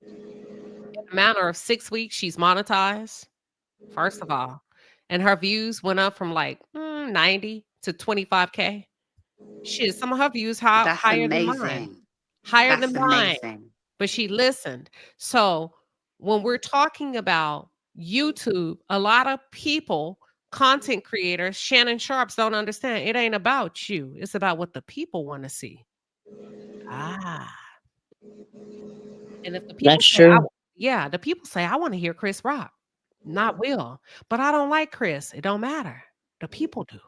in a matter of 6 weeks, she's monetized? First of all. And her views went up from like 90 to 25K. Shit, some of her views That's higher than mine. amazing. Higher That's than mine. amazing. But she listened. So when we're talking about YouTube, a lot of people, content creators, Shannon Sharps don't understand. It ain't about you. It's about what the people want to see. And if the people That's say, true. the people say, I want to hear Chris Rock, not Will. But I don't like Chris. It don't matter. The people do.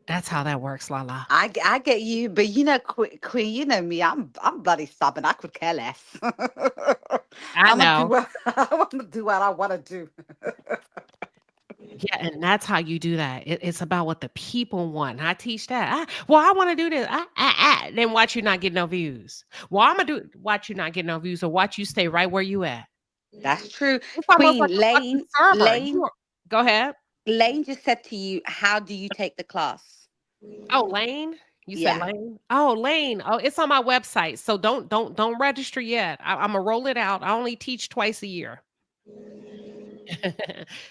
That's how that works, Lala. I get you, but you know, Queen, you know me. I'm bloody stubborn. I could care less. I know. I want to do what I want to do. Yeah, and that's how you do that. It's about what the people want. I teach that. I want to do this. Then watch you not get no views. Well, I'm gonna watch you not get no views, or watch you stay right where you at. That's true. It's almost Queen, like a fucking server. Go ahead. Lane just said to you, how do you take the class? Oh, Lane? You said Lane? Oh, Lane. Oh, it's on my website. So don't register yet. I'm gonna roll it out. I only teach twice a year.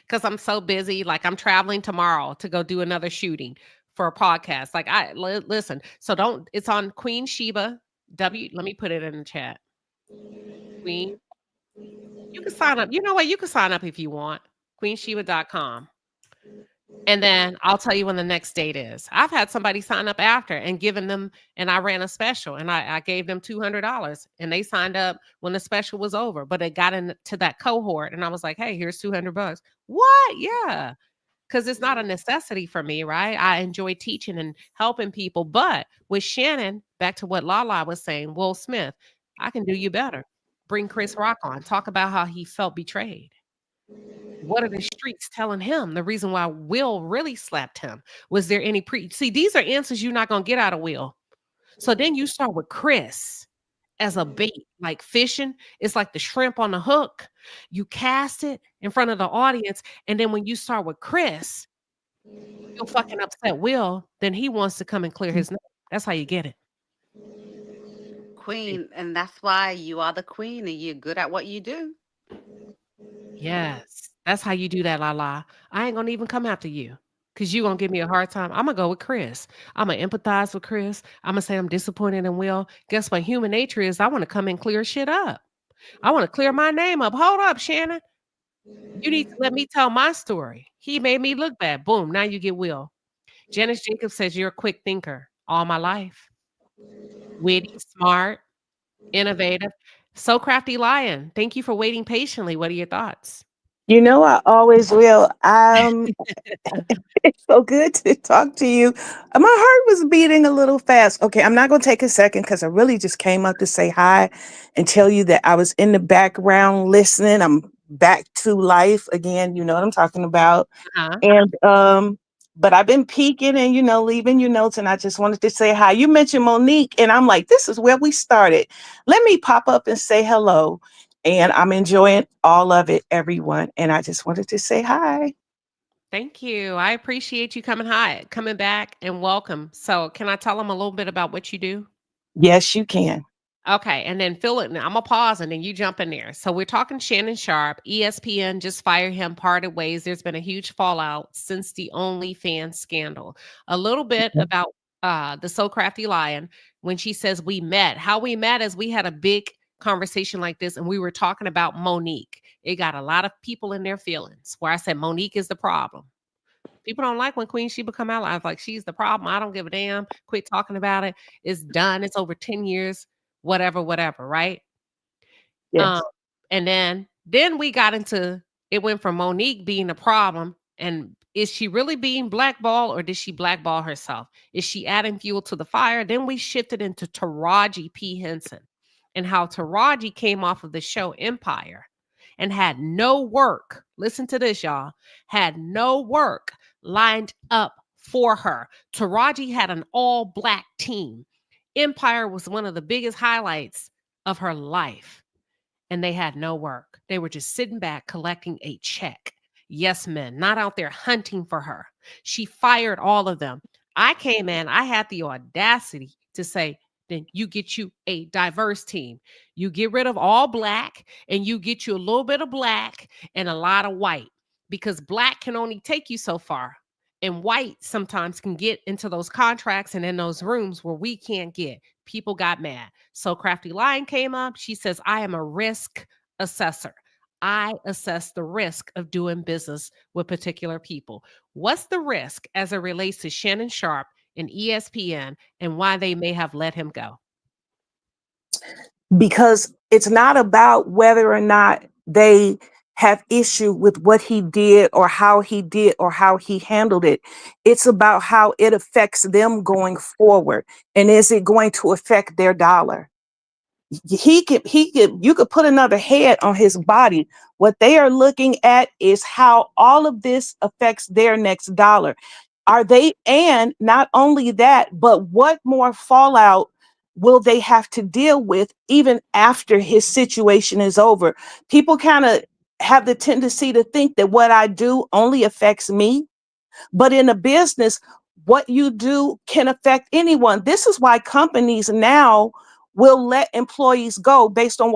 Because I'm so busy. Like I'm traveling tomorrow to go do another shooting for a podcast. Like listen. So it's on Queen Shiba. Let me put it in the chat. Queen. You can sign up. You know what? You can sign up if you want. QueenShiba.com. And then I'll tell you when the next date is. I've had somebody sign up after and given them, and I ran a special and I gave them $200 and they signed up when the special was over, but it got into that cohort and I was like, hey, here's $200. What? Yeah. Because it's not a necessity for me, right? I enjoy teaching and helping people. But with Shannon, back to what Lala was saying, Will Smith, I can do you better. Bring Chris Rock on. Talk about how he felt betrayed. What are the streets telling him? The reason why Will really slapped him. Was there any see, these are answers you're not going to get out of Will. So then you start with Chris as a bait, like fishing. It's like the shrimp on the hook. You cast it in front of the audience. And then when you start with Chris, you'll fucking upset Will. Then he wants to come and clear his name. That's how you get it. Queen. And that's why you are the queen and you're good at what you do. Yes. That's how you do that, Lala. I ain't gonna even come after you because you're gonna give me a hard time. I'm gonna go with Chris. I'm gonna empathize with Chris. I'm gonna say I'm disappointed in Will. Guess what human nature is? I want to come and clear shit up. I want to clear my name up. Hold up, Shannon. You need to let me tell my story. He made me look bad. Boom. Now you get Will. Janice Jacobs says you're a quick thinker all my life. Witty, smart, innovative. So crafty lion. Thank you for waiting patiently. What are your thoughts? You know, I always will. It's so good to talk to you. My heart was beating a little fast. Okay, I'm not going to take a second because I really just came up to say hi and tell you that I was in the background listening. I'm back to life again. You know what I'm talking about. Uh-huh. And but I've been peeking and leaving you notes, and I just wanted to say hi. You mentioned Monique, and I'm like, this is where we started. Let me pop up and say hello. And I'm enjoying all of it, everyone. And I just wanted to say hi. Thank you. I appreciate you coming back, and welcome. So, can I tell them a little bit about what you do? Yes, you can. Okay, and then fill it. I'm gonna pause and then you jump in there. So we're talking Shannon Sharpe. ESPN just fired him, parted ways. There's been a huge fallout since the OnlyFans scandal. A little bit about the So Crafty Lion when she says we met. How we met is we had a big conversation like this, and we were talking about Monique. It got a lot of people in their feelings where I said Monique is the problem. People don't like when Queen Sheba come out. I was like, she's the problem. I don't give a damn. Quit talking about it. It's done. It's over 10 years, whatever, right? Yes. And then we got into it went from Monique being a problem. And is she really being blackballed or did she blackball herself? Is she adding fuel to the fire? Then we shifted into Taraji P. Henson and how Taraji came off of the show Empire and had no work. Listen to this, y'all. Had no work lined up for her. Taraji had an all black team. Empire was one of the biggest highlights of her life. And they had no work. They were just sitting back collecting a check. Yes, men, not out there hunting for her. She fired all of them. I came in, I had the audacity to say, then you get you a diverse team. You get rid of all black and you get you a little bit of black and a lot of white because black can only take you so far. And white sometimes can get into those contracts and in those rooms where we can't get. People got mad. So Crafty Lion came up. She says, I am a risk assessor. I assess the risk of doing business with particular people. What's the risk as it relates to Shannon Sharpe and ESPN and why they may have let him go? Because it's not about whether or not they have issue with what he did or how he handled it. It's about how it affects them going forward. And is it going to affect their dollar? You could put another head on his body. What they are looking at is how all of this affects their next dollar. And not only that, but what more fallout will they have to deal with even after his situation is over? People kind of have the tendency to think that what I do only affects me. But in a business, what you do can affect anyone. This is why companies now will let employees go based on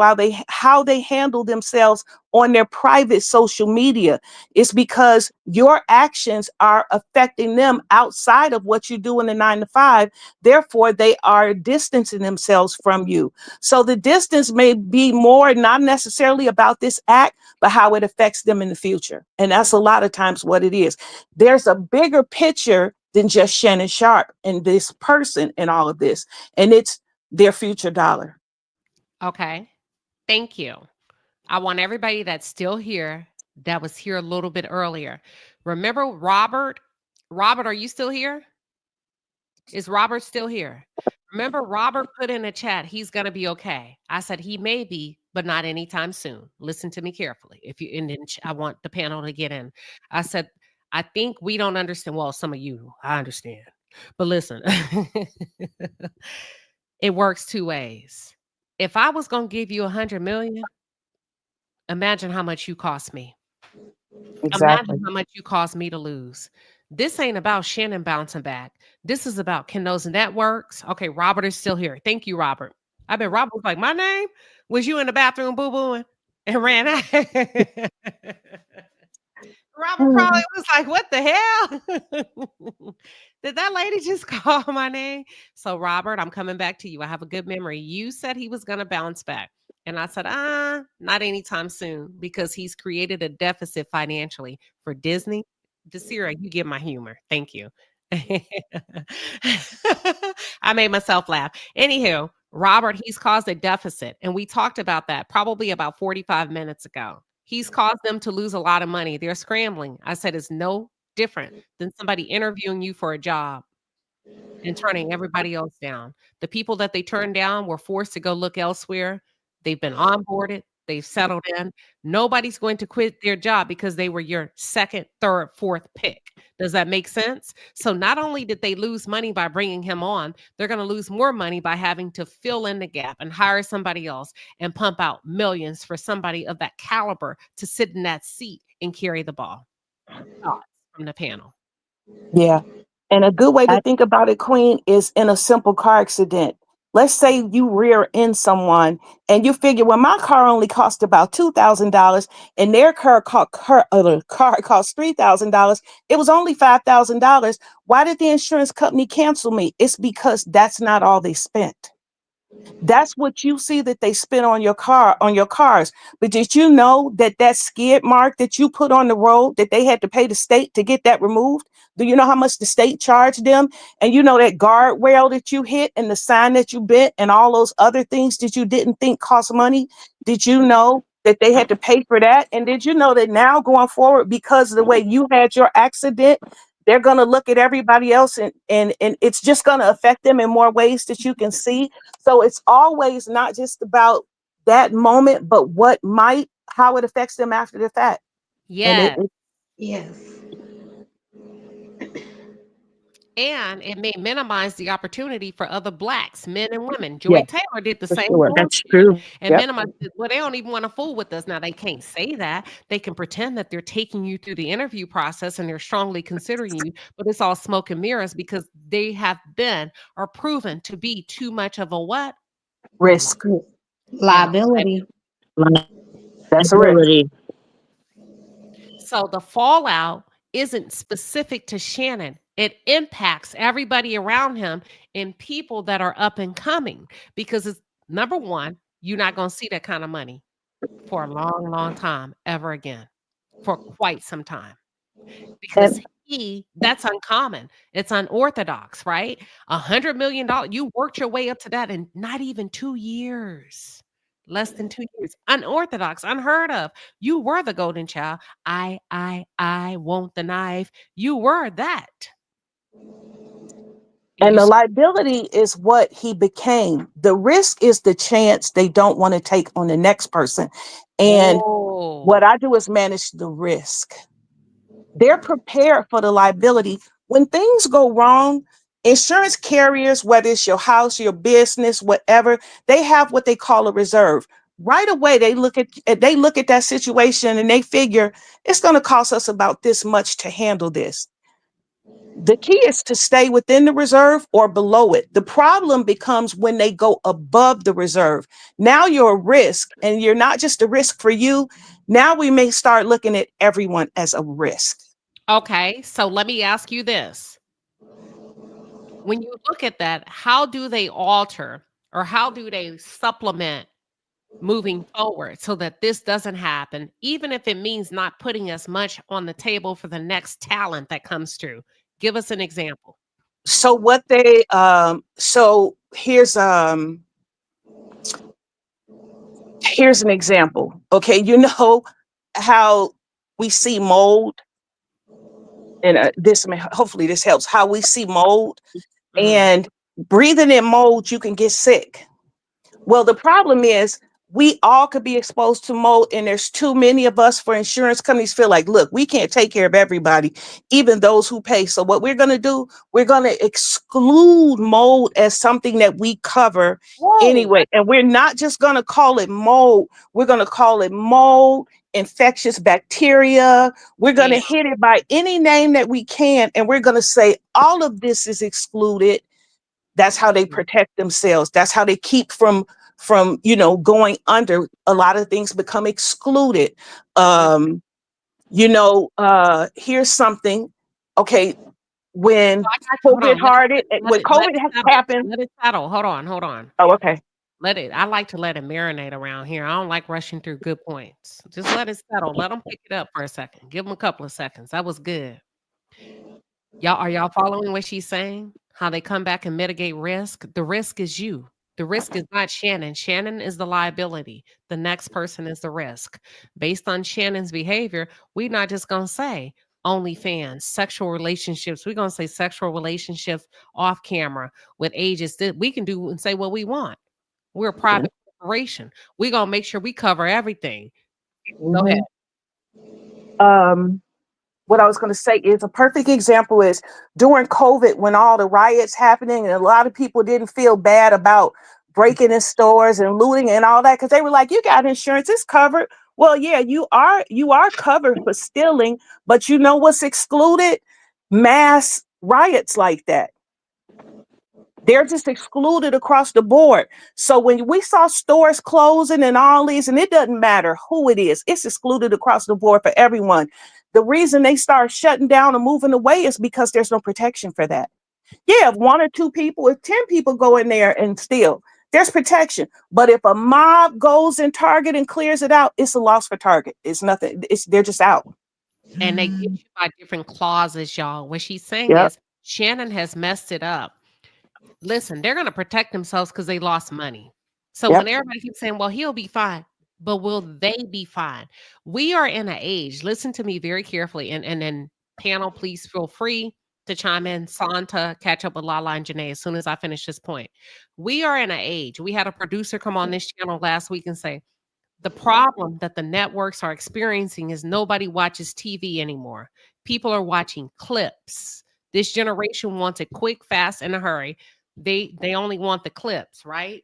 how they handle themselves on their private social media. It's because your actions are affecting them outside of what you do in the 9 to 5. Therefore, they are distancing themselves from you. So the distance may be more not necessarily about this act, but how it affects them in the future. And that's a lot of times what it is. There's a bigger picture than just Shannon Sharpe and this person and all of this. And it's their future dollar. Okay. Thank you. I want everybody that's still here, that was here a little bit earlier. Remember Robert? Robert, are you still here? Is Robert still here? Remember, Robert put in a chat, he's going to be okay. I said, he may be, but not anytime soon. Listen to me carefully. And then I want the panel to get in. I said, I think we don't understand. Well, some of you, I understand. But listen, it works two ways. If I was going to give you 100 million, imagine how much you cost me. Exactly. Imagine how much you cost me to lose. This ain't about Shannon bouncing back. This is about can those networks. Okay, Robert is still here. Thank you, Robert. I bet Robert was like, my name? Was you in the bathroom boo-booing and ran out? Robert probably was like, what the hell? Did that lady just call my name? So, Robert, I'm coming back to you. I have a good memory. You said he was going to bounce back. And I said, not anytime soon, because he's created a deficit financially for Disney. Desira, you get my humor. Thank you. I made myself laugh. Anywho, Robert, he's caused a deficit. And we talked about that probably about 45 minutes ago. He's caused them to lose a lot of money. They're scrambling. I said it's no different than somebody interviewing you for a job and turning everybody else down. The people that they turned down were forced to go look elsewhere. They've been onboarded. They've settled in. Nobody's going to quit their job because they were your second, third, fourth pick. Does that make sense? So not only did they lose money by bringing him on, they're going to lose more money by having to fill in the gap and hire somebody else and pump out millions for somebody of that caliber to sit in that seat and carry the ball. Thoughts from the panel. Yeah. And a good way to think about it, Queen, is in a simple car accident. Let's say you rear end someone and you figure, well, my car only cost about $2,000 and their car cost $3,000. It was only $5,000. Why did the insurance company cancel me? It's because that's not all they spent. That's what you see that they spent on your cars. But did you know that that skid mark that you put on the road, that they had to pay the state to get that removed? Do you know how much the state charged them? And you know that guardrail that you hit and the sign that you bent and all those other things that you didn't think cost money? Did you know that they had to pay for that? And did you know that now going forward, because of the way you had your accident, they're going to look at everybody else and it's just going to affect them in more ways that you can see. So it's always not just about that moment, but how it affects them after the fact. Yes. Yes. And it may minimize the opportunity for other Blacks, men and women. Joy Taylor did the same thing. That's true. And minimize it. Well, they don't even want to fool with us. Now, they can't say that. They can pretend that they're taking you through the interview process and they're strongly considering you, but it's all smoke and mirrors because they have been or proven to be too much of a what? Risk. Liability. That's a risk. So the fallout isn't specific to Shannon. It impacts everybody around him and people that are up and coming because it's number one, you're not going to see that kind of money for a long, long time ever again, for quite some time. Because that's uncommon. It's unorthodox, right? $100 million. You worked your way up to that in not even 2 years. Less than 2 years. Unorthodox, unheard of. You were the golden child. I want the knife. You were that. And the liability is what he became. The risk is the chance they don't want to take on the next person. And what I do is manage the risk. They're prepared for the liability. When things go wrong, insurance carriers, whether it's your house, your business, whatever, they have what they call a reserve. Right away, they look at that situation and they figure it's going to cost us about this much to handle this. The key is to stay within the reserve or below it. The problem becomes when they go above the reserve. Now you're a risk, and you're not just a risk for you. Now we may start looking at everyone as a risk. Okay, so let me ask you this. When you look at that, how do they alter or how do they supplement moving forward so that this doesn't happen, even if it means not putting as much on the table for the next talent that comes through? Give us an example. So what they here's an example. Okay, you know how we see mold, and hopefully this helps. How we see mold, and breathing in mold, you can get sick. Well, the problem is we all could be exposed to mold, and there's too many of us for insurance companies feel like, look, we can't take care of everybody, even those who pay. So what we're going to do, we're going to exclude mold as something that we cover anyway. And we're not just going to call it mold. We're going to call it mold, infectious bacteria. We're going to hit it by any name that we can. And we're going to say all of this is excluded. That's how they protect themselves. That's how they keep from going under. A lot of things become excluded. Here's something. Okay, when COVID happened. Let it settle. Hold on. Oh, okay. I like to let it marinate around here. I don't like rushing through good points. Just let it settle. Let them pick it up for a second. Give them a couple of seconds. That was good. Are y'all following what she's saying? How they come back and mitigate risk? The risk is you. The risk is not Shannon. Shannon is the liability. The next person is the risk. Based on Shannon's behavior, we're not just going to say OnlyFans, sexual relationships. We're going to say sexual relationships off camera with ages that we can do and say what we want. We're a private corporation. We're going to make sure we cover everything. Go ahead. What I was going to say is a perfect example is during COVID when all the riots happening and a lot of people didn't feel bad about breaking in stores and looting and all that because they were like, you got insurance, it's covered. Well, yeah, you are covered for stealing, but you know what's excluded? Mass riots like that. They're just excluded across the board. So when we saw stores closing and all these, and it doesn't matter who it is, it's excluded across the board for everyone. The reason they start shutting down and moving away is because there's no protection for that. Yeah, if 1 or 2 people, if 10 people go in there and steal, there's protection. But if a mob goes in Target and clears it out, it's a loss for Target. It's nothing. They're just out. And they get you by different clauses, y'all. What she's saying is Shannon has messed it up. Listen, they're going to protect themselves because they lost money. So when everybody keeps saying, well, he'll be fine, but will they be fine? We are in an age, listen to me very carefully, and then panel, please feel free to chime in. Santa, catch up with Lala and Janae as soon as I finish this point. We are in an age. We had a producer come on this channel last week and say, the problem that the networks are experiencing is nobody watches TV anymore. People are watching clips. This generation wants it quick, fast, in a hurry. They only want the clips, right?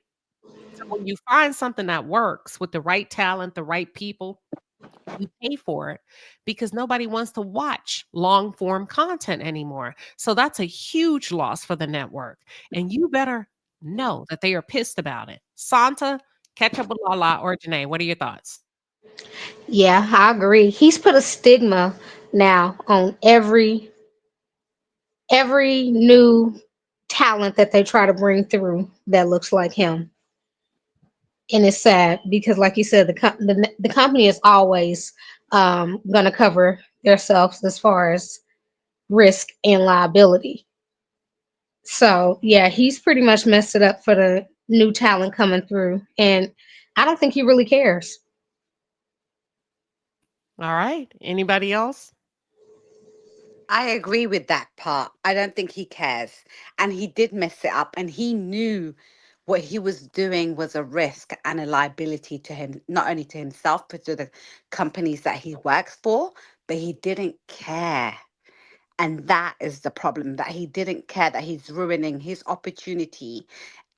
So when you find something that works with the right talent, the right people, you pay for it because nobody wants to watch long form content anymore. So that's a huge loss for the network. And you better know that they are pissed about it. Santa, catch up with Lala or Janae. What are your thoughts? Yeah, I agree. He's put a stigma now on every new talent that they try to bring through that looks like him. And it's sad because, like you said, the company is always going to cover themselves as far as risk and liability. So, yeah, he's pretty much messed it up for the new talent coming through. And I don't think he really cares. All right. Anybody else? I agree with that part. I don't think he cares. And he did mess it up. And he knew what he was doing was a risk and a liability to him, not only to himself, but to the companies that he works for. But he didn't care. And that is the problem, that he didn't care that he's ruining his opportunity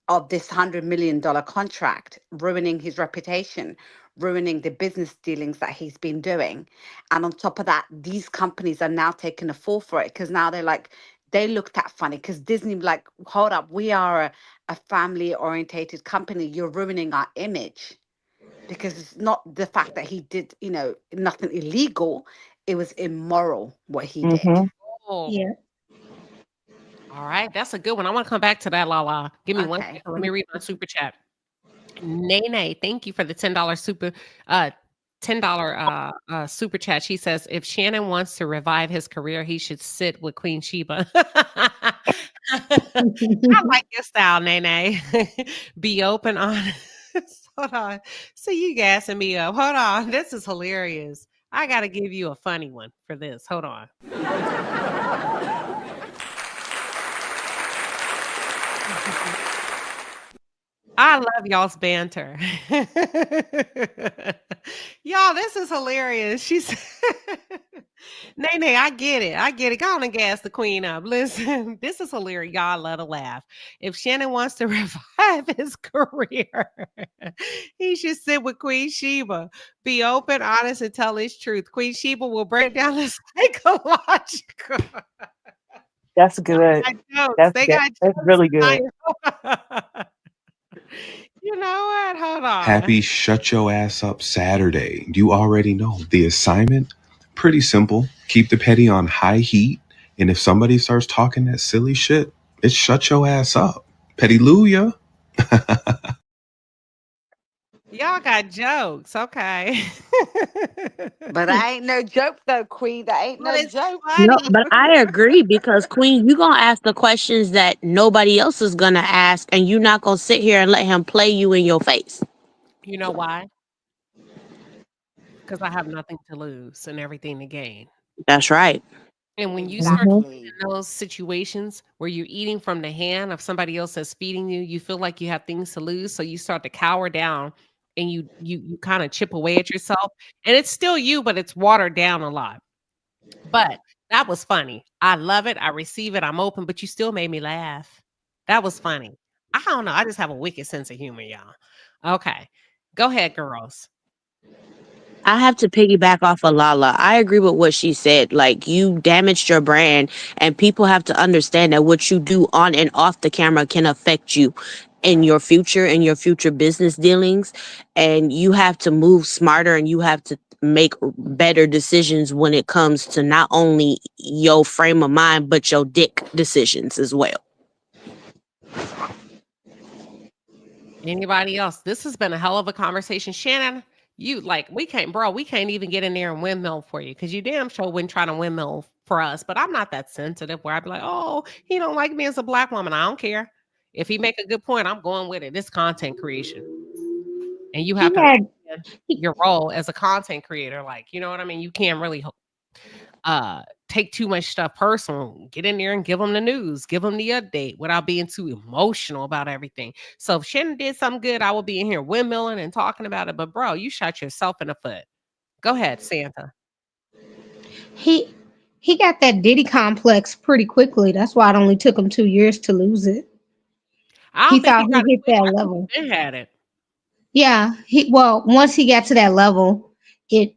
of this $100 million contract, ruining his reputation, ruining the business dealings that he's been doing. And on top of that, these companies are now taking a fall for it because now they're like, they looked at funny because Disney like, hold up, we are a family orientated company. You're ruining our image. Because it's not the fact that he did, nothing illegal. It was immoral what he did. Oh. Yeah. All right. That's a good one. I want to come back to that, Lala. Give me 1 Okay. second. Let me read my super chat. Nene, thank you for the $10 super super chat. She says, if Shannon wants to revive his career, he should sit with Queen Sheba. I like your style, Nene. Be open, honest. Hold on. See you gassing me up. Hold on. This is hilarious. I got to give you a funny one for this. Hold on. I love y'all's banter. Y'all, this is hilarious. She's Nene, I get it. I get it. Go on and gas the queen up. Listen, this is hilarious. Y'all love to laugh. If Shannon wants to revive his career, he should sit with Queen Sheba. Be open, honest, and tell his truth. Queen Sheba will break down the psychological. That's good. That's really good. You know what? Hold on. Happy Shut Your Ass Up Saturday. You already know the assignment. Pretty simple. Keep the petty on high heat. And if somebody starts talking that silly shit, it's shut your ass up. Petty-luya. Y'all got jokes, okay. But I ain't no joke though, Queen. That ain't But no it's joke. No, funny. but I agree because Queen, you gonna ask the questions that nobody else is gonna ask, and you're not gonna sit here and let him play you in your face. You know why? Because I have nothing to lose and everything to gain. That's right. And when you start Mhm. Exactly. in those situations where you're eating from the hand of somebody else that's feeding you, you feel like you have things to lose, so you start to cower down and you kind of chip away at yourself. And it's still you, but it's watered down a lot. But that was funny. I love it. I receive it. I'm open, but you still made me laugh. That was funny. I don't know. I just have a wicked sense of humor, y'all. Okay. Go ahead, girls. I have to piggyback off of Lala. I agree with what she said. Like, you damaged your brand, and people have to understand that what you do on and off the camera can affect you in your future business dealings. And you have to move smarter, and you have to make better decisions when it comes to not only your frame of mind, but your dick decisions as well. Anybody else? This has been a hell of a conversation. Shannon, you like, we can't even get in there and windmill for you because you damn sure wouldn't try to windmill for us. But I'm not that sensitive where I'd be like, oh, he don't like me as a black woman. I don't care. If he make a good point, I'm going with it. It's content creation. And you have He to had understand your role as a content creator. Like, you know what I mean? You can't really take too much stuff personal. Get in there and give them the news, give them the update without being too emotional about everything. So if Shannon did something good, I will be in here windmilling and talking about it. But bro, you shot yourself in the foot. Go ahead, Santa. he he got that Diddy complex pretty quickly. That's why it only took him 2 years to lose it. I He don't think thought he got he it hit quick. that I think level. he been had it. Yeah, once he got to that level, it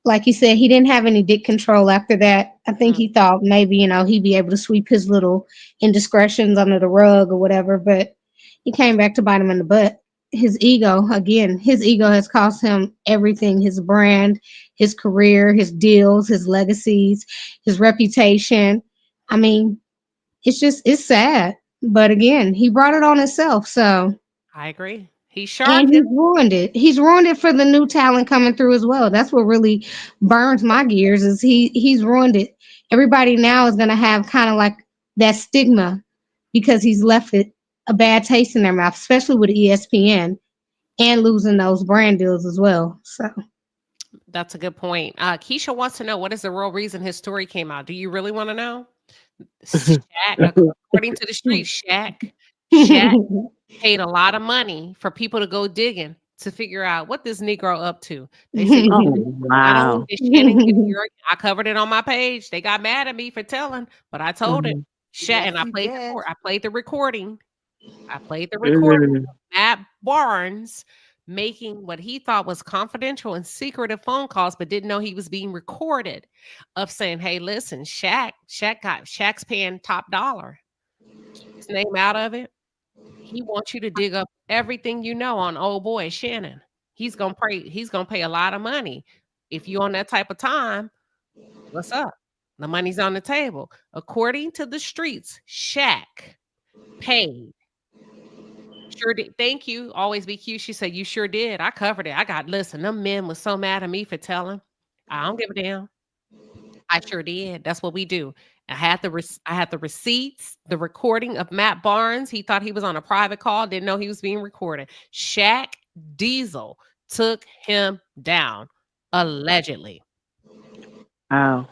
like you said, he didn't have any dick control after that. I think Mm, he thought maybe, he'd be able to sweep his little indiscretions under the rug or whatever, but he came back to bite him in the butt. His ego has cost him everything: his brand, his career, his deals, his legacies, his reputation. I mean, it's sad. But again, he brought it on himself. So, I agree. He's and sharp. he's ruined it. He's ruined it for the new talent coming through as well. That's what really burns my gears is he's ruined it. Everybody now is gonna have kind of like that stigma because he's left it a bad taste in their mouth, especially with ESPN and losing those brand deals as well. So That's a good point. Keisha wants to know what is the real reason his story came out. Do you really want to know? Shaq, according to the streets, Shaq paid a lot of money for people to go digging to figure out what this Negro up to. They say Oh, not only wow. did Shannon get the I covered it on my page. They got mad at me for telling, but I told it. Mhm. Shaq, Yes, and I you played did. I played the recording. I played the recording Mhm. of Matt Barnes making what he thought was confidential and secretive phone calls, but didn't know he was being recorded of saying, hey, listen, Shaq's paying top dollar. Keep his name out of it. He wants you to dig up everything you know on old boy Shannon. He's gonna pay a lot of money. If you on that type of time, what's up? The money's on the table. According to the streets, Shaq paid. Sure did. Thank you. Always be cute. She said, you sure did. I covered it. Listen, them men was so mad at me for telling. I don't give a damn. I sure did. That's what we do. I had the receipts, the recording of Matt Barnes. He thought he was on a private call, didn't know he was being recorded. Shaq Diesel took him down, allegedly. Wow.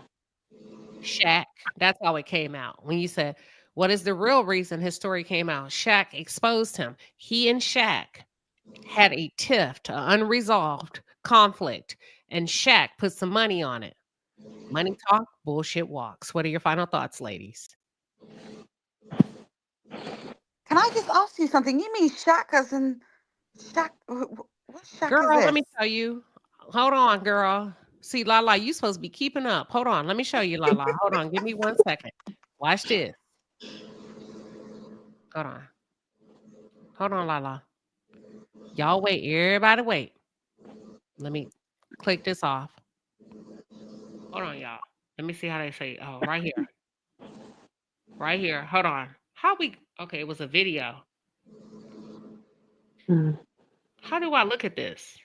Shaq, that's how it came out. When you said, what is the real reason his story came out? Shaq exposed him. He and Shaq had a tiff, to unresolved conflict, and Shaq put some money on it. Money talk, bullshit walks. What are your final thoughts, ladies? Can I just ask you something? You mean Shaq as in Shaq? What Shaq is Girl, let this? me tell you. Hold on, girl. See, Lala, you supposed to be keeping up. Hold on. Let me show you, Lala. Hold on. Give me 1 second. Watch this. Hold on. Hold on, Lala. Y'all wait. Everybody wait. Let me click this off. Hold on, y'all. Let me see how they say. Oh, right here. Right here. Hold on. Okay, it was a video. Mm. How do I look at this?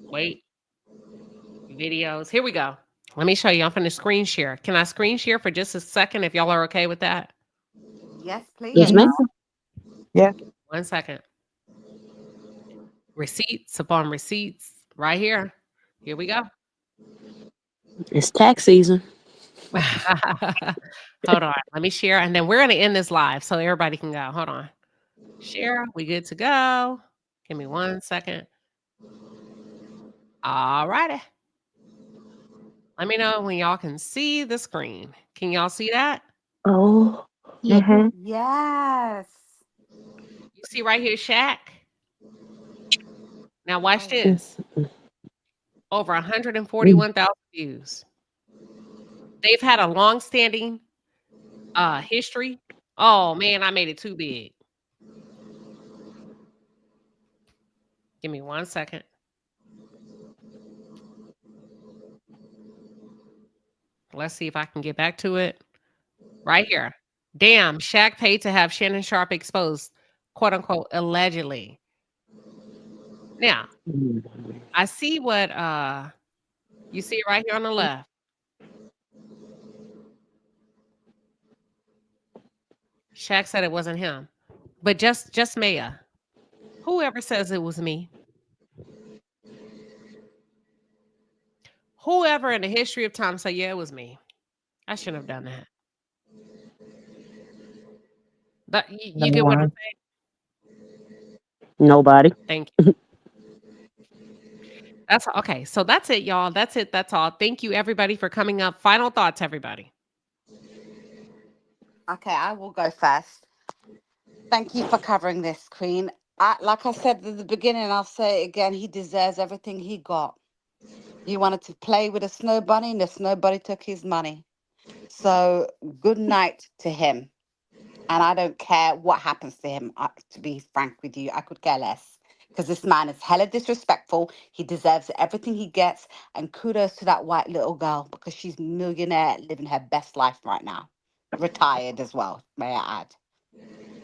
Wait, videos. Here we go. Let me show you. I'm going to screen share. Can I screen share for just a second if y'all are okay with that? Yes, Yes, please. ma'am. Yeah. 1 second. Receipts upon receipts right here. Here we go. It's tax season. Hold on. Let me share. And then we're going to end this live so everybody can go. Hold on. Share. We good to go. Give me 1 second. All righty. Let me know when y'all can see the screen. Can y'all see that? Oh, Yeah. Yes. You see right here, Shaq? Now watch Oh, this. Over 141,000 views. They've had a long-standing history. Oh man, I made it too big. Give me 1 second. Let's see if I can get back to it. Right here. Damn, Shaq paid to have Shannon Sharpe exposed, quote unquote, allegedly. Now, I see what you see right here on the left. Shaq said it wasn't him. But just Maya. Whoever says it was me. Whoever in the history of time say, yeah, it was me. I shouldn't have done that. But you get what I'm saying? Nobody. Thank you. That's okay. So that's it, y'all. That's it. That's all. Thank you, everybody, for coming up. Final thoughts, everybody. okay, I will go first. Thank you for covering this, Queen. Like I said at the beginning, I'll say it again. He deserves everything he got. He wanted to play with a snow bunny, and the snow bunny took his money. So good night to him. And I don't care what happens to him, to be frank with you. I could care less. Because this man is hella disrespectful. He deserves everything he gets. And kudos to that white little girl because she's a millionaire living her best life right now. Retired as well, may I add.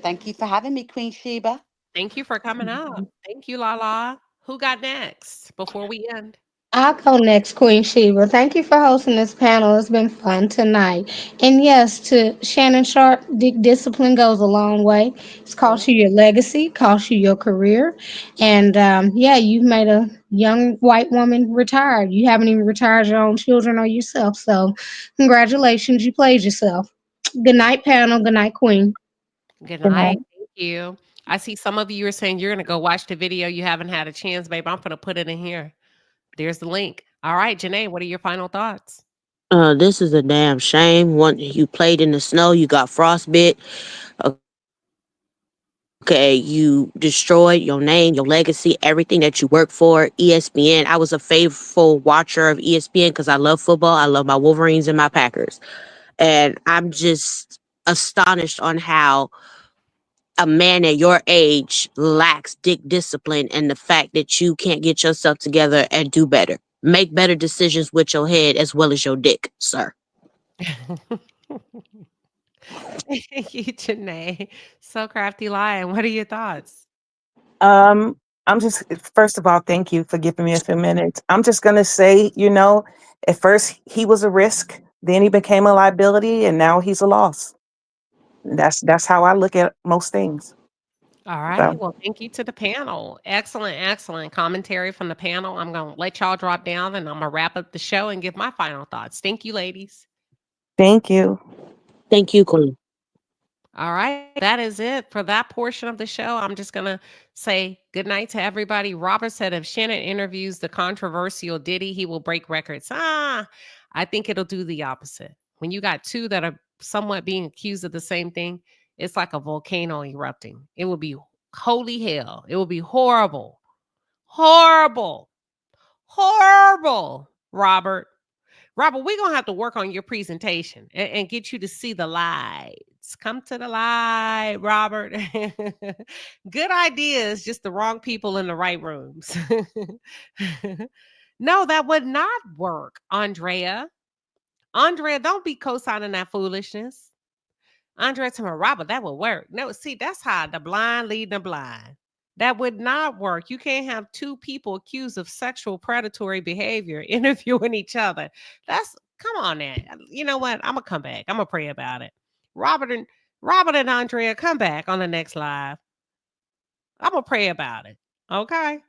Thank you for having me, Queen Sheba. Thank you for coming up. Thank you, Lala. Who got next before we end? I'll go next, Queen Sheba. Thank you for hosting this panel. It's been fun tonight. And yes, to Shannon Sharp, discipline goes a long way. It's cost you your legacy, cost you your career. And yeah, you've made a young white woman retired. You haven't even retired your own children or yourself. So congratulations, you played yourself. Good night, panel. Good night, Queen. Good Good night. night. Thank you. I see some of you are saying you're going to go watch the video. You haven't had a chance, babe. I'm going to put it in here. There's the link. All right, Janae, what are your final thoughts? This is a damn shame. One, you played in the snow, you got frostbit. Okay, you destroyed your name, your legacy, everything that you worked for. ESPN. I was a faithful watcher of ESPN because I love football. I love my Wolverines and my Packers. And I'm just astonished on how a man at your age lacks dick discipline and the fact that you can't get yourself together and do better. Make better decisions with your head as well as your dick, sir. Thank you, Janae. So crafty lion. What are your thoughts? I'm just, first of all, thank you for giving me a few minutes. I'm just gonna say, at first he was a risk, then he became a liability, and now he's a loss. That's how I look at most things. All righty. So Well, thank you to the panel. Excellent, excellent commentary from the panel. I'm going to let y'all drop down and I'm going to wrap up the show and give my final thoughts. Thank you, ladies. thank you. Thank you, Queen. All right. That is it for that portion of the show. I'm just going to say good night to everybody. Robert said if Shannon interviews the controversial Diddy, he will break records. I think it'll do the opposite. When you got two that are somewhat being accused of the same thing, it's like a volcano erupting. It will be holy hell. It will be horrible. Horrible. Horrible, Robert. Robert, we're going to have to work on your presentation and get you to see the lights. Come to the light, Robert. Good ideas, just the wrong people in the right rooms. No, that would not work, Andrea. Andrea, don't be co-signing that foolishness. Andrea to my Robert, that would work. No, see, that's how the blind lead the blind. That would not work. You can't have two people accused of sexual predatory behavior interviewing each other. Come on now. You know what? I'm gonna come back. I'm gonna pray about it. Robert and Andrea, come back on the next live. I'm gonna pray about it. Okay.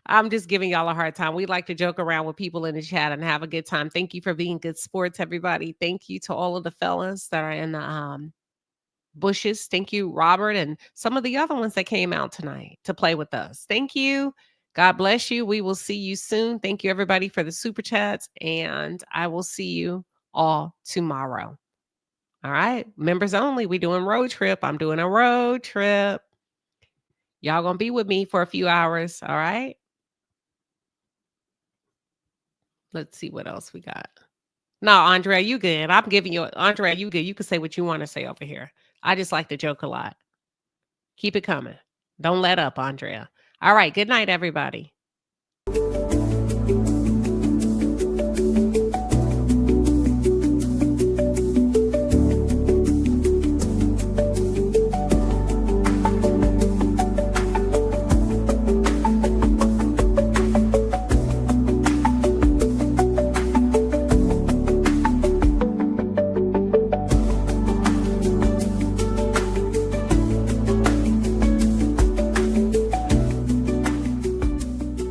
I'm just giving y'all a hard time. We like to joke around with people in the chat and have a good time. Thank you for being good sports, everybody. Thank you to all of the fellas that are in the bushes. Thank you, Robert, and some of the other ones that came out tonight to play with us. Thank you. God bless you. We will see you soon. Thank you, everybody, for the super chats, and I will see you all tomorrow. All right. Members only. We doing road trip. I'm doing a road trip. Y'all gonna be with me for a few hours. All right. Let's see what else we got. No, Andrea, you good. I'm giving you, Andrea, you good. You can say what you want to say over here. I just like to joke a lot. Keep it coming. Don't let up, Andrea. All right. Good night, everybody.